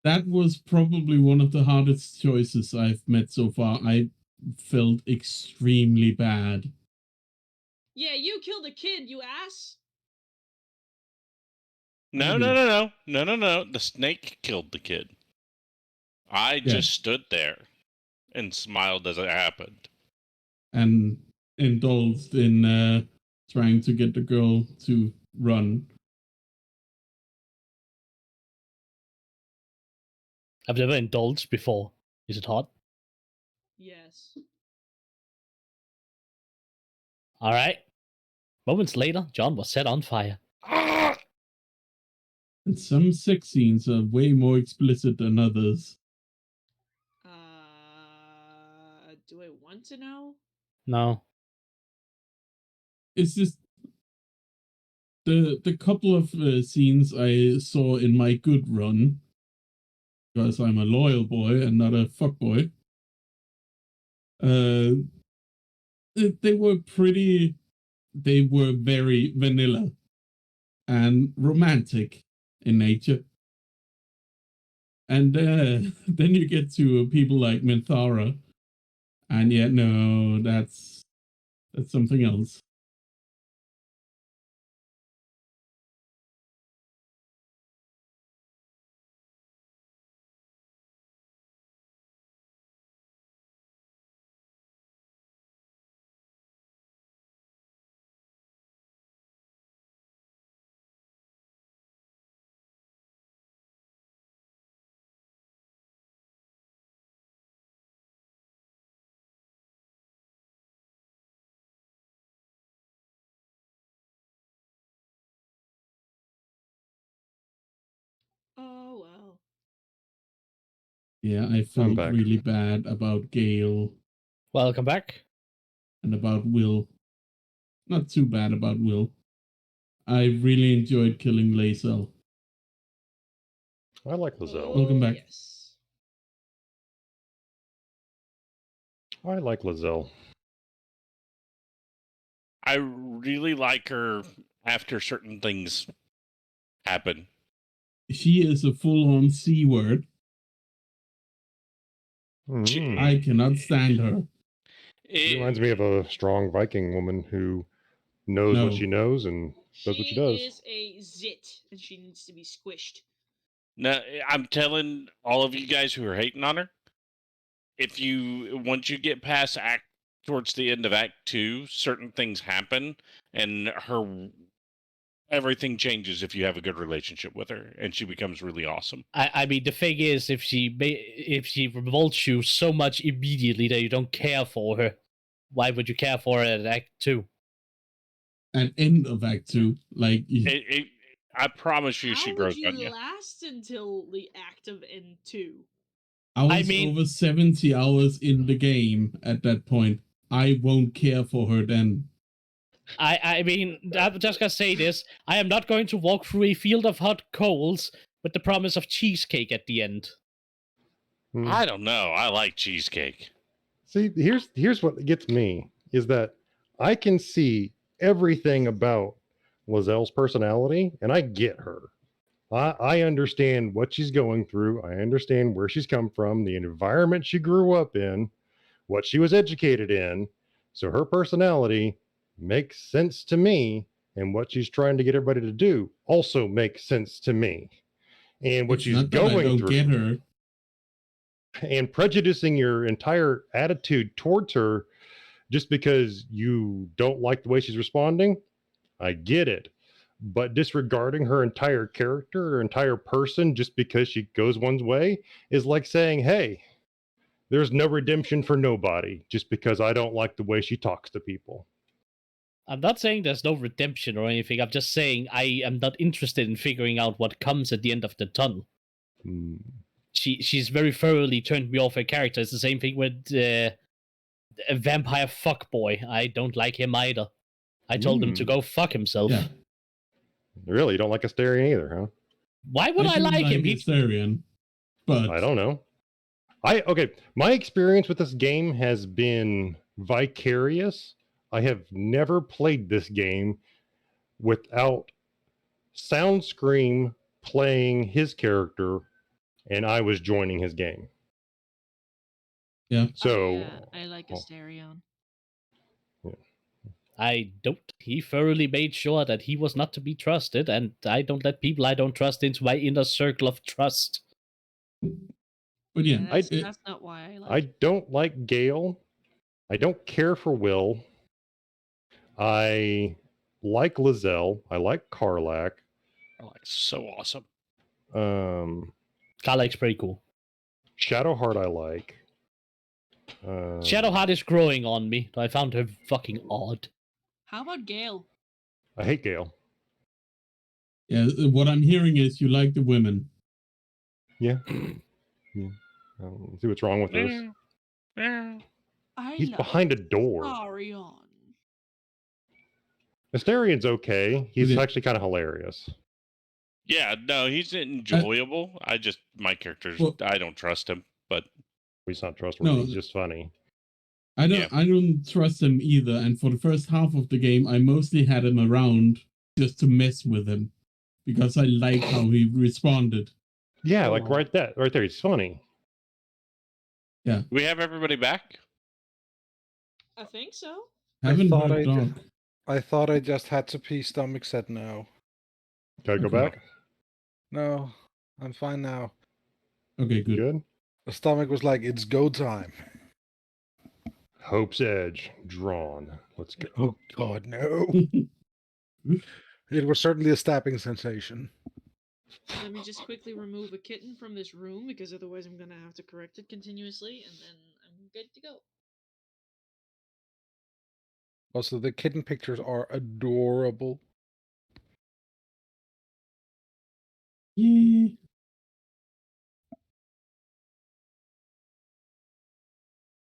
F: That was probably one of the hardest choices I've met so far. I felt extremely bad.
A: Yeah, you killed a kid, you ass.
E: No. The snake killed the kid. I just stood there and smiled as it happened.
F: And indulged in trying to get the girl to run.
D: I've never indulged before. Is it hot?
A: Yes.
D: All right. Moments later, John was set on fire.
F: And some sex scenes are way more explicit than others.
A: Do I want to know?
D: No.
F: It's just the couple of scenes I saw in my good run, because I'm a loyal boy and not a fuckboy. They were pretty. They were very vanilla and romantic in nature. And then you get to people like Minthara, and yet no, that's something else.
A: Oh, well.
F: Yeah, I felt really bad about Gale.
D: Welcome back.
F: And about Will. Not too bad about Will. I really enjoyed killing Lae'zel.
C: I like Lae'zel.
F: Welcome back.
A: Yes.
C: I like Lae'zel.
E: I really like her after certain things happen.
F: She is a full-on C word.
C: Mm.
F: I cannot stand her.
C: She reminds me of a strong Viking woman who knows
F: No.
C: what she knows and does what she does.
A: She is a zit, and she needs to be squished.
E: No, I'm telling all of you guys who are hating on her, once you get past towards the end of Act 2, certain things happen, and everything changes if you have a good relationship with her, and she becomes really awesome.
D: I mean, the thing is, if she revolts you so much immediately that you don't care for her, why would you care for her at Act 2?
F: At end of Act 2, like
E: I promise you, she
A: How
E: grows
A: would
E: on
A: you
E: you.
A: last until the act of End 2?
F: I was
D: I mean-
F: over 70 hours in the game at that point. I won't care for her then.
D: I mean, I'm just gonna say this. I am not going to walk through a field of hot coals with the promise of cheesecake at the end.
C: Hmm.
E: I don't know. I like cheesecake.
C: See, here's what gets me is that I can see everything about Lazelle's personality, and I get her. I understand what she's going through. I understand where she's come from, the environment she grew up in, what she was educated in. So her personality makes sense to me, and what she's trying to get everybody to do also makes sense to me. And what
F: It's
C: she's
F: not that I
C: going
F: don't
C: through,
F: get her.
C: and prejudicing your entire attitude towards her just because you don't like the way she's responding, I get it. But disregarding her entire character, her entire person, just because she goes one's way is like saying, hey, there's no redemption for nobody just because I don't like the way she talks to people.
D: I'm not saying there's no redemption or anything. I'm just saying I am not interested in figuring out what comes at the end of the tunnel.
C: Hmm.
D: She's very thoroughly turned me off her character. It's the same thing with a vampire fuckboy. I don't like him either. I told him to go fuck himself.
F: Yeah.
C: Really? You don't like Astarion either, huh?
D: Why would I
F: do
D: like him?
F: Astarion, but
C: I don't know. Okay, my experience with this game has been vicarious. I have never played this game without Soundscream playing his character and I was joining his game.
F: Yeah.
C: So
A: I like Astarion.
D: I don't. He thoroughly made sure that he was not to be trusted, and I don't let people I don't trust into my inner circle of trust.
F: But yeah,
A: that's not why I like
C: I don't like Gale. I don't care for Will. I like Lizelle. I like Karlak.
E: Oh, it's so awesome.
D: Karlak's pretty cool.
C: Shadowheart I like.
D: Shadowheart is growing on me. I found her fucking odd.
A: How about Gale?
C: I hate Gale.
F: yeah. What I'm hearing is you like the women.
C: Yeah. Yeah. I don't see what's wrong with this. He's
A: love
C: behind a door.
A: Astarion.
C: Astarion's okay. He's
F: Yeah.
C: actually kind of hilarious.
E: Yeah, no, he's enjoyable. My character's,
F: Well-
E: I don't trust him, but
C: He's not trustworthy.
F: No.
C: He's just funny.
F: I don't.
E: Yeah.
F: I don't trust him either. And for the first half of the game, I mostly had him around just to mess with him because I liked how he responded.
C: Yeah, like right there. He's funny.
E: do we have everybody back?
A: I think so.
F: Haven't
B: thought
F: heard Doc.
B: I thought I just had to pee. Stomach said no.
C: Gotta go
F: Okay.
C: back.
B: No, I'm fine now.
F: Okay, good.
C: Good.
B: The stomach was like, it's go time.
C: Hope's Edge drawn. Let's go.
B: Oh, God, no. It was certainly a stabbing sensation.
A: Let me just quickly remove a kitten from this room because otherwise I'm gonna have to correct it continuously, and then I'm good to go.
B: Also, the kitten pictures are adorable.
F: Yeah.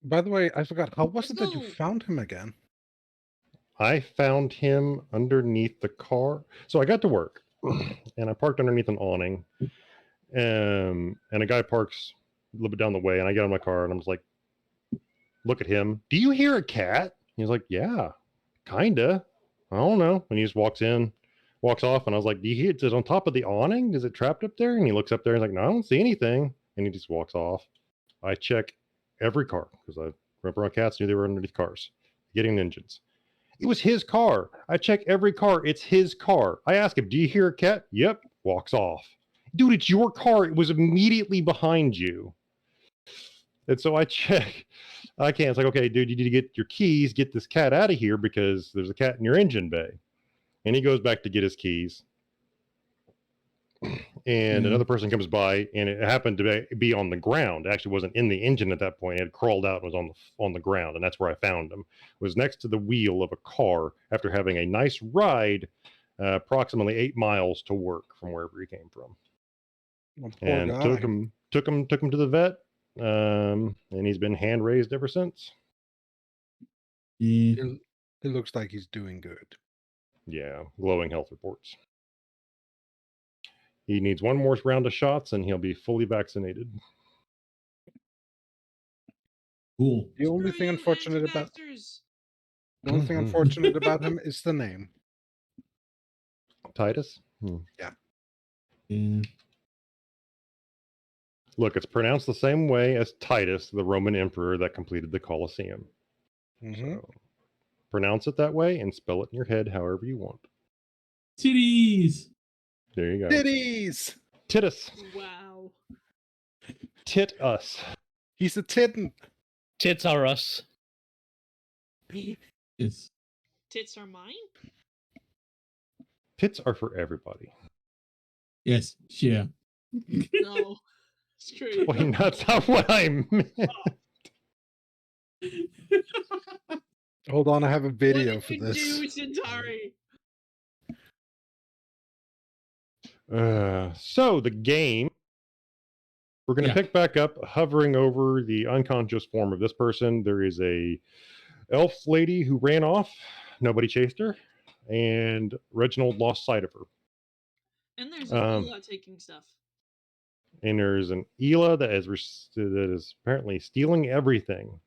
B: By the way, I forgot, how was
A: Let's
B: it that you
A: go.
B: found him again?
C: I found him underneath the car. So I got to work and I parked underneath an awning. And a guy parks a little bit down the way, and I get on my car and I'm just like, look at him. Do you hear a cat? He's like, yeah. kinda. I don't know. And he just walks off, and I was like, do you hear it? Is it on top of the awning? Is it trapped up there? And he looks up there and he's like, no, I don't see anything. And he just walks off. I check every car because I remember on cats knew they were underneath cars, getting engines. It was his car. I check every car. It's his car. I ask him, do you hear a cat? Yep. Walks off. Dude, it's your car. It was immediately behind you. And so I check. I can't. It's like, okay, dude, you need to get your keys, get this cat out of here because there's a cat in your engine bay. And he goes back to get his keys. And another person comes by, and it happened to be on the ground. It actually wasn't in the engine at that point. It had crawled out and was on the ground, and that's where I found him. It was next to the wheel of a car after having a nice ride, approximately 8 miles to work from wherever he came from.
B: Well,
C: And took him to the vet, and he's been hand raised ever since.
F: Yeah.
B: It looks like he's doing good.
C: Yeah, glowing health reports. He needs one more round of shots, and he'll be fully vaccinated.
F: Cool.
B: The only thing unfortunate about him is the name.
C: Titus?
B: Yeah.
F: Yeah.
C: Look, it's pronounced the same way as Titus, the Roman emperor that completed the Colosseum.
B: Mm-hmm.
C: So pronounce it that way and spell it in your head however you want.
F: Titties.
C: There you go.
B: Titties!
C: Titus.
A: Wow.
C: Tit us.
B: He's a titten.
D: Tits are us.
F: Yes.
A: Tits are mine?
C: Tits are for everybody.
F: Yes. Yeah.
A: No. Screw
C: Wait,
A: you.
C: that's not what I meant.
B: Hold on, I have a video
A: What
B: for
A: did you
B: this.
A: do, Cyntari?
C: So the game, we're going to pick back up, hovering over the unconscious form of this person. There is a elf lady who ran off. Nobody chased her, and Reginald lost sight of her.
A: And there's an Ela taking stuff.
C: And there's an Ela that is apparently stealing everything.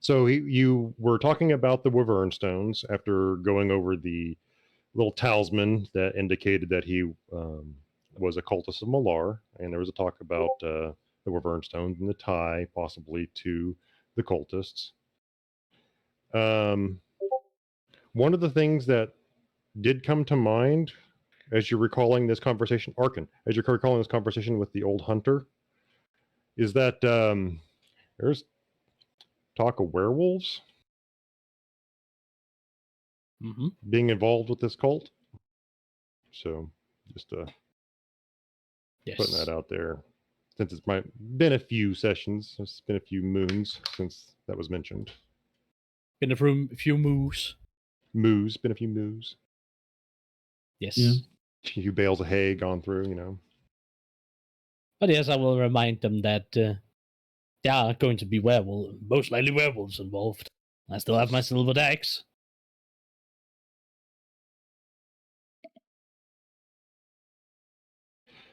C: So you were talking about the Wyvern Stones after going over the little talisman that indicated that he was a cultist of Malar, and there was a talk about the Wyvern Stones and the tie possibly to the cultists. One of the things that did come to mind as you're recalling this conversation, Arkken, as you're recalling this conversation with the old hunter, is that there's talk of werewolves being involved with this cult. So just putting that out there. Since it's been a few sessions, it's been a few moons since that was mentioned.
D: Been a few moves.
C: Been a few moves.
D: Yes.
F: Yeah.
C: A few bales of hay gone through, you know.
D: But yes, I will remind them that there are going to be most likely werewolves involved. I still have my silver axe.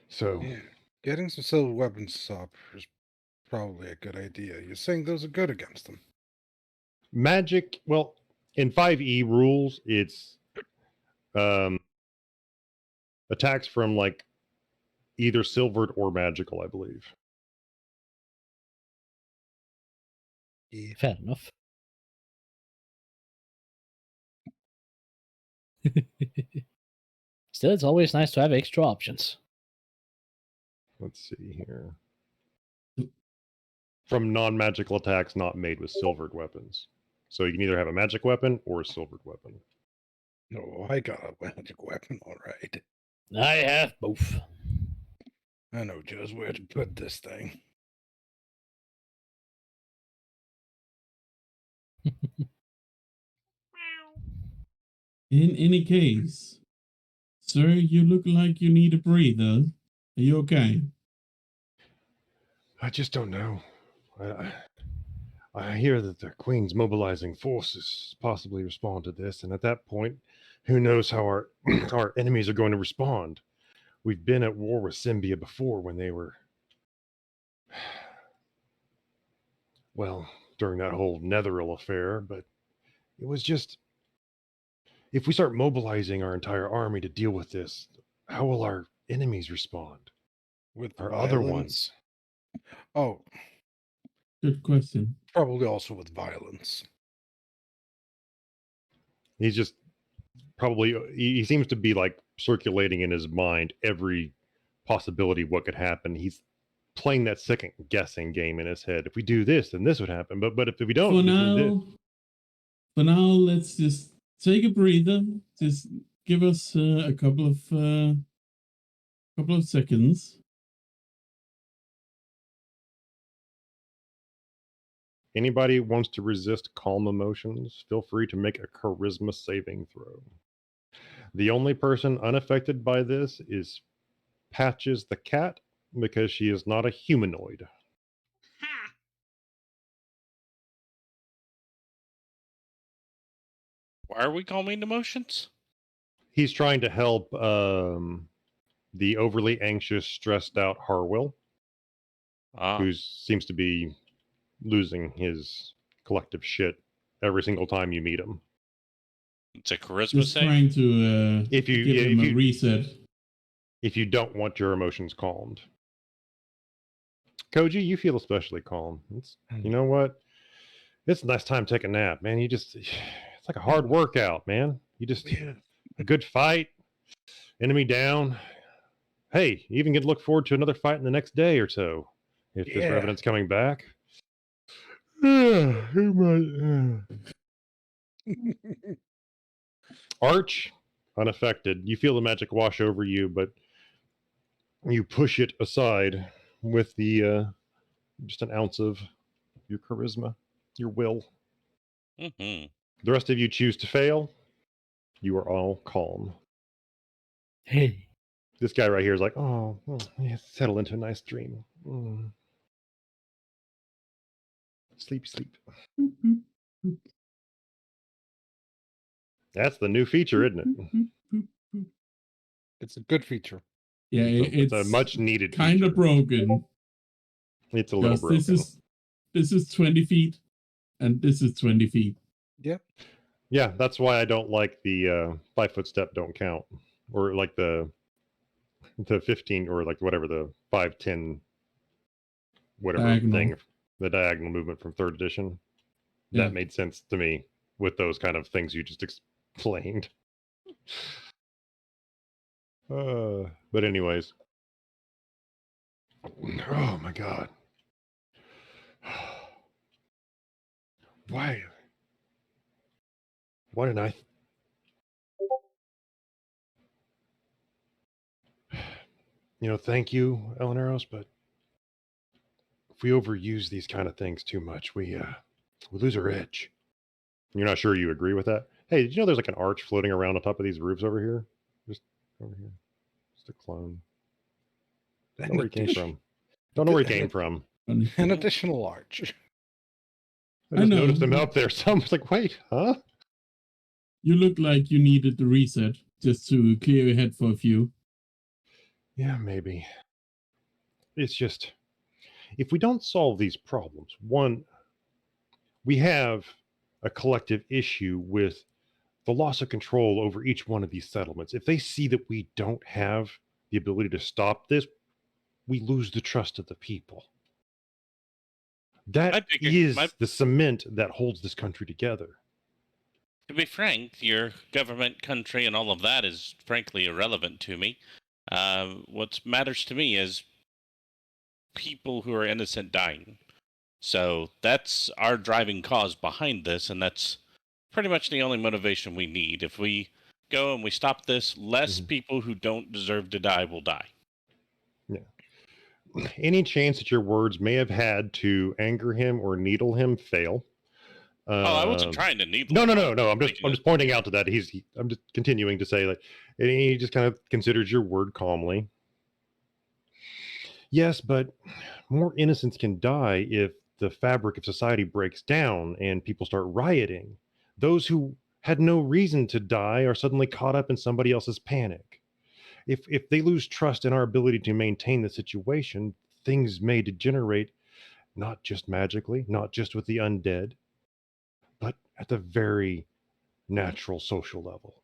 C: So
B: getting some silver weapons up is probably a good idea. You're saying those are good against them?
C: Magic, well, in 5e rules, it's attacks from like either silvered or magical, I believe.
D: Yeah. Fair enough. Still, it's always nice to have extra options.
C: Let's see here. From non-magical attacks not made with silvered weapons. So you can either have a magic weapon or a silvered weapon.
B: No, I got a magic weapon, all right.
D: I have both.
B: I know just where to put this thing.
F: In any case, sir, you look like you need a breather. Are you okay?
C: I just don't know. I hear that the Queen's mobilizing forces to possibly respond to this, and at that point, who knows how our our enemies are going to respond. We've been at war with Symbia before when they well, during that whole Netheril affair, but it was just, if we start mobilizing our entire army to deal with this, how will our enemies respond?
B: With
C: Our
B: violence.
C: other ones?
B: Oh,
F: Good question.
B: probably also with violence.
C: He's just probably, he seems to be like circulating in his mind every possibility of what could happen. He's playing that second guessing game in his head. If we do this, then this would happen. But if we don't,
F: For now, let's just take a breather. Just give us a couple of seconds.
C: Anybody wants to resist calm emotions, feel free to make a charisma saving throw. The only person unaffected by this is Patches the cat, because she is not a humanoid.
A: Ha!
E: Why are we calming emotions?
C: He's trying to help the overly anxious, stressed out Harwill, who seems to be losing his collective shit every single time you meet him.
E: It's a charisma
F: Just
E: save.
F: trying to
C: If you
F: give him a reset.
C: If you don't want your emotions calmed. Koji, you feel especially calm. You know what? It's a nice time to take a nap, man. It's like a hard workout, man. A good fight, enemy down. Hey, you even get to look forward to another fight in the next day or so. If this Revenant's coming back. Arch, unaffected. You feel the magic wash over you, but you push it aside with the just an ounce of your charisma, your will.
E: Mm-hmm.
C: The rest of you choose to fail. You are all calm.
D: Hey.
C: This guy right here is like, oh, yeah, settle into a nice dream. Sleep, sleep. That's the new feature, isn't it?
B: It's a good feature.
F: Yeah,
C: it's a much needed
F: kind of broken.
C: It's a little broken.
F: This is 20 feet, and this is 20 feet.
B: Yep.
C: Yeah, that's why I don't like the 5 foot step don't count, or like the 15, or like whatever the 5, 10, whatever
F: diagonal
C: thing, the diagonal movement from 3rd edition. Yeah. That made sense to me with those kind of things you just explained. But anyways, oh my god, why didn't I? Thank you, Elaneiros, but if we overuse these kind of things too much, we lose our edge. You're not sure you agree with that? Hey, did you know there's like an arch floating around on top of these roofs over here? Just over here. Just a clone. Don't know where he came from. Don't know where he came from.
B: An additional arch.
C: I just noticed him up there. So I was like, wait, huh?
F: You look like you needed the reset just to clear your head for a few.
C: Yeah, maybe. It's just, if we don't solve these problems, one, we have a collective issue with the loss of control over each one of these settlements. If they see that we don't have the ability to stop this, we lose the trust of the people. That is the cement that holds this country together.
E: To be frank, your government, country, and all of that is frankly irrelevant to me. What matters to me is people who are innocent dying. So that's our driving cause behind this, and that's pretty much the only motivation we need. If we go and we stop this, less people who don't deserve to die will die.
C: Yeah. Any chance that your words may have had to anger him or needle him fail.
E: I wasn't trying to needle
C: him.
E: No.
C: I'm just pointing out to that. I'm just continuing to say that he just kind of considers your word calmly. Yes, but more innocents can die if the fabric of society breaks down and people start rioting. Those who had no reason to die are suddenly caught up in somebody else's panic. If they lose trust in our ability to maintain the situation, things may degenerate not just magically, not just with the undead, but at the very natural social level.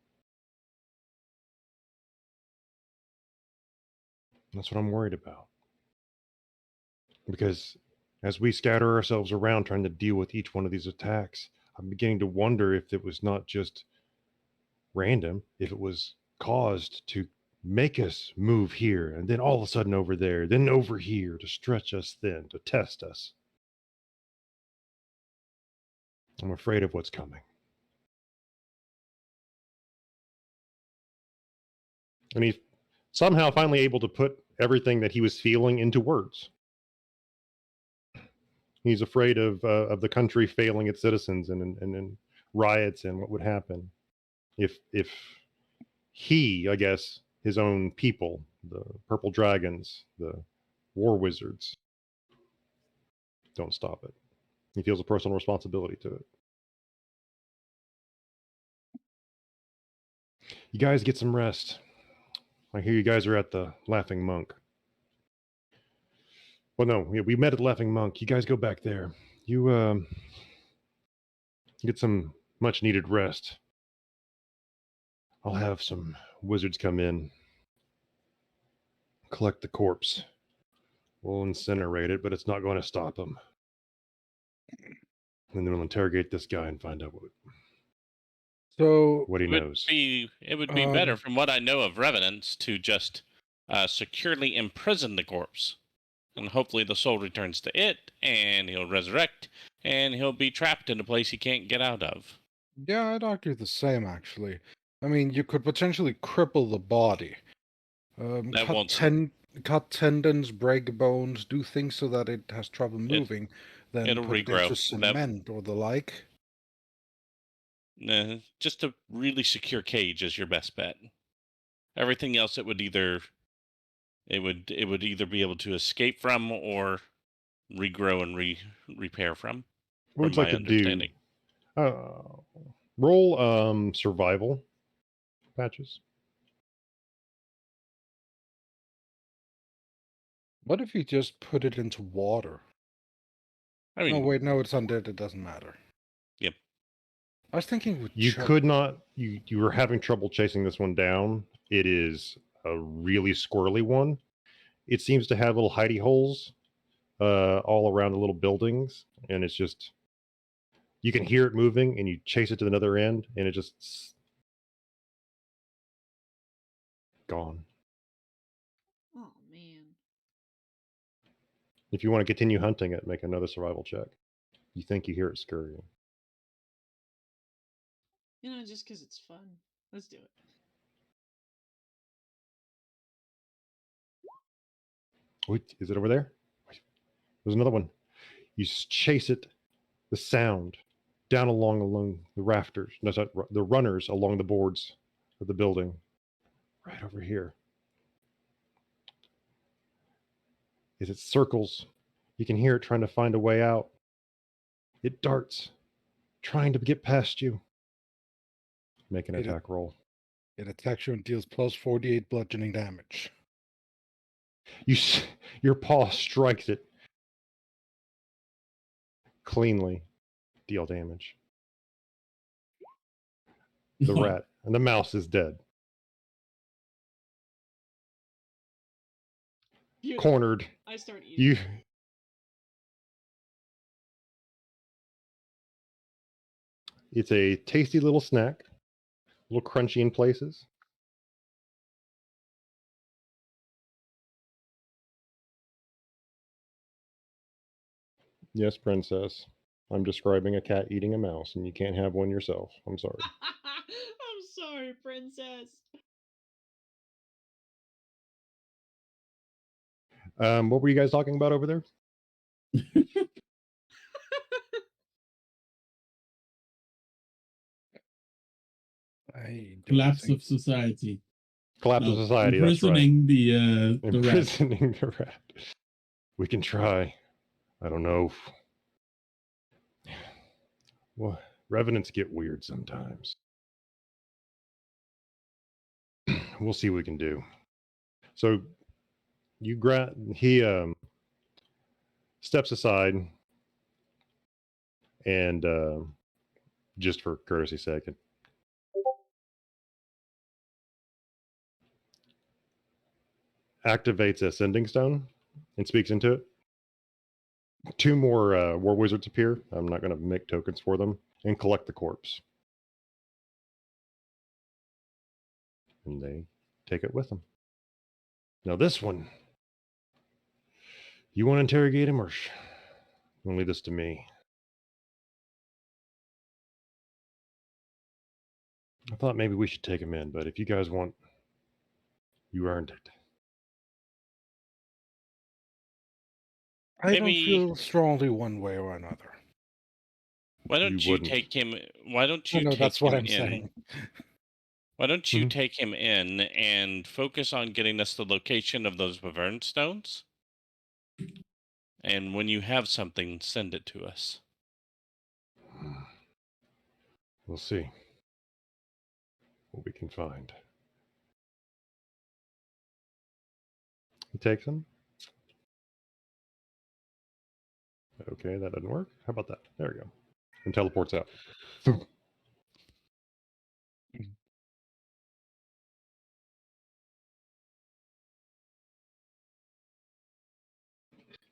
C: That's what I'm worried about. Because as we scatter ourselves around trying to deal with each one of these attacks, I'm beginning to wonder if it was not just random, if it was caused to make us move here and then all of a sudden over there, then over here to stretch us thin, to test us. I'm afraid of what's coming. And he's somehow finally able to put everything that he was feeling into words. He's afraid of the country failing its citizens and riots and what would happen if he, I guess, his own people, the purple dragons, the war wizards, don't stop it. He feels a personal responsibility to it. You guys get some rest. I hear you guys are at the Laughing Monk. Well, no, we met at the Laughing Monk. You guys go back there. You get some much needed rest. I'll have some wizards come in, collect the corpse. We'll incinerate it, but it's not going to stop them. And then we'll interrogate this guy and find out
B: So
C: what he knows.
E: It would be better, from what I know of revenants, to just securely imprison the corpse. And hopefully the soul returns to it, and he'll resurrect, and he'll be trapped in a place he can't get out of.
B: yeah, I'd argue the same, actually. I mean, you could potentially cripple the body.
E: That won't-
B: Cut tendons, break bones, do things so that it has trouble moving, then
E: it'll
B: put it
E: regrow.
B: into cement or the like.
E: Just a really secure cage is your best bet. Everything else, it would either be able to escape from or regrow and repair from.
C: What would
E: from
C: you
E: my
C: like to do?
E: understanding.
C: Roll survival patches.
B: What if you just put it into water?
E: I mean,
B: No, wait, no, it's undead, it doesn't matter.
E: Yep.
B: I was thinking with
C: You could not. You were having trouble chasing this one down. It is a really squirrely one. It seems to have little hidey holes all around the little buildings, and it's just you can hear it moving, and you chase it to another end, and it just gone.
A: Oh man.
C: If you want to continue hunting it, make another survival check. You think you hear it scurrying.
A: Just because it's fun. Let's do it.
C: Wait, is it over there? There's another one. You chase it, the sound, down along the rafters. No, sorry, the runners along the boards of the building. Right over here. As it circles, you can hear it trying to find a way out. It darts, trying to get past you. Make an attack roll.
B: It attacks you and deals plus 48 bludgeoning damage.
C: Your paw strikes it cleanly. Deal damage. The rat and the mouse is dead.
A: Beautiful.
C: Cornered.
A: I start eating.
C: You. It's a tasty little snack, a little crunchy in places. Yes, princess. I'm describing a cat eating a mouse, and you can't have one yourself. I'm sorry.
A: I'm sorry, princess.
C: What were you guys talking about over there?
F: Collapse of society.
C: Collapse of society. That's right.
F: Imprisoning the rat.
C: Imprisoning the rat. We can try. I don't know. Well, revenants get weird sometimes. We'll see what we can do. So you steps aside, and just for courtesy's sake, activates a sending stone and speaks into it. 2 more war wizards appear. I'm not going to make tokens for them, and collect the corpse. And they take it with them. Now this one, you want to interrogate him, or you want to leave this to me? I thought maybe we should take him in, but if you guys want, you earned it.
B: I don't
E: Maybe-
B: feel strongly one way or another.
E: Why don't
C: You
E: you
C: wouldn't.
E: take him? Why don't you
B: No,
E: take
B: that's what
E: him
B: I'm
E: in?
B: saying.
E: Why don't you
C: Mhm.
E: take him in and focus on getting us the location of those Bavern stones? And when you have something, send it to us.
C: We'll see what we can find. He takes him. Okay, that doesn't work. How about that? There we go. And teleports out.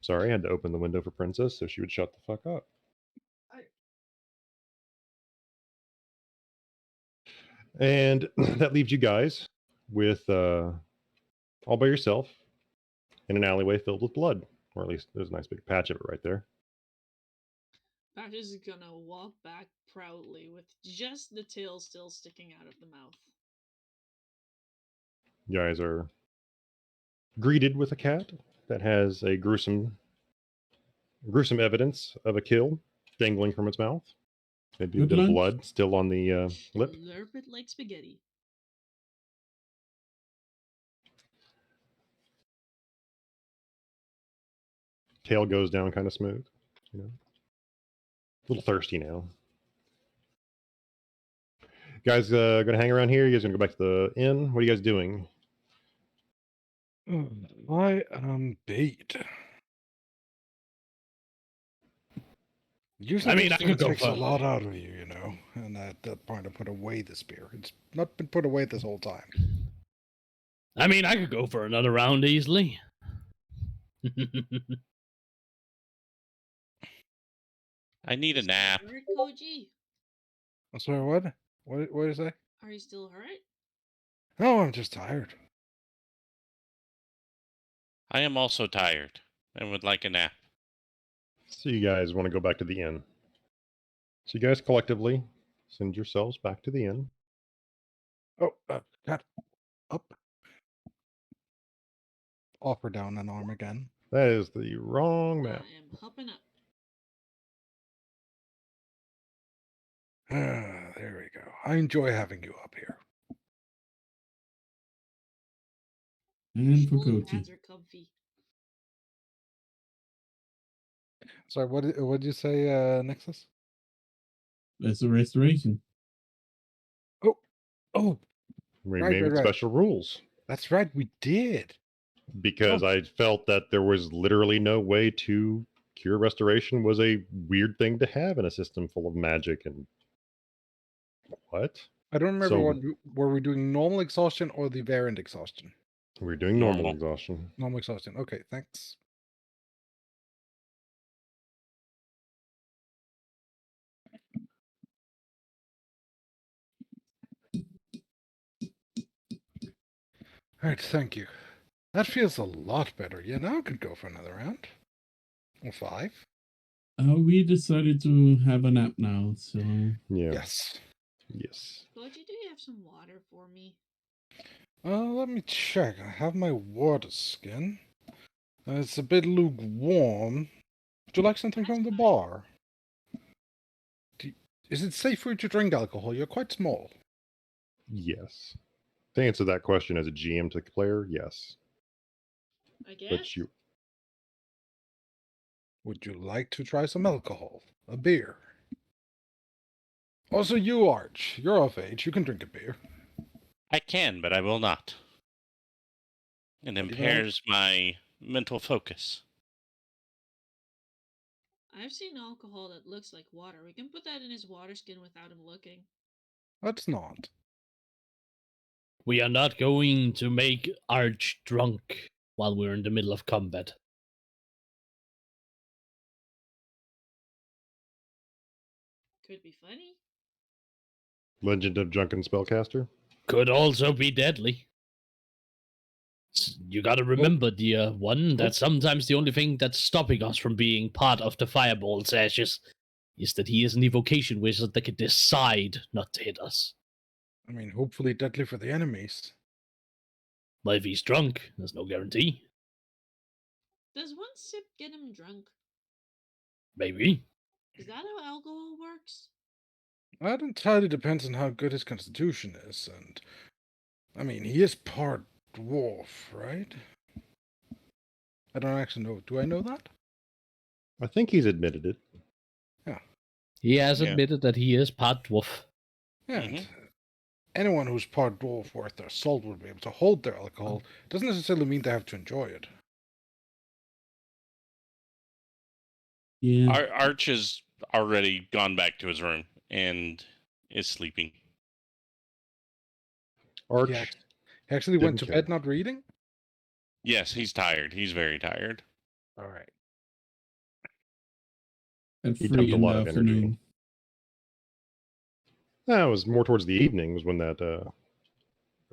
C: Sorry, I had to open the window for Princess so she would shut the fuck up. And that leaves you guys with all by yourself in an alleyway filled with blood. Or at least there's a nice big patch of it right there.
A: Patches is gonna walk back proudly with just the tail still sticking out of the mouth.
C: You guys are greeted with a cat that has a gruesome evidence of a kill dangling from its mouth. Maybe a
F: Good
C: bit of
F: lunch.
C: blood still on the lip.
A: Slurp it like spaghetti.
C: Tail goes down kind of smooth. You know, a little thirsty now. Guys, gonna hang around here. You guys gonna go back to the inn? What are you guys doing?
B: I am bait. Usually,
D: I mean,
B: this
D: I
B: thing
D: could go
B: takes a
D: for-
B: lot out of you, you know. And at that point, I put away the spear. It's not been put away this whole time.
D: I mean, I could go for another round easily.
E: I need a
A: You still
E: nap.
A: hurt, Koji?
B: I'm sorry, what? What is that?
A: Are you still hurt?
B: Oh, I'm just tired.
E: I am also tired and would like a nap.
C: So you guys want to go back to the inn. So you guys collectively send yourselves back to the inn.
B: Oh, cat, up. Offer down an arm again.
C: That is the wrong map.
A: I am hopping up.
B: There we go. I enjoy having you up here.
F: And for
A: Shoulder
F: Koji.
A: pads are comfy.
B: Sorry, what did you say, Nexus?
F: That's a restoration.
B: Oh,
C: We
B: Right,
C: made
B: right.
C: special rules
B: that's right, we did.
C: because
B: Oh.
C: I felt that there was literally no way to cure restoration was a weird thing to have in a system full of magic and what?
B: I don't remember
C: So-
B: what were we doing, normal exhaustion or the variant exhaustion?
C: We're doing normal
E: Normal.
C: exhaustion.
B: Normal exhaustion. Okay, thanks. All right, thank you. That feels a lot better. Yeah, now I could go for another round. Or 5.
F: We decided to have a nap now, so
C: Yeah.
B: Yes.
C: Yes.
A: Koji, do you have some water for me?
B: Let me check. I have my water skin. It's a bit lukewarm. Would you like something
A: That's
B: from the
A: fine.
B: bar? Is it safe for you to drink alcohol? You're quite small.
C: Yes. To answer that question as a GM to the player, yes.
A: I guess.
C: But you
B: Would you like to try some alcohol? A beer? Also, you, Arch. You're of age. You can drink a beer.
E: I can, but I will not. It
B: What do you want?
E: impairs my mental focus.
A: I've seen alcohol that looks like water. We can put that in his water skin without him looking.
B: Let's not.
D: We are not going to make Arch drunk while we're in the middle of combat.
A: Could be funny.
C: Legend of Drunken Spellcaster.
D: Could also be deadly. You gotta remember, dear one, that sometimes the only thing that's stopping us from being part of the Fireball's ashes is that he is an evocation wizard that can decide not to hit us.
B: I mean, hopefully deadly for the enemies.
D: But if he's drunk, there's no guarantee.
A: Does one sip get him drunk?
D: Maybe.
A: Is that how alcohol works?
B: That entirely depends on how good his constitution is, and I mean, he is part dwarf, right? I don't actually know. Do I know that?
C: I think he's admitted it.
D: He has
E: Yeah.
D: admitted that he is part dwarf.
B: And anyone who's part dwarf worth their salt would be able to hold their alcohol. Doesn't necessarily mean they have to enjoy it.
F: Yeah.
E: Arch has already gone back to his room and is sleeping.
C: Arch.
B: He actually went to
C: Didn't care.
B: bed not reading?
E: Yes, he's tired. He's very tired.
B: All right.
F: At
C: He
F: 3
C: dumped a
F: in
C: lot
F: the
C: of energy.
F: afternoon.
C: It was more towards the evening was when that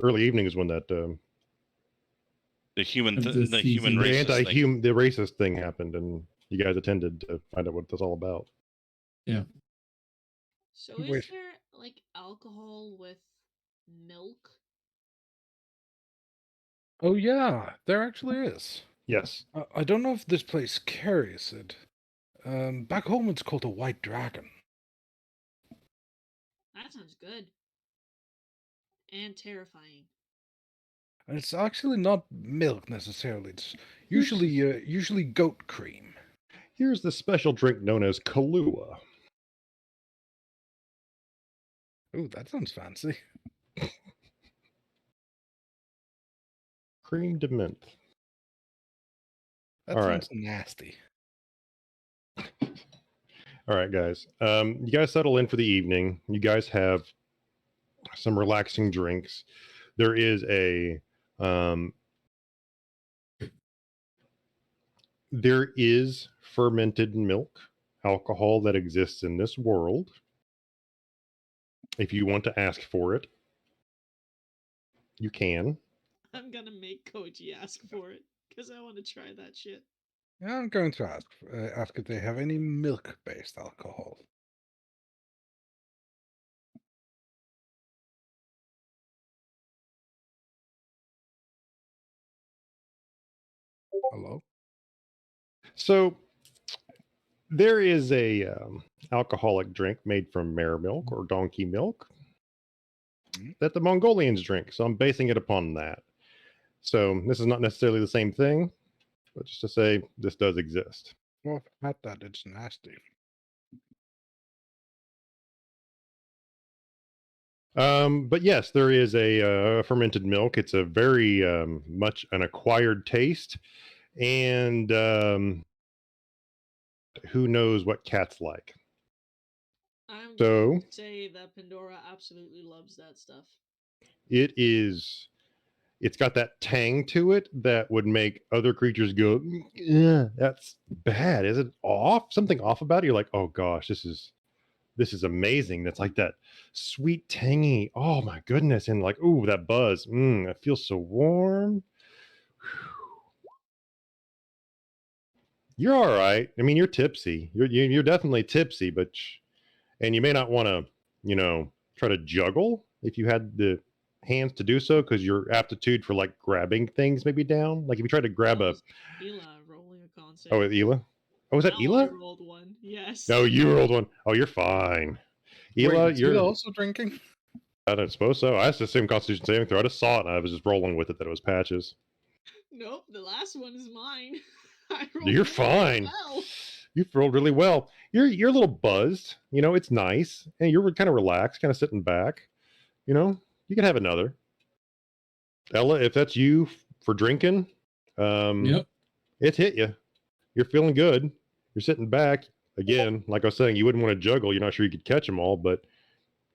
C: early evening is when that
E: The human,
F: Of
E: the
F: the
E: human
F: season.
C: the
E: racist thing.
C: anti-human, the racist thing happened, and you guys attended to find out what that's all about.
A: So
B: Wait.
A: is there like alcohol with milk?
B: Oh yeah, there actually is.
C: Yes.
B: I don't know if this place carries it. Back home it's called a white dragon.
A: That sounds good. And terrifying.
B: And it's actually not milk necessarily. It's usually goat cream.
C: Here's the special drink known as Kahlua.
B: Ooh, that sounds fancy.
C: Cream de menthe.
B: That
C: All
B: sounds nasty.
C: All right, guys. You guys settle in for the evening. You guys have some relaxing drinks. There is there is fermented milk alcohol that exists in this world. If you want to ask for it, you can.
A: I'm gonna make Koji ask for it because I want to try that shit.
B: Yeah, I'm going to ask if they have any milk-based alcohol. Hello?
C: So there is a alcoholic drink made from mare milk or donkey milk that the Mongolians drink. So I'm basing it upon that. So this is not necessarily the same thing, but just to say this does exist.
B: Well, if I've had that, it's nasty.
C: But yes, there is a fermented milk. It's a very much an acquired taste, and who knows what cats like.
A: I'm
C: So-
A: going to say that Pandora absolutely loves that stuff.
C: It's got that tang to it that would make other creatures go, yeah, that's bad. Is it off? Something off about it? You're like, oh gosh, this is amazing. That's like that sweet tangy. Oh my goodness. And like, ooh, that buzz. It feels so warm. You're all right. I mean, you're tipsy. You're definitely tipsy, and you may not want to, try to juggle if you had the hands to do so, because your aptitude for like grabbing things may be down. Like if you try to grab
A: That
C: a
A: was Ela rolling a con save.
C: oh, Ela. Oh, was that
A: No, I
C: Ela?
A: rolled one. Yes.
C: No, you rolled one. Oh, you're fine. Ela,
B: Wait, is
C: you're.
B: Ela also drinking?
C: I don't suppose so. I just assumed Constitution saving throw. I just saw it and I was just rolling with it that it was patches.
A: Nope, the last one is mine. I rolled
C: You're
A: really
C: fine.
A: well.
C: You've rolled really well. You're a little buzzed. It's nice, and you're kind of relaxed, kind of sitting back. You can have another. Ella, if that's you for drinking,
F: Yep.
C: it's hit you. You're feeling good. You're sitting back. again, like I was saying, you wouldn't want to juggle. You're not sure you could catch them all, but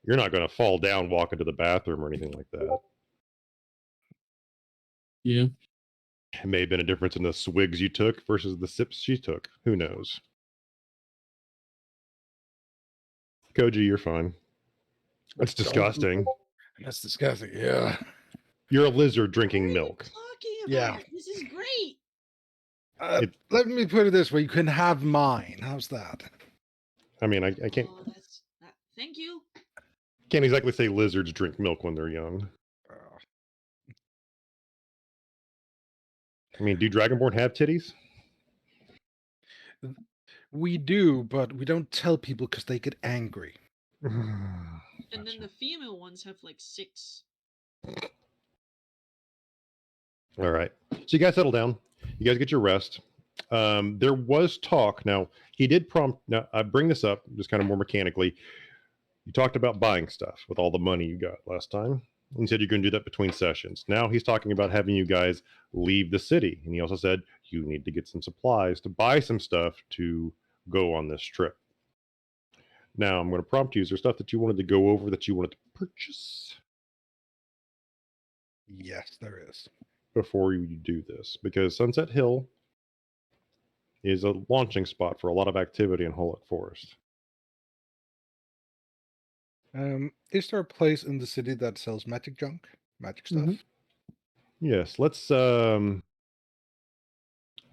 C: you're not going to fall down walking to the bathroom or anything like that.
F: Yeah.
C: It may have been a difference in the swigs you took versus the sips she took. Who knows? Koji, you're fine. That's disgusting.
B: That's disgusting. Yeah.
C: You're a lizard
A: What
C: drinking
A: are you
C: milk.
A: talking
B: Yeah.
A: about? This is great.
B: Let me put it this way: you can have mine. How's that?
C: I mean, I can't
A: Oh, thank you.
C: can't exactly say lizards drink milk when they're young. I mean, do Dragonborn have titties?
B: We do, but we don't tell people because they get angry.
A: And then the female ones have like 6.
C: All right. So you guys settle down. You guys get your rest. There was talk. Now, he did prompt. Now, I bring this up just kind of more mechanically. You talked about buying stuff with all the money you got last time. He said you're going to do that between sessions. Now he's talking about having you guys leave the city. And he also said you need to get some supplies to buy some stuff to go on this trip. Now I'm going to prompt you. Is there stuff that you wanted to go over that you wanted to purchase
B: Yes, there is.
C: before you do this? Because Sunset Hill is a launching spot for a lot of activity in Hollock Forest.
B: Is there a place in the city that sells magic junk? Magic stuff?
C: Mhm. Yes, let's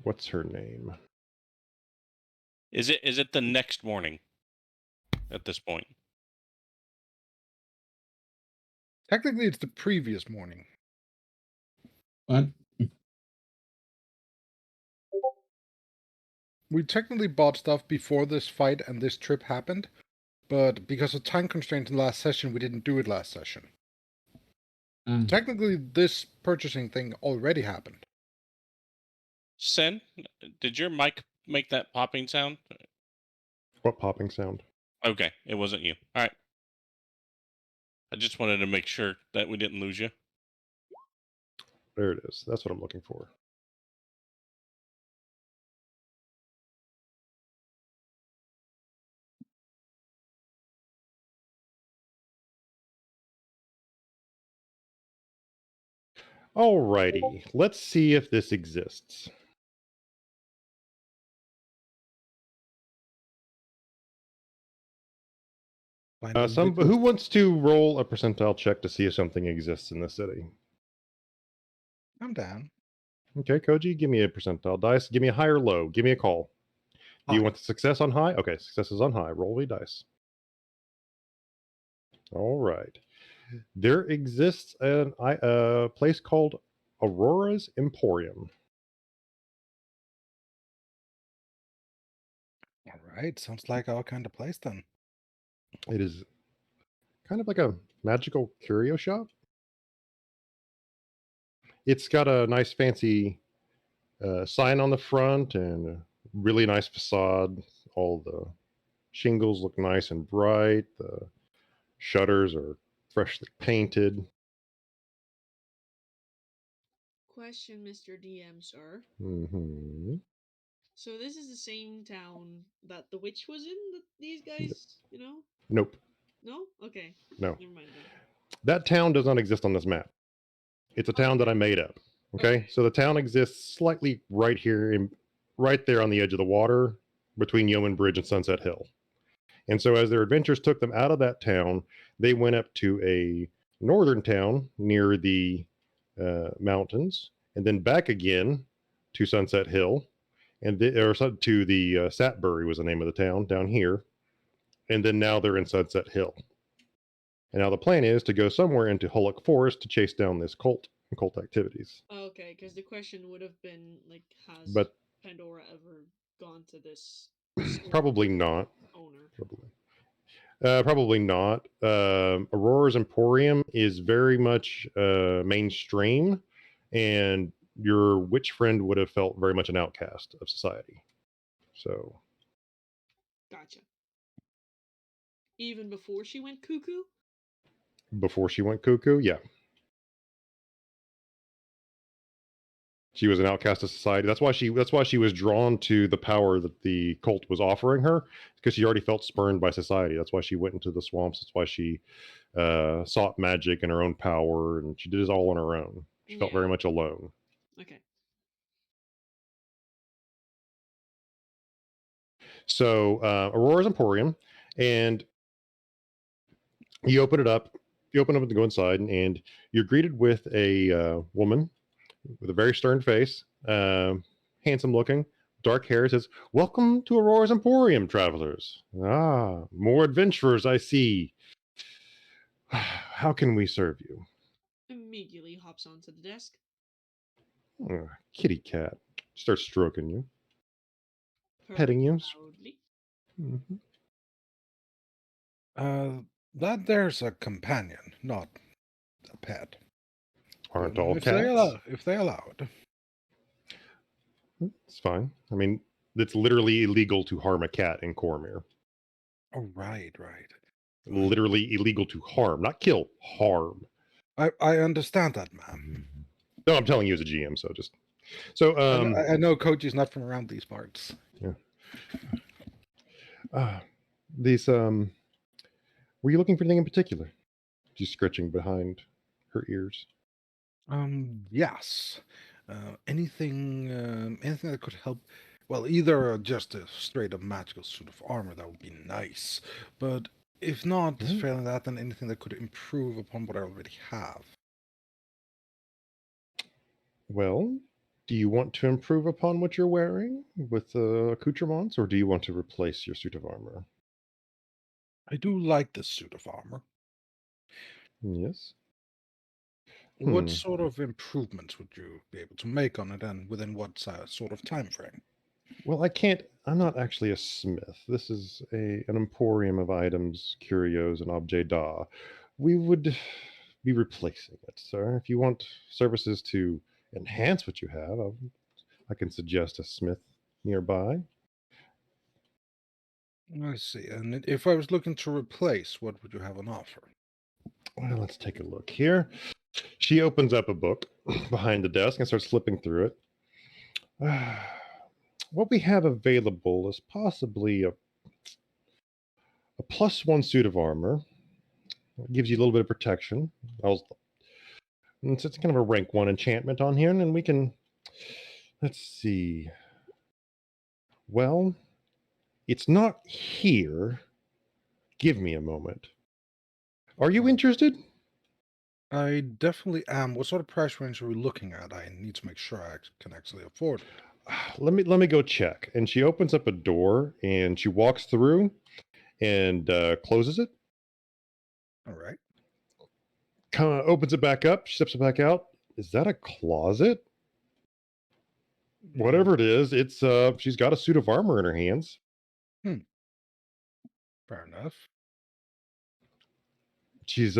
C: what's her name?
E: Is it the next morning at this point?
B: Technically, it's the previous morning.
F: But
B: We technically bought stuff before this fight and this trip happened, but because of time constraints in last session, we didn't do it last session. Technically, this purchasing thing already happened.
E: Sen, did your mic make that popping sound?
C: What popping sound?
E: Okay, it wasn't you. All right. I just wanted to make sure that we didn't lose you.
C: There it is. That's what I'm looking for. Alrighty, let's see if this exists. Who wants to roll a percentile check to see if something exists in the city?
B: I'm down.
C: Okay, Koji, give me a percentile dice. Give me a high or low. Give me a call. Do you
B: High.
C: want the success on high? Okay, success is on high. Roll a dice. All right. There exists a place called Aurora's Emporium.
B: All right, sounds like our kind of place then.
C: It is kind of like a magical curio shop. It's got a nice fancy sign on the front and a really nice facade. All the shingles look nice and bright. The shutters are freshly painted.
A: Question, Mr. DM, sir.
C: Mm-hmm.
A: So this is the same town that the witch was in? That these guys,
C: Nope.
A: No? Okay.
C: No.
A: Never mind then.
C: That town does not exist on this map. It's a town that I made up. Okay? So the town exists slightly right here, right there on the edge of the water between Yeoman Bridge and Sunset Hill. And so as their adventures took them out of that town, they went up to a northern town near the mountains, and then back again to Sunset Hill, and to the Satbury was the name of the town down here, and then now they're in Sunset Hill. And now the plan is to go somewhere into Hollock Forest to chase down this cult and cult activities.
A: Okay, because the question would have been like, has
C: But
A: Pandora ever gone to this
C: probably not.
A: owner?
C: Probably not. Aurora's Emporium is very much mainstream, and your witch friend would have felt very much an outcast of society. So,
A: Gotcha. Even before she went cuckoo?
C: before she went cuckoo, yeah. She was an outcast of society. That's why she was drawn to the power that the cult was offering her, because she already felt spurned by society. That's why she went into the swamps. That's why she sought magic and her own power, and she did it all on her own. She felt very much alone.
A: Okay.
C: So Aurora's Emporium, and you open it up. You open up and go inside, and you're greeted with a woman with a very stern face, handsome looking, dark hair. Says, "Welcome to Aurora's Emporium, travelers. Ah, more adventurers I see. How can we serve you?"
A: Immediately hops onto the desk.
C: Kitty cat starts stroking you,
A: purring
C: petting you.
A: loudly.
C: Mm-hmm.
B: That there's a companion, not a pet.
C: Aren't all
B: if
C: cats?
B: If they allow it.
C: It's fine. I mean, it's literally illegal to harm a cat in Cormyr.
B: Oh, right.
C: Literally illegal to harm, not kill, harm.
B: I understand that, ma'am.
C: No, I'm telling you as a GM, so
B: I know Koji's not from around these parts.
C: Yeah. These were you looking for anything in particular? She's scratching behind her ears.
B: Yes. Anything that could help. Well, either just a straight up magical suit of armor, that would be nice. But if not, failing that, then anything that could improve upon what I already have.
C: Well, do you want to improve upon what you're wearing with accoutrements, or do you want to replace your suit of armor?
B: I do like this suit of armor.
C: Yes.
B: What sort of improvements would you be able to make on it, and within what sort of time frame?
C: Well, I'm not actually a smith. This is an emporium of items, curios, and objets d'art. We would be replacing it, sir. If you want services to enhance what you have, I can suggest a smith nearby.
B: I see. And if I was looking to replace, what would you have on offer?
C: Well, let's take a look here. She opens up a book behind the desk and starts flipping through it. What we have available is possibly a +1 suit of armor. It gives you a little bit of protection. It's kind of a rank 1 enchantment on here, and then we can, let's see. Well, it's not here. Give me a moment. Are you interested?
B: I definitely am. What sort of price range are we looking at? I need to make sure I can actually afford it.
C: Let me go check. And she opens up a door and she walks through and closes it.
B: All right.
C: Kind of opens it back up. She steps it back out. Is that a closet? Whatever it is, it's she's got a suit of armor in her hands.
B: Fair enough.
C: She's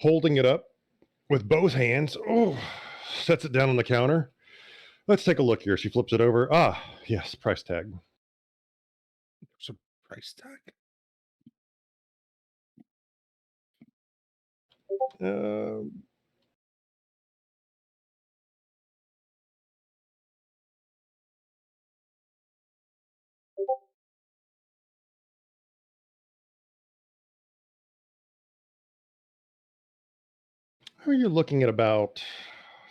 C: holding it up with both hands. Oh, sets it down on the counter. Let's take a look here. She flips it over. Ah, yes, price tag.
B: There's a price tag?
C: You're looking at about,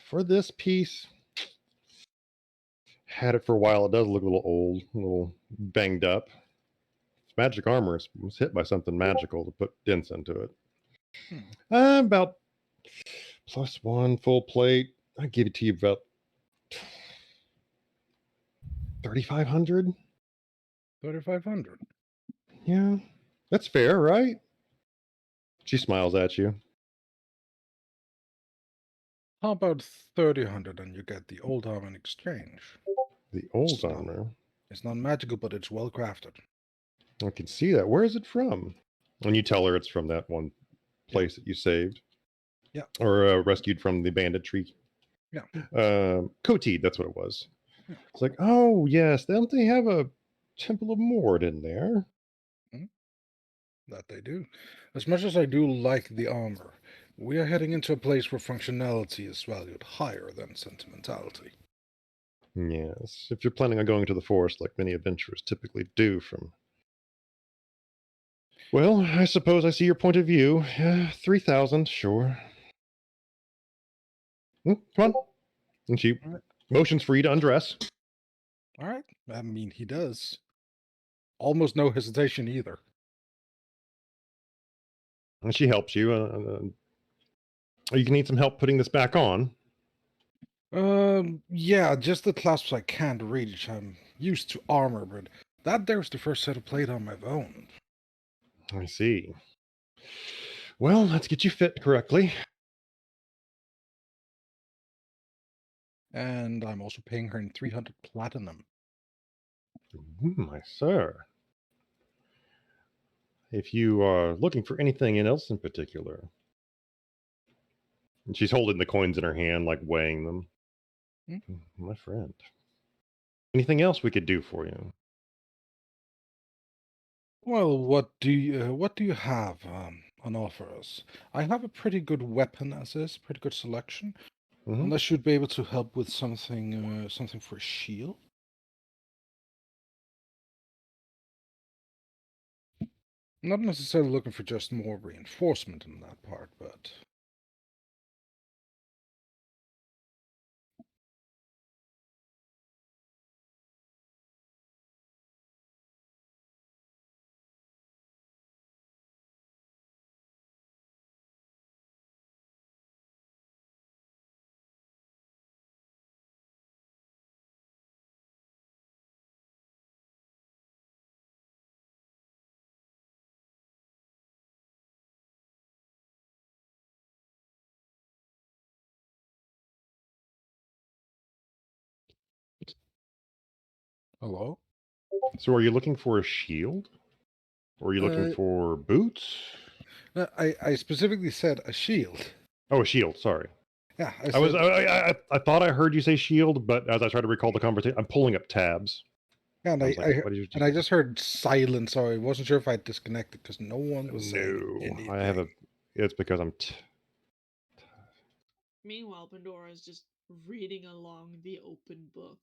C: for this piece, had it for a while. It does look a little old, a little banged up. It's magic armor. It was hit by something magical to put dents into it. About +1 full plate. I give it to you about 3,500.
B: 3,500.
C: Yeah, that's fair, right? She smiles at you.
B: How about 3,000 and you get the old armor in exchange?
C: The old armor.
B: It's not magical, but it's well crafted.
C: I can see that. Where is it from? And you tell her it's from that one place that you saved.
B: Yeah.
C: Or rescued from the banditry.
B: Yeah.
C: Coteed, that's what it was.
B: Yeah.
C: It's like, oh, yes. Don't they have a Temple of Mord in there?
B: That they do. As much as I do like the armor, We are heading into a place where functionality is valued higher than sentimentality.
C: Yes, if you're planning on going to the forest like many adventurers typically do from... Well, I suppose I see your point of view. 3,000, sure. Come on. And she motions for you to undress.
B: All right. I mean, he does. Almost no hesitation either.
C: And she helps you. You can need some help putting this back on.
B: Yeah, just the clasps I can't reach. I'm used to armor, but that there's the first set of plate on my own.
C: I see. Well, let's get you fit correctly.
B: And I'm also paying her in 300 platinum.
C: My sir. If you are looking for anything else in particular. And she's holding the coins in her hand, like weighing them. My friend. Anything else we could do for you?
B: Well, what do you have on offer us? I have a pretty good weapon as is, pretty good selection. Unless you'd be able to help with something for a shield. Not necessarily looking for just more reinforcement in that part, but... Hello?
C: So are you looking for a shield? Or are you looking for boots?
B: I specifically said a shield.
C: Oh, a shield, sorry.
B: Yeah,
C: I thought I heard you say shield, but as I try to recall the conversation, I'm pulling up tabs.
B: Yeah, and
C: I
B: I just heard silence, so I wasn't sure if I disconnected because no one was saying anything.
C: I have a... It's because I'm...
A: Meanwhile, Pandora is just reading along the open book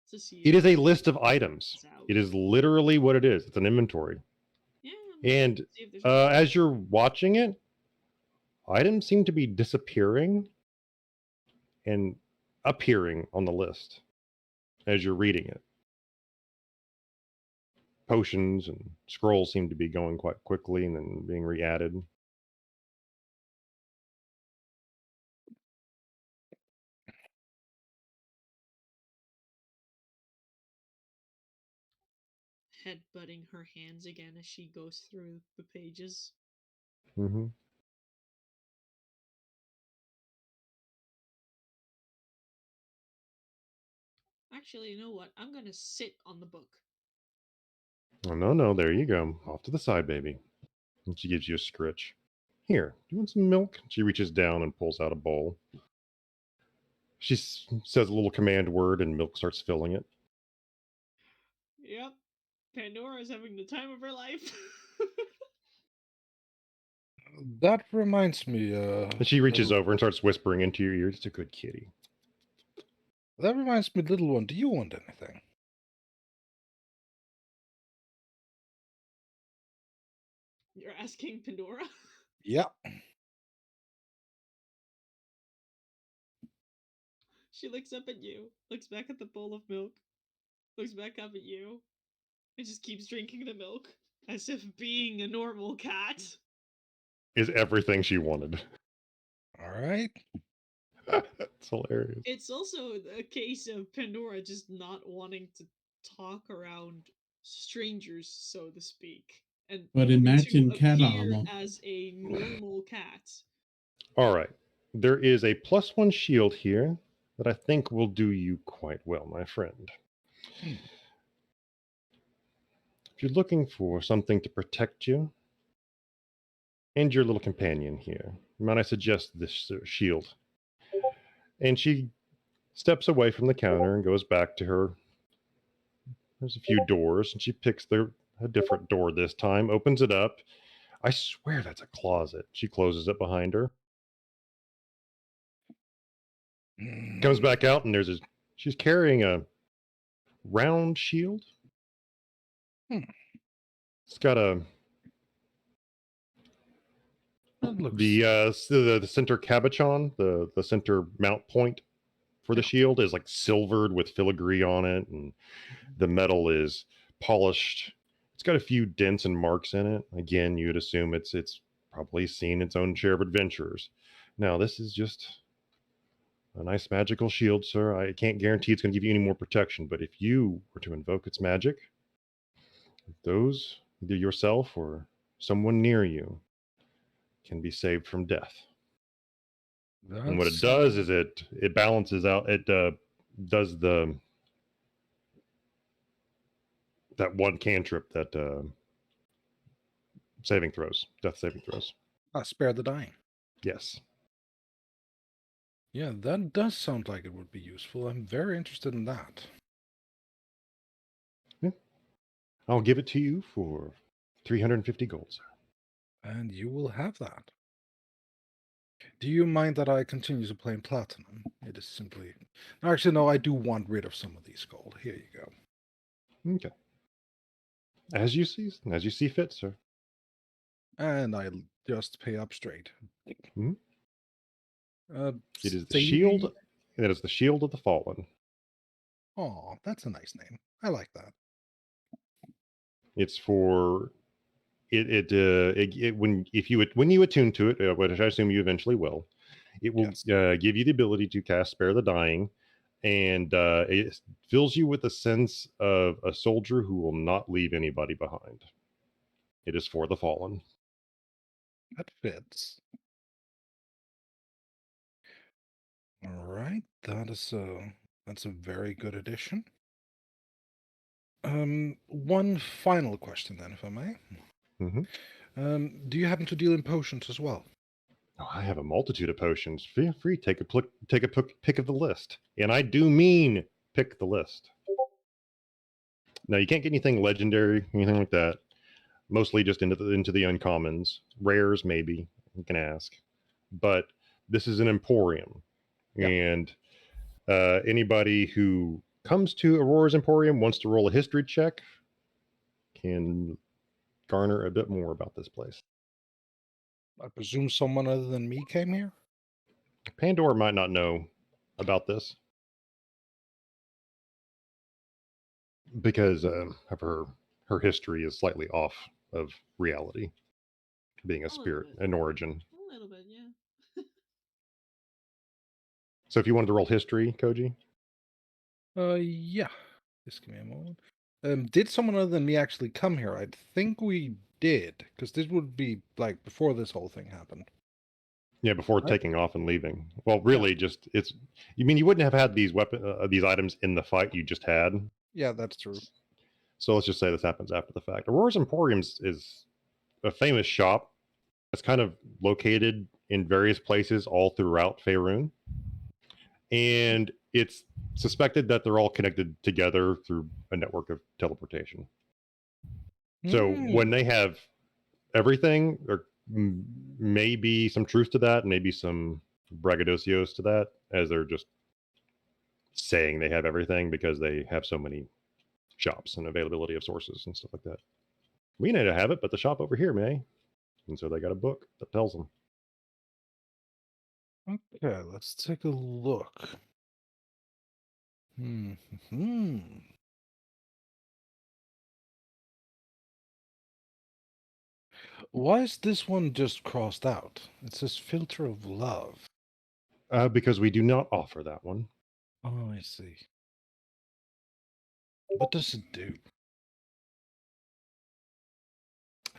A: to see.
C: It is a list of items. It is literally what it is. It's an inventory.
A: Yeah.
C: And as you're watching it, items seem to be disappearing and appearing on the list as you're reading it. Potions and scrolls seem to be going quite quickly and then being re-added.
A: Headbutting her hands again as she goes through the pages.
C: Mm-hmm.
A: Actually, you know what? I'm gonna sit on the book.
C: Oh, no, there you go. Off to the side, baby. And she gives you a scritch. Here, do you want some milk? She reaches down and pulls out a bowl. She says a little command word and milk starts filling it.
A: Yep. Pandora's having the time of her life.
B: That reminds me,
C: And she reaches over and starts whispering into your ear. It's a good kitty.
B: That reminds me, little one, do you want anything?
A: You're asking Pandora?
B: Yeah.
A: She looks up at you, looks back at the bowl of milk, looks back up at you, and just keeps drinking the milk, as if being a normal cat
C: is everything she wanted.
B: All right.
C: It's hilarious.
A: It's also a case of Pandora just not wanting to talk around strangers, so to speak.
F: But imagine
A: to
F: cat
A: appear
F: armor.
A: as a normal cat.
C: All right. There is a +1 shield here that I think will do you quite well, my friend. If you're looking for something to protect you and your little companion here, might I suggest this shield? And she steps away from the counter and goes back to her. There's a few doors, and she picks a different door this time, opens it up. I swear that's a closet. She closes it behind her. Comes back out, and she's carrying a round shield.
B: Hmm.
C: It's got a
B: That looks
C: the center cabochon, the center mount point for the shield is like silvered with filigree on it, and the metal is polished. It's got a few dents and marks in it. Again, you'd assume it's probably seen its own share of adventures. Now, this is just a nice magical shield, sir. I can't guarantee it's going to give you any more protection, but if you were to invoke its magic, those, either yourself or someone near you, can be saved from death. And what it does is it balances out. It does that one cantrip that death saving throws.
B: Spare the dying.
C: Yes.
B: Yeah, that does sound like it would be useful. I'm very interested in that.
C: Yeah. I'll give it to you for 350 gold, sir.
B: And you will have that. Do you mind that I continue to play in platinum? It is simply... Actually, no, I do want rid of some of these gold. Here you go.
C: Okay. As you see fit, sir.
B: And I'll just pay up straight.
C: Mhm. It is the
B: Sadie-
C: shield. It is the shield of the fallen.
B: Oh, that's a nice name. I like that.
C: It's for when you attune to it, which I assume you eventually will. It will
B: Yes.
C: give you the ability to cast Spare the Dying, and it fills you with a sense of a soldier who will not leave anybody behind. It is for the fallen.
B: That fits. All right, that's a very good addition. One final question then, if I may.
C: Mm-hmm.
B: Do you happen to deal in potions as well?
C: Oh, I have a multitude of potions. Feel free, take a pick of the list, and I do mean pick the list. Now, you can't get anything legendary, anything like that. Mostly just into the uncommons, rares maybe. You can ask, but this is an emporium, and anybody who comes to Aurora's Emporium wants to roll a history check can garner a bit more about this place.
B: I presume someone other than me came here?
C: Pandora might not know about this because of her history is slightly off of reality, being a spirit in origin.
A: A little bit, yeah.
C: So if you wanted to roll history, Koji?
B: Yeah. Just give me a moment. Did someone other than me actually come here? I think we did, because this would be like before this whole thing happened.
C: Yeah, before
B: Right.
C: taking off and leaving. Well, really, just you mean you wouldn't have had these these items in the fight you just had?
B: Yeah, that's true.
C: So let's just say this happens after the fact. Aurora's Emporium is a famous shop. It's kind of located in various places all throughout Faerun. And it's suspected that they're all connected together through a network of teleportation. So when they have everything, there may be some truth to that, maybe some braggadocios to that, as they're just saying they have everything because they have so many shops and availability of sources and stuff like that. We may not have it, but the shop over here may. And so they got a book that tells them.
B: Okay, let's take a look. Why is this one just crossed out? It says filter of love.
C: Because we do not offer that one.
B: Oh, I see. What does it do?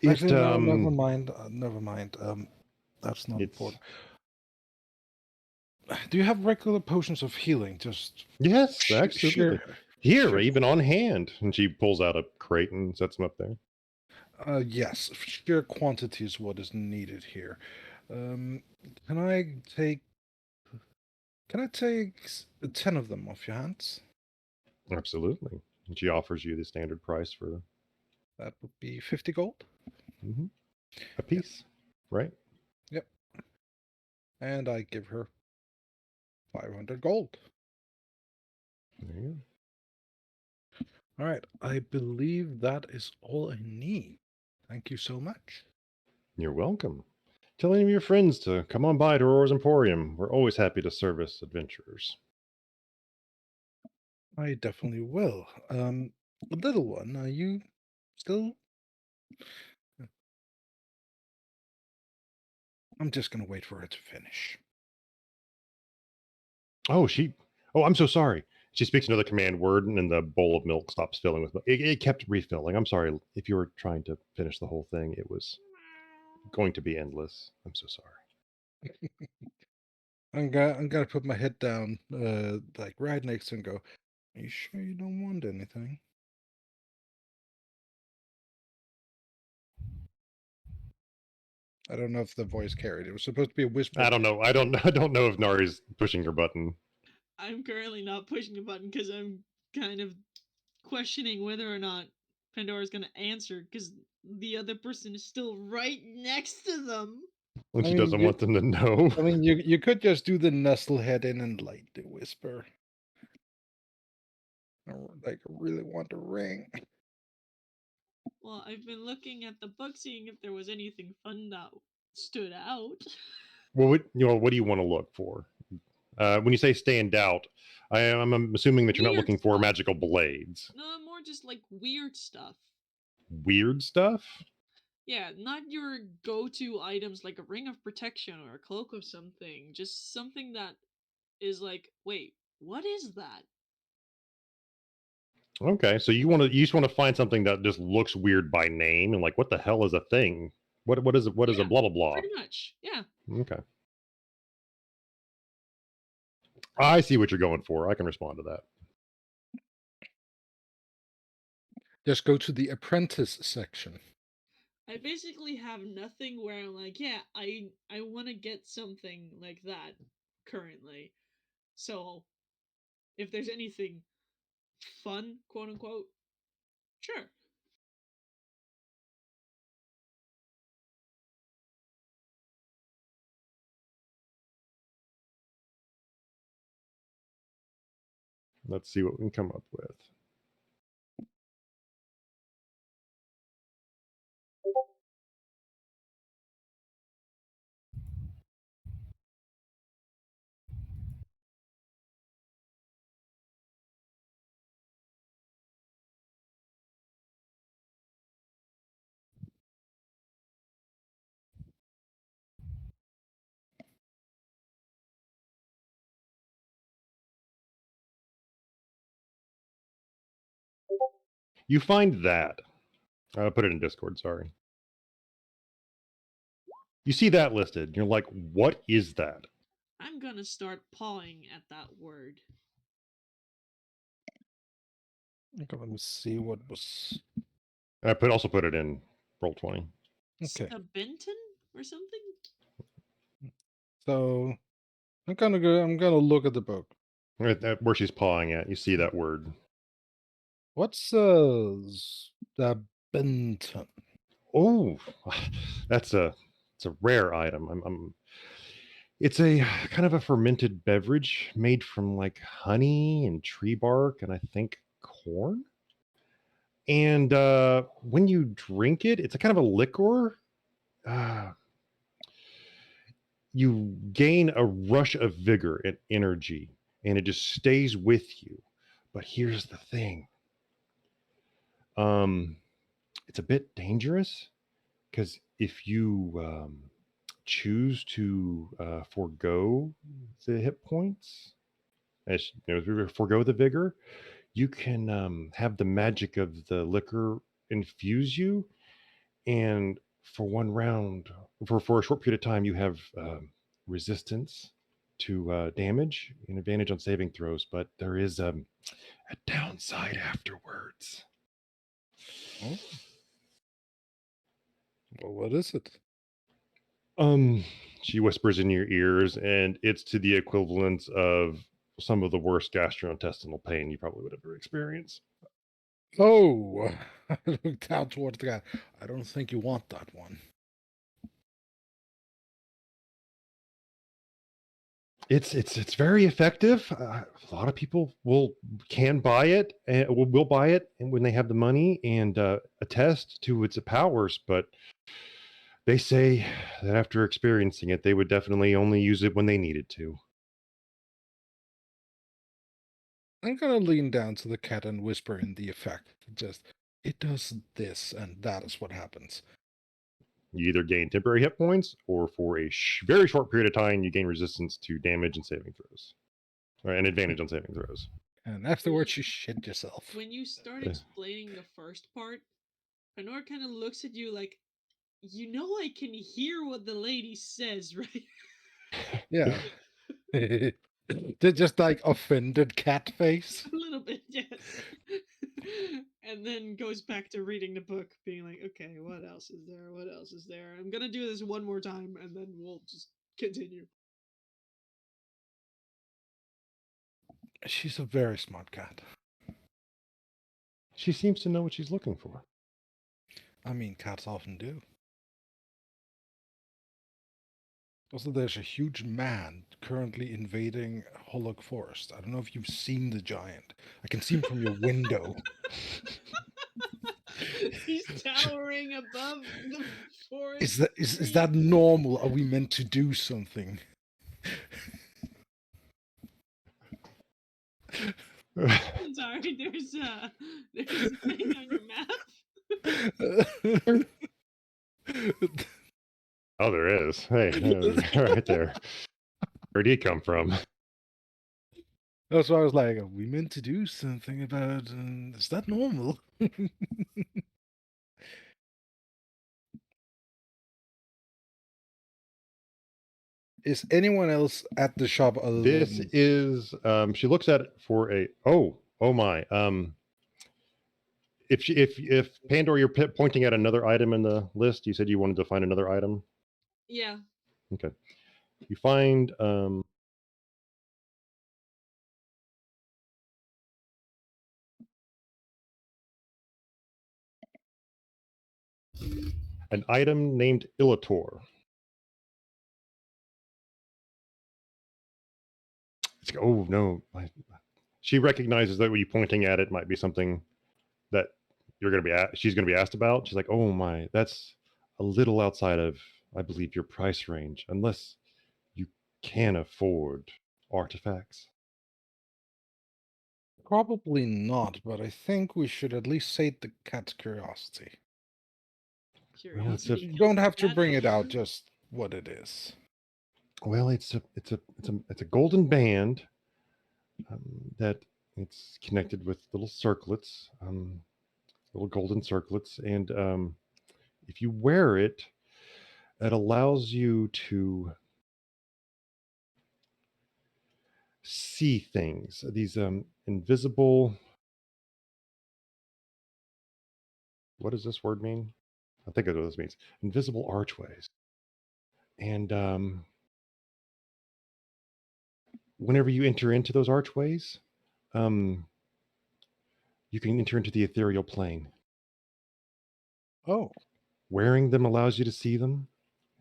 B: Actually, no, never mind. Never mind. That's not important. Do you have regular potions of healing? Just
C: yes, absolutely. Here, even on hand. And she pulls out a crate and sets them up there.
B: Yes, sheer quantity is what is needed here. Can I take 10 of them off your hands?
C: Absolutely. And she offers you the standard price for
B: that would be 50 gold.
C: A piece, right?
B: Yep. And I give her 500 gold.
C: There you
B: All right, I believe that is all I need. Thank you so much.
C: You're welcome. Tell any of your friends to come on by to Aurora's Emporium. We're always happy to service adventurers.
B: I definitely will. Little one, are you still? I'm just gonna wait for her to finish.
C: Oh, I'm so sorry. She speaks another command word, and then the bowl of milk stops filling with milk. It kept refilling. I'm sorry. If you were trying to finish the whole thing, it was going to be endless. I'm so sorry.
B: I'm gonna put my head down, like right next to her and go, "Are you sure you don't want anything?" I don't know if the voice carried. It was supposed to be a whisper.
C: I don't know. I don't know if Nari's pushing her button.
A: I'm currently not pushing a button because I'm kind of questioning whether or not Pandora's gonna answer because the other person is still right next to them.
C: And
B: I
C: she
B: mean,
C: doesn't want them to know.
B: I mean, you could just do the nestle head in and lightly whisper. Like, I really want a ring.
A: Well, I've been looking at the book, seeing if there was anything fun that stood out.
C: Well, what do you want to look for? When you say stand out, I'm assuming that you're not
A: Weird
C: looking for
A: stuff.
C: magical blades.
A: No, more just like weird stuff.
C: Weird stuff?
A: Yeah, not your go-to items like a ring of protection or a cloak of something. Just something that is like, wait, what is that?
C: Okay, so you just want to find something that just looks weird by name and like, what the hell is a thing? What is a
A: Yeah,
C: blah blah blah?
A: Pretty much, yeah.
C: Okay, I see what you're going for. I can respond to that.
B: Just go to the apprentice section.
A: I basically have nothing where I'm like, yeah, I want to get something like that currently. So, if there's anything fun, quote unquote, sure.
C: Let's see what we can come up with. You find that. I put it in Discord. Sorry. You see that listed. You're like, what is that?
A: I'm gonna start pawing at that word.
B: Okay, let me see what was.
C: I also put it in Roll20.
B: Okay,
A: Benton or something?
B: so I'm gonna look at the book.
C: Right where she's pawing at, you see that word.
B: What's the Benton?
C: Oh, it's a rare item. It's a kind of a fermented beverage made from like honey and tree bark and I think corn. And when you drink it, it's a kind of a liquor. Uh, you gain a rush of vigor and energy, and it just stays with you. But here's the thing. It's a bit dangerous because if you choose to forego the hit points, as you know, forego the vigor, you can have the magic of the liquor infuse you, and for one round, for a short period of time, you have resistance to damage and advantage on saving throws. But there is a downside afterwards.
B: Oh. Well, what is it?
C: She whispers in your ears, and it's to the equivalent of some of the worst gastrointestinal pain you probably would ever experience.
B: Oh, I look down towards the guy. I don't think you want that one.
C: It's very effective. A lot of people can buy it and will buy it, and when they have the money and attest to its powers. But they say that after experiencing it, they would definitely only use it when they needed to.
B: I'm gonna lean down to the cat and whisper in the effect. Just, it does this, and that is what happens.
C: You either gain temporary hit points, or for a very short period of time, you gain resistance to damage and saving throws, or an advantage on saving throws.
B: And afterwards, you shit yourself.
A: When you start explaining the first part, Honor kind of looks at you like, I can hear what the lady says, right?
B: Yeah. They're just like offended cat face.
A: A little bit, yes. And then goes back to reading the book, being like, okay, what else is there? What else is there? I'm gonna do this one more time, and then we'll just continue.
B: She's a very smart cat.
C: She seems to know what she's looking for.
B: I mean, cats often do. Also, there's a huge man currently invading Hollow Forest. I don't know if you've seen the giant. I can see him from your window.
A: He's towering above the forest.
B: Is that normal? Are we meant to do something?
A: I'm sorry, there's a thing on your map.
C: Oh, there is. Hey, right there. Where did he come from?
B: That's why I was like, are we meant to do something about... is that normal? Is anyone else at the shop other
C: This
B: than...
C: is, she looks at it for a, oh my. If Pandora, you're pointing at another item in the list, you said you wanted to find another item?
A: Yeah.
C: Okay. You find, an item named Illator. Oh no! She recognizes that when you pointing at it might be something that you're going to be she's going to be asked about. She's like, "Oh my, that's a little outside of, I believe, your price range, unless you can afford artifacts."
B: Probably not, but I think we should at least sate the cat's curiosity.
A: Curiosity.
B: You don't have to bring it out, just what it is.
C: Well, it's a golden band that it's connected with little circlets, little golden circlets, and if you wear it, it allows you to see things. These invisible. What does this word mean? I think that's what this means. Invisible archways, and whenever you enter into those archways, you can enter into the ethereal plane.
B: Oh.
C: Wearing them allows you to see them,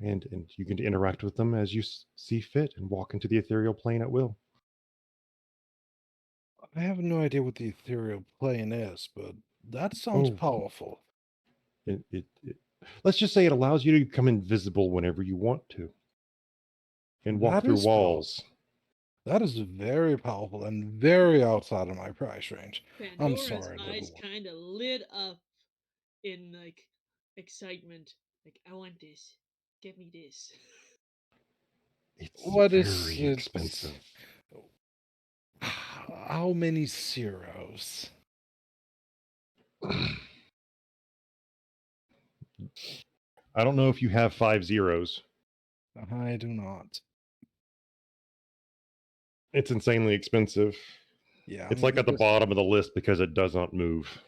C: and you can interact with them as you see fit and walk into the ethereal plane at will.
B: I have no idea what the ethereal plane is, but that sounds powerful.
C: Let's just say it allows you to become invisible whenever you want to, and walk through walls.
B: That is very powerful and very outside of my price range.
A: Pandora's
B: I'm sorry,
A: eyes kind of lit up in like excitement. Like, I want this. Get me this.
C: It's
B: very
C: expensive.
B: How many zeros?
C: I don't know if you have 5 zeros.
B: I do not.
C: It's insanely expensive.
B: Yeah,
C: it's like at the bottom of the list because it does not move.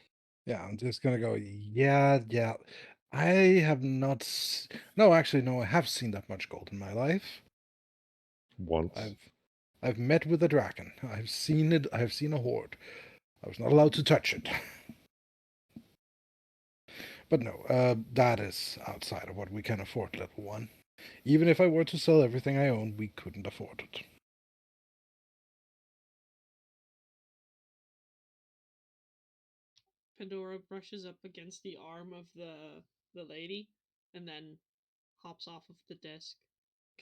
B: Yeah, I'm just gonna go. Yeah. I have not. No, actually, no. I have seen that much gold in my life.
C: Once.
B: I've met with a dragon. I've seen it. I've seen a horde. I was not allowed to touch it. But no, that is outside of what we can afford, level 1. Even if I were to sell everything I own, we couldn't afford it.
A: Pandora brushes up against the arm of the lady and then hops off of the desk,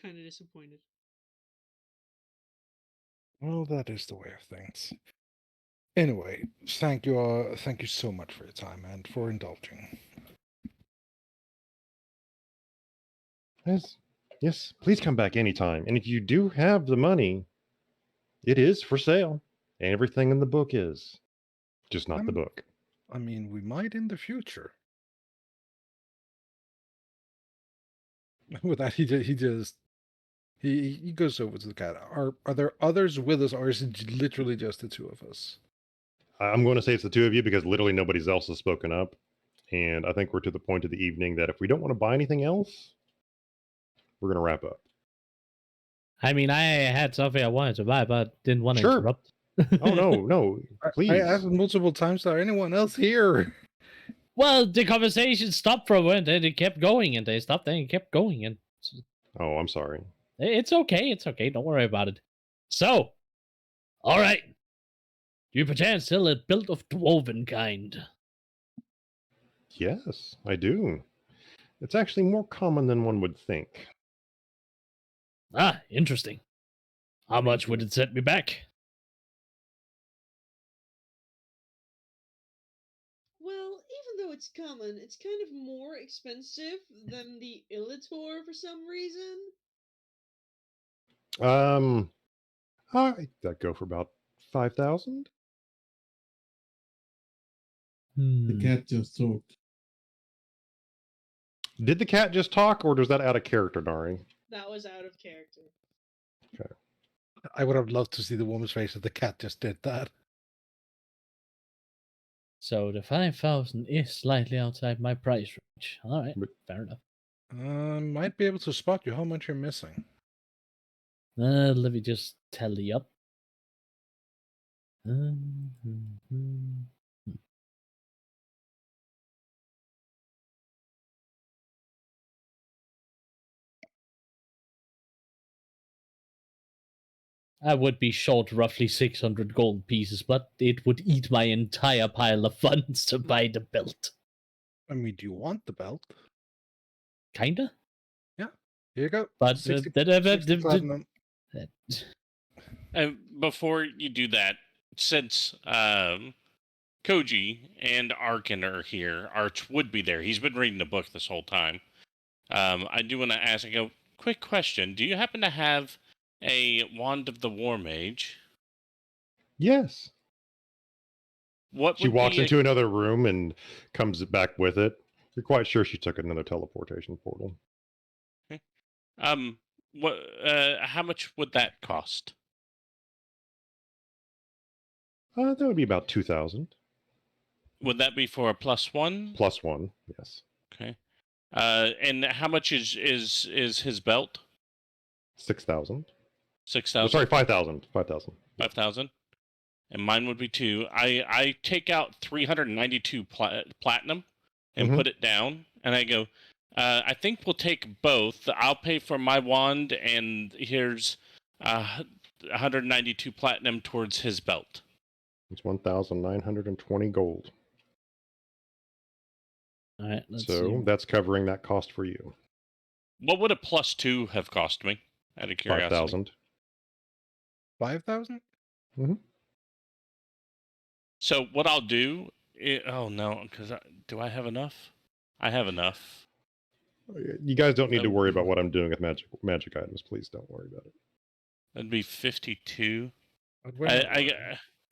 A: kind of disappointed.
B: Well, that is the way of things. Anyway, thank you so much for your time and for indulging.
C: Yes, please come back anytime. And if you do have the money, it is for sale. Everything in the book is. Just not the book.
B: I mean, we might in the future. With that, he goes over to the cat. Are there others with us, or is it literally just the two of us?
C: I'm going to say it's the two of you because literally nobody else has spoken up. And I think we're to the point of the evening that if we don't want to buy anything else, we're going to wrap up.
D: I mean, I had something I wanted to buy, but didn't want to
C: Sure.
D: interrupt.
C: Oh, no, please.
B: I asked multiple times, is there anyone else here?
D: Well, the conversation stopped for a moment, and it kept going, and they stopped, and it kept going, and
C: Oh, I'm sorry.
D: it's okay. It's okay. Don't worry about it. So, all right. Do you perchance sell a built of dwarven kind?
C: Yes, I do. It's actually more common than one would think.
D: Ah, interesting. How much would it set me back?
A: Well, even though it's common, it's kind of more expensive than the Illator for some reason.
C: That'd go for about 5,000.
F: The cat just talked.
C: Did the cat just talk, or does that out of character, Nari?
A: That was out of character.
C: Okay.
B: I would have loved to see the woman's face if the cat just did that.
D: So the 5,000 is slightly outside my price range. All right,
C: But-
D: fair enough.
B: Might be able to spot you how much you're missing.
D: Let me just tally up. I would be short roughly 600 gold pieces, but it would eat my entire pile of funds to buy the belt.
B: I mean, do you want the belt?
D: Kinda?
B: Here you go.
D: But
B: 60 platinum.
E: And before you do that, since Koji and Arkken are here, Arch would be there. He's been reading the book this whole time. I do want to ask, I go, quick question. Do you happen to have a Wand of the War Mage?
C: Yes.
E: What
C: She
E: would
C: walks
E: be
C: into another room and comes back with it. You're quite sure she took another teleportation portal.
E: what? How much would that cost?
C: That would be about 2,000.
E: Would that be for a +1?
C: +1, yes.
E: Okay. And how much is his belt?
C: 6,000.
E: 6,000.
C: Sorry, 5,000. 5,000.
E: 5,000. And mine would be 2. I take out 392 platinum and put it down, and I go, I think we'll take both. I'll pay for my wand, and here's 192 platinum towards his belt.
C: It's 1,920 gold.
D: All right, let's
C: So
D: see.
C: that's covering that cost for you.
E: What would a +2 have cost me? Out of curiosity.
C: 5,000.
B: 5,000?
E: So what I'll do... oh, no, because do I have enough? I have enough.
C: You guys don't need to worry about what I'm doing with magic items. Please don't worry about it.
E: That'd be 52.
B: But we're not worried.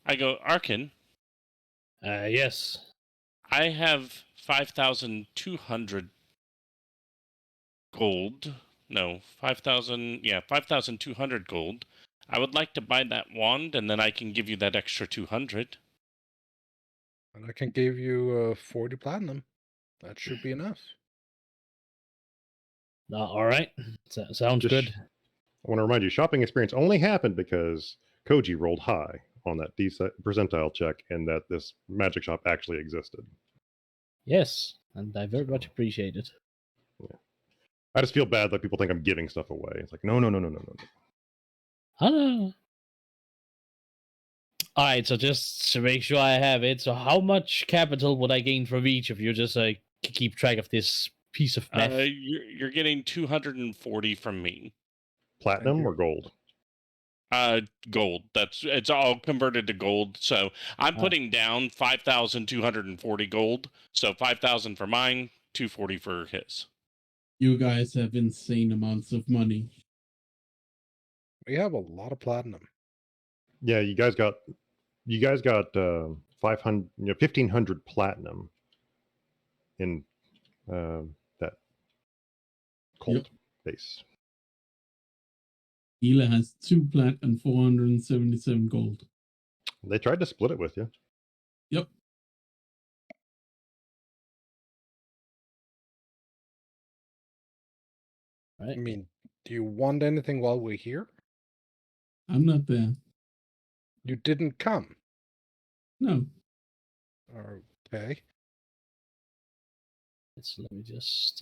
E: I go, Arkken,
D: Yes.
E: I have 5,200 gold. No, 5,000. Yeah, 5,200 gold. I would like to buy that wand, and then I can give you that extra 200.
B: And I can give you 40 platinum. That should be enough.
D: All right. Sounds
C: Just-
D: good.
C: I want to remind you, shopping experience only happened because Koji rolled high on that percentile check and that this magic shop actually existed.
D: Yes, and I very much appreciate it.
C: I just feel bad that people think I'm giving stuff away. It's like, no.
D: Ah, All right, so just to make sure I have it, so how much capital would I gain from each of you? Just so I can keep track of this piece of math.
E: You're getting 240 from me.
C: Platinum
B: you.
C: or gold?
E: Gold. It's all converted to gold. So I'm putting down 5,240 gold. So 5,000 for mine, 240 for his.
F: You guys have insane amounts of money.
B: We have a lot of platinum.
C: Yeah, you guys got 500, 1,500 platinum in that cold base.
F: Hila has 2 plat and 477 gold.
C: They tried to split it with you.
F: Yep.
B: I
D: Right.
B: mean, do you want anything while we're here?
F: I'm not there.
B: You didn't come.
F: No.
B: Okay.
D: Let me just.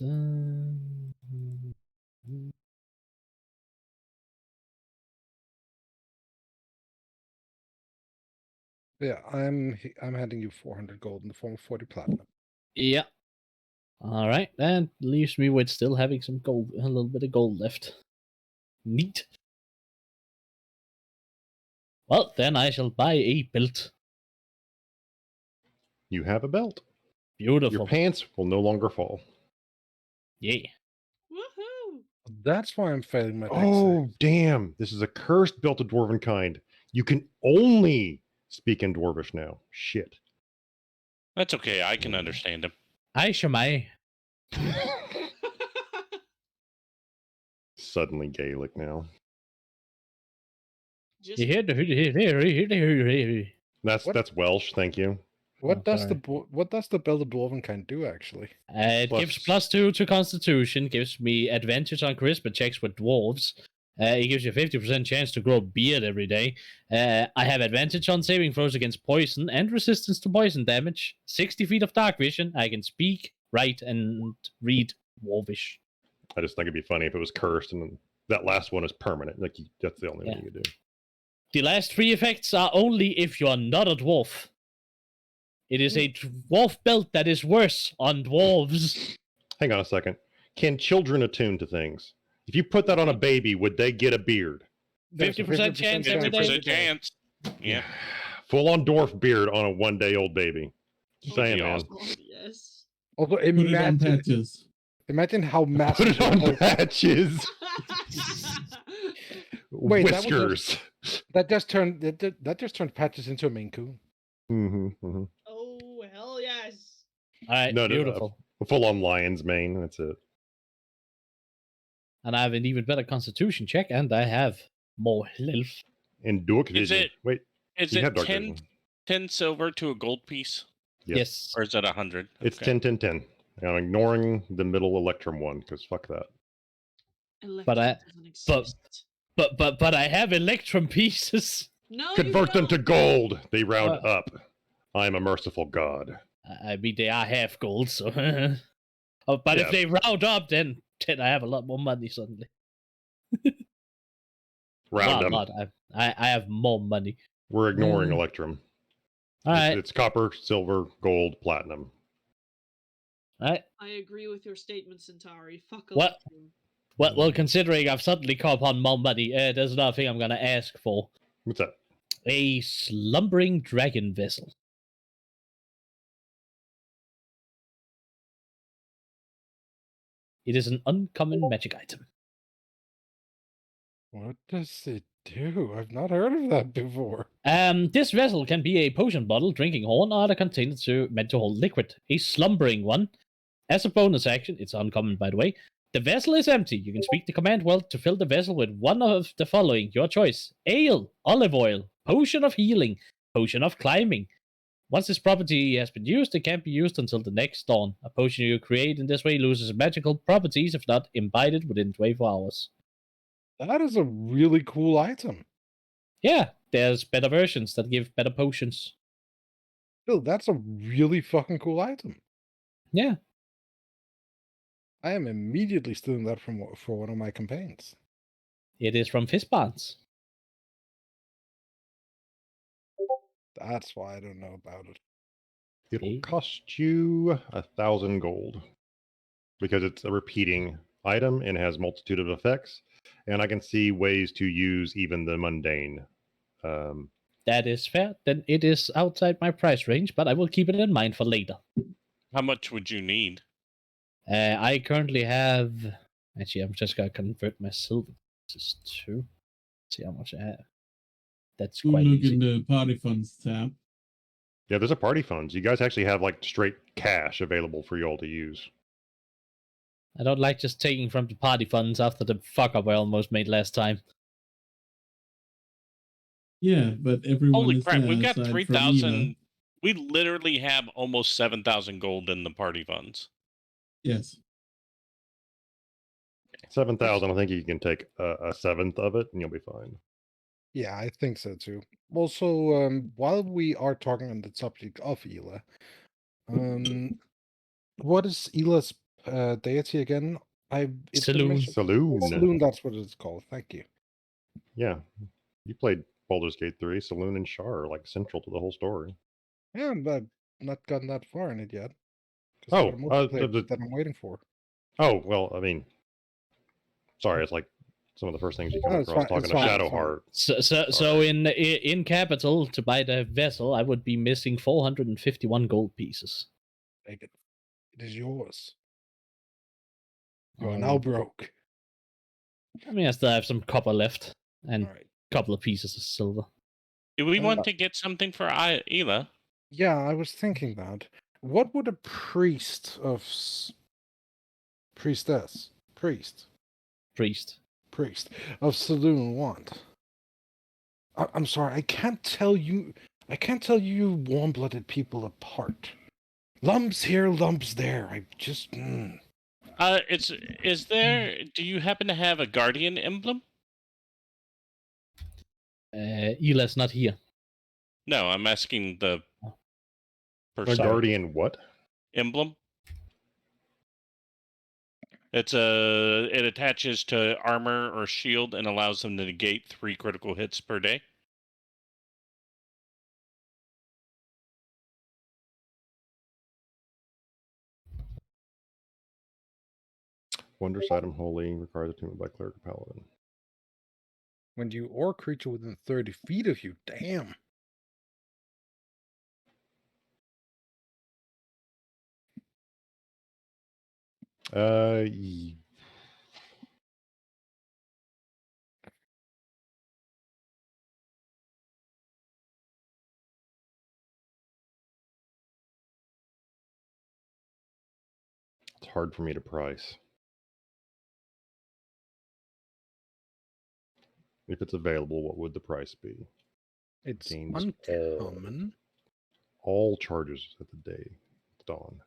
B: Yeah, I'm handing you 400 gold in the form of 40 platinum.
D: Yeah. All right, that leaves me with still having some gold, a little bit of gold left. Neat. Well, then I shall buy a belt.
C: You have a belt.
D: Beautiful.
C: Your pants will no longer fall.
D: Yeah.
A: Woohoo!
B: That's why I'm failing my dex
C: Oh,
B: save.
C: damn. This is a cursed belt of dwarven kind. You can only speak in dwarvish now. Shit.
E: That's okay. I can understand him.
D: I Shamai.
C: Suddenly Gaelic now.
A: Just
C: That's Welsh, thank you.
B: What
D: Oh,
B: does
D: sorry.
B: what does the build of dwarven kind do actually?
D: It gives +2 to Constitution, gives me advantage on charisma checks with dwarves. It gives you a 50% chance to grow a beard every day. I have advantage on saving throws against poison and resistance to poison damage. 60 feet of dark vision. I can speak, write, and read dwarvish.
C: I just think it'd be funny if it was cursed and that last one is permanent. Like that's the only
D: Yeah.
C: thing you could do.
D: The last 3 effects are only if you are not a dwarf. It is a dwarf belt that is worse on dwarves.
C: Hang on a second. Can children attune to things? If you put that on a baby, would they get a beard?
D: 50% chance every day.
E: 50% chance. Yeah.
C: Full on dwarf beard on a 1-day-old baby. Just saying, man.
E: awesome.
A: Oh, yes.
B: Although
F: Put it on
B: imagine,
F: patches.
B: imagine how massive.
C: Put it on
B: the-
C: patches.
B: Wait, that was a-
C: Whiskers.
B: that just turned patches into a Maine Coon.
A: Oh, hell yes.
D: All right,
C: No,
D: beautiful.
C: A full on lion's mane. That's it.
D: And I have an even better constitution check, and I have more health.
C: And dark
E: Is
C: vision.
E: it-
C: Wait,
E: Is
C: you
E: it
C: have dark
E: 10,
C: vision.
E: 10 silver to a gold piece?
D: Yes.
E: Or is it 100?
C: It's 10, 10, 10. And I'm ignoring the middle Electrum one because fuck that.
D: But I-
A: Electrum doesn't exist.
D: But I have electrum pieces.
A: No,
C: Convert them to
A: don't.
C: gold. They round up. I am a merciful god.
D: I mean, they are half gold, so. Oh, but
C: Yeah.
D: if they round up, then I have a lot more money suddenly.
C: Round
D: Well,
C: them.
D: not. I have more money.
C: We're ignoring Electrum.
D: All right.
C: It's copper, silver, gold, platinum.
D: All right.
A: I agree with your statement, Cyntari. Fuck
D: What?
A: Electrum.
D: Well, considering I've suddenly come upon more money, there's another thing I'm going to ask for.
C: What's that?
D: A slumbering dragon vessel. It is an uncommon magic item.
B: What does it do? I've not heard of that before.
D: This vessel can be a potion bottle, drinking horn, or other container meant to hold liquid. A slumbering one. As a bonus action, it's uncommon by the way, the vessel is empty. You can speak the command word to fill the vessel with one of the following, your choice. Ale, olive oil, potion of healing, potion of climbing. Once this property has been used, it can't be used until the next dawn. A potion you create in this way loses magical properties if not imbibed within 24 hours.
B: That is a really cool item.
D: Yeah, there's better versions that give better potions.
B: Bill, that's a really fucking cool item.
D: Yeah.
B: I am immediately stealing that for one of my campaigns.
D: It is from Fistbands.
B: That's why I don't know about it.
C: It'll
D: Okay.
C: cost you 1,000 gold because it's a repeating item and has multitude of effects. And I can see ways to use even the mundane.
D: That is fair. Then it is outside my price range, but I will keep it in mind for later.
E: How much would you need?
D: I currently have. Actually, I'm just gonna convert my silver pieces too. See how much I have. That's
F: You
D: quite
F: look
D: easy.
F: in the party funds tab.
C: Yeah, there's a party funds. You guys actually have like straight cash available for you all to use.
D: I don't like just taking from the party funds after the fuck up I almost made last time.
F: Yeah, but everyone
E: Holy
F: is
E: crap,
F: there
E: we've got
F: aside from
E: 3,000.
F: Ela.
E: We literally have almost 7,000 gold in the party funds.
F: Yes.
C: 7,000. I think you can take a seventh of it, and you'll be fine.
B: Yeah, I think so too. Also, while we are talking on the subject of Ela, what is Ela's deity again? It's been
D: Saloon.
B: mentioned.
C: Saloon.
B: Saloon, that's what it's called. Thank you.
C: Yeah, you played Baldur's Gate 3. Saloon and Shar are like central to the whole story.
B: Yeah, but I've not gotten that far in it yet.
C: Oh,
B: I've got a multiplayer bit that I'm waiting for.
C: Oh, well, I mean, sorry, it's like some of the first things you come
B: No, it's
C: across
B: fine,
C: talking
B: it's
C: to
B: fine, it's
C: Shadowheart.
D: So
C: Sorry.
D: in capital to buy the vessel, I would be missing 451 gold pieces.
B: Take it. It is yours. You are now broke.
D: I mean, I still have some copper left and
B: All right.
D: a couple of pieces of silver.
E: Do we want to get something for Ela?
B: Yeah, I was thinking that. What would a priest of Saloon want? I'm sorry, I can't tell you warm-blooded people apart. Lumps here, lumps there. I just.
E: Is there? Do you happen to have a guardian emblem?
D: Ela's not here.
E: No, I'm asking the
C: A
E: person.
C: guardian what?
E: Emblem. It attaches to armor or shield and allows them to negate 3 critical hits per day.
C: Wondrous item holy requires attunement by cleric or paladin.
B: When you or creature within 30 feet of you, damn.
C: It's hard for me to price. If it's available, what would the price be?
B: It's
C: Gains
B: uncommon.
C: all charges at the day dawn.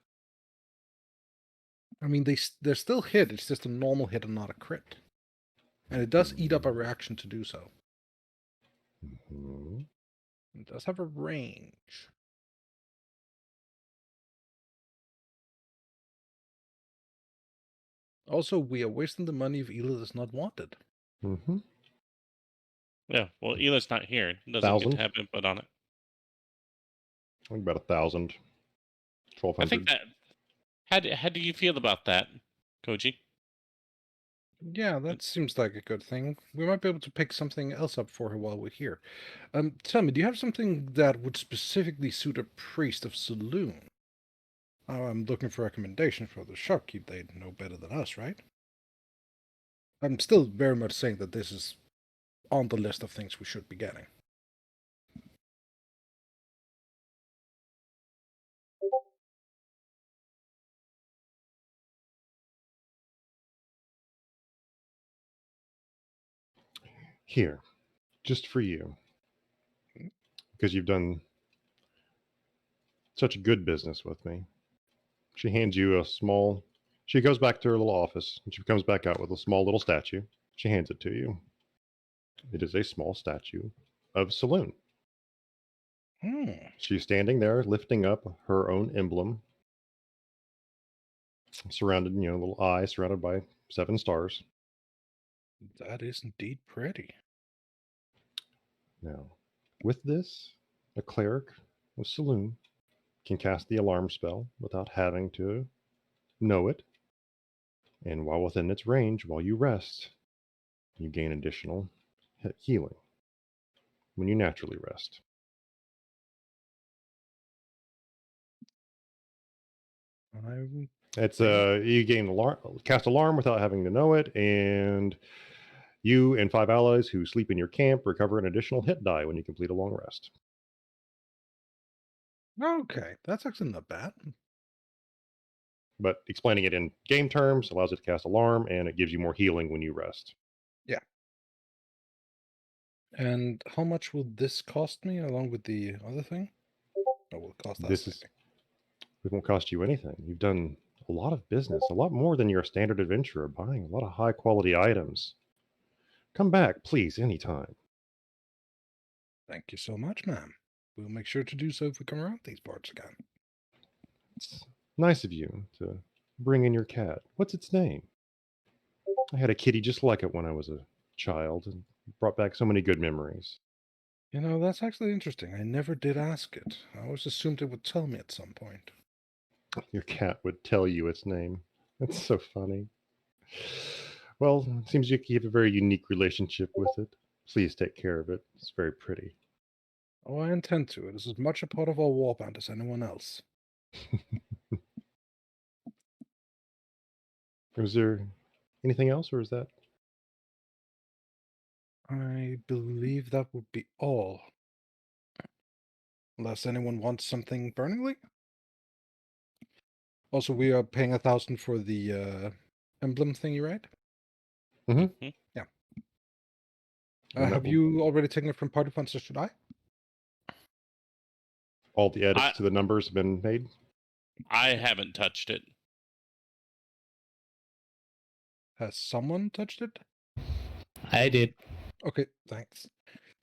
B: I mean, they're still hit. It's just a normal hit and not a crit. And it does eat up a reaction to do so.
C: Mm-hmm.
B: It does have a range. Also, we are wasting the money if Ela is not wanted.
C: Mm-hmm.
E: Yeah, well, Ela's not here. It doesn't get
C: 1,000?
E: to have input on it.
C: I think about 1,000. 1,200.
E: I think that. How do you feel about that, Koji?
B: Yeah, that seems like a good thing. We might be able to pick something else up for her while we're here. Tell me, do you have something that would specifically suit a priest of Saloon? I'm looking for recommendations for the shopkeep. They know better than us, right? I'm still very much saying that this is on the list of things we should be getting.
C: Here, just for you. Because you've done such good business with me. She hands you a small... She goes back to her little office, and she comes back out with a small little statue. She hands it to you. It is a small statue of Saloon. She's standing there, lifting up her own emblem. Surrounded, a little eye surrounded by 7 stars.
B: That is indeed pretty.
C: Now, with this, A cleric with Saloon can cast the alarm spell without having to know it. And while within its range, while you rest, you gain additional healing when you naturally rest. It's you gain cast alarm without having to know it, and you and 5 allies who sleep in your camp recover an additional hit die when you complete a long rest.
B: Okay, that's actually not bad.
C: But explaining it in game terms allows it to cast alarm, and it gives you more healing when you rest.
B: Yeah. And how much will this cost me along with the other thing? Or will it cost us?
C: It won't cost you anything. You've done a lot of business, a lot more than your standard adventurer, buying a lot of high quality items. Come back, please, anytime.
B: Thank you so much, ma'am. We'll make sure to do so if we come around these parts again.
C: It's nice of you to bring in your cat. What's its name? I had a kitty just like it when I was a child, and brought back so many good memories.
B: You know, that's actually interesting. I never did ask it. I always assumed it would tell me at some point.
C: Your cat would tell you its name. That's so funny. Well, it seems you have a very unique relationship with it. Please take care of it. It's very pretty.
B: Oh, I intend to. It is as much a part of our warband as anyone else.
C: Was there anything else, or is that?
B: I believe that would be all. Unless anyone wants something burningly? Also, we are paying 1,000 for the emblem thingy, right?
C: Mm-hmm.
B: Yeah.
C: And
B: Have you already taken it from party funds, or should I?
C: All the edits to the numbers have been made?
E: I haven't touched it.
B: Has someone touched it?
D: I did.
B: Okay, thanks.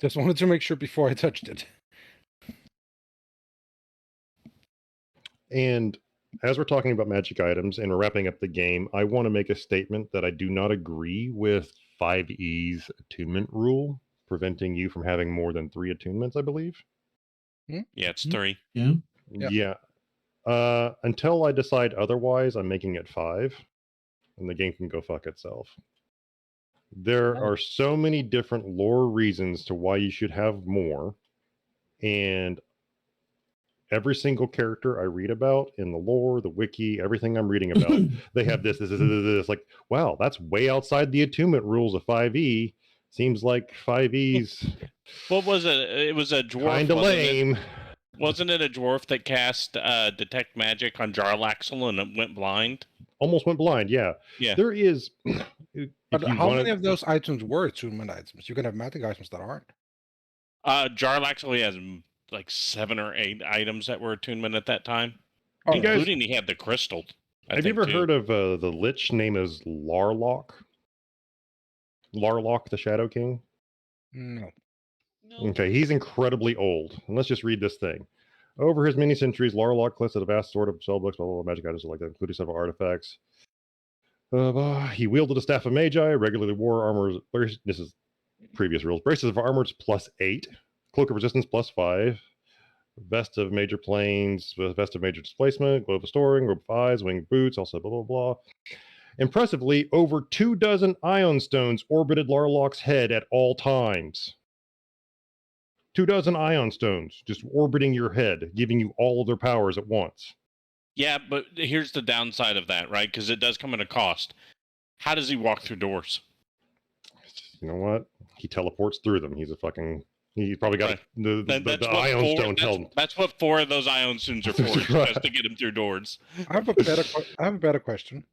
B: Just wanted to make sure before I touched it.
C: And as we're talking about magic items and we're wrapping up the game, I want to make a statement that I do not agree with 5E's attunement rule, preventing you from having more than 3 attunements, I believe.
E: Yeah, it's 3.
F: Yeah.
C: Yeah. Until I decide otherwise, I'm making it 5, and the game can go fuck itself. There are so many different lore reasons to why you should have more, and every single character I read about in the lore, the wiki, everything I'm reading about, they have this. Like, wow, that's way outside the attunement rules of 5E. Seems like 5E's.
E: What was it? It was a dwarf.
C: Kind of lame.
E: Wasn't it a dwarf that cast detect magic on Jarlaxle and it went blind?
C: Almost went blind. Yeah.
E: Yeah.
C: There is.
B: But how many of those items were attunement items? You can have magic items that aren't.
E: Jarlaxle has like 7 or 8 items that were attunement at that time,
B: Oh,
E: including he had the crystal.
C: Have you ever heard of the lich name is Larlock? Larlock, the Shadow King?
B: No.
C: Okay, he's incredibly old. And let's just read this thing. Over his many centuries, Larlock collected a vast sort of spellbooks, blah, blah, blah, magic items like that, including several artifacts. He wielded a staff of magi, regularly wore armor. This is previous rules. Braces of armor +8, cloak of resistance +5, vest of major planes, vest of major displacement, glove of storing, robe of eyes, winged boots, also blah, blah, blah. Impressively, over 24 ion stones orbited Larlock's head at all times. 24 ion stones just orbiting your head, giving you all of their powers at once.
E: Yeah, but here's the downside of that, right? Because it does come at a cost. How does he walk through doors?
C: You know what? He teleports through them. He's probably got the ion stone.
E: That's what 4 of those ion stones are for, just to get him through doors.
B: I have a better question.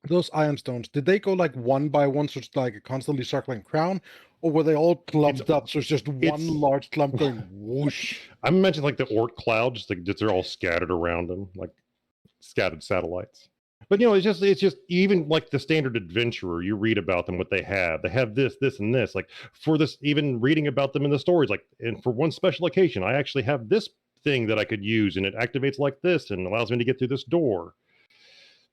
B: Those ion stones, did they go like one by one, so it's like a constantly circling crown, or were they all clumped up, so it's just one large clump going whoosh?
C: I mentioned like the Oort cloud, just like they're all scattered around them, like scattered satellites. But you know, it's just even like the standard adventurer, you read about them, what they have. They have this, and this. Like for this, even reading about them in the stories, like, and for one special occasion, I actually have this thing that I could use, and it activates like this and allows me to get through this door.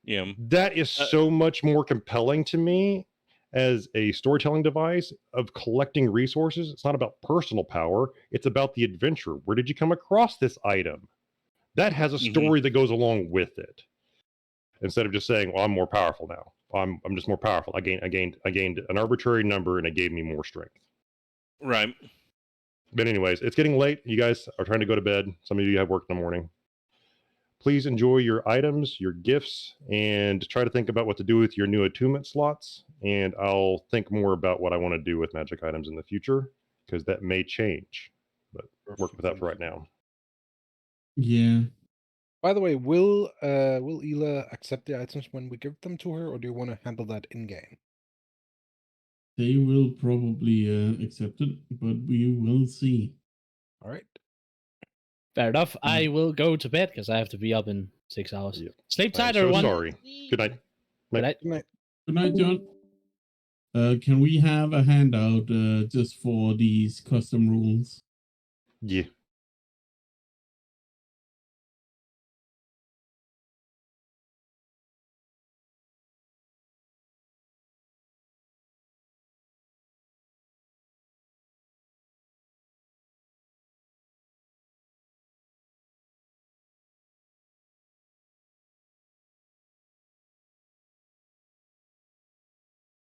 E: Yeah,
C: that is so much more compelling to me as a storytelling device of collecting resources. It's not about personal power. It's about the adventure. Where did you come across this item? That has a story that goes along with it. Instead of just saying, well, I'm more powerful now. I'm just more powerful. I gained an arbitrary number and it gave me more strength.
E: Right.
C: But anyways, it's getting late. You guys are trying to go to bed. Some of you have work in the morning. Please enjoy your items, your gifts, and try to think about what to do with your new attunement slots. And I'll think more about what I want to do with magic items in the future, because that may change. But work with that for right now.
F: Yeah.
B: By the way, will Ela accept the items when we give them to her, or do you want to handle that in game?
F: They will probably accept it, but we will see.
B: All right.
D: Fair enough. I will go to bed because I have to be up in 6 hours.
C: Yep.
D: Sleep
C: I'm
D: tight,
C: so
D: everyone.
C: sorry. Good night.
D: Good night.
B: Good night.
F: Good night, John. Can we have a handout just for these custom rules?
C: Yeah.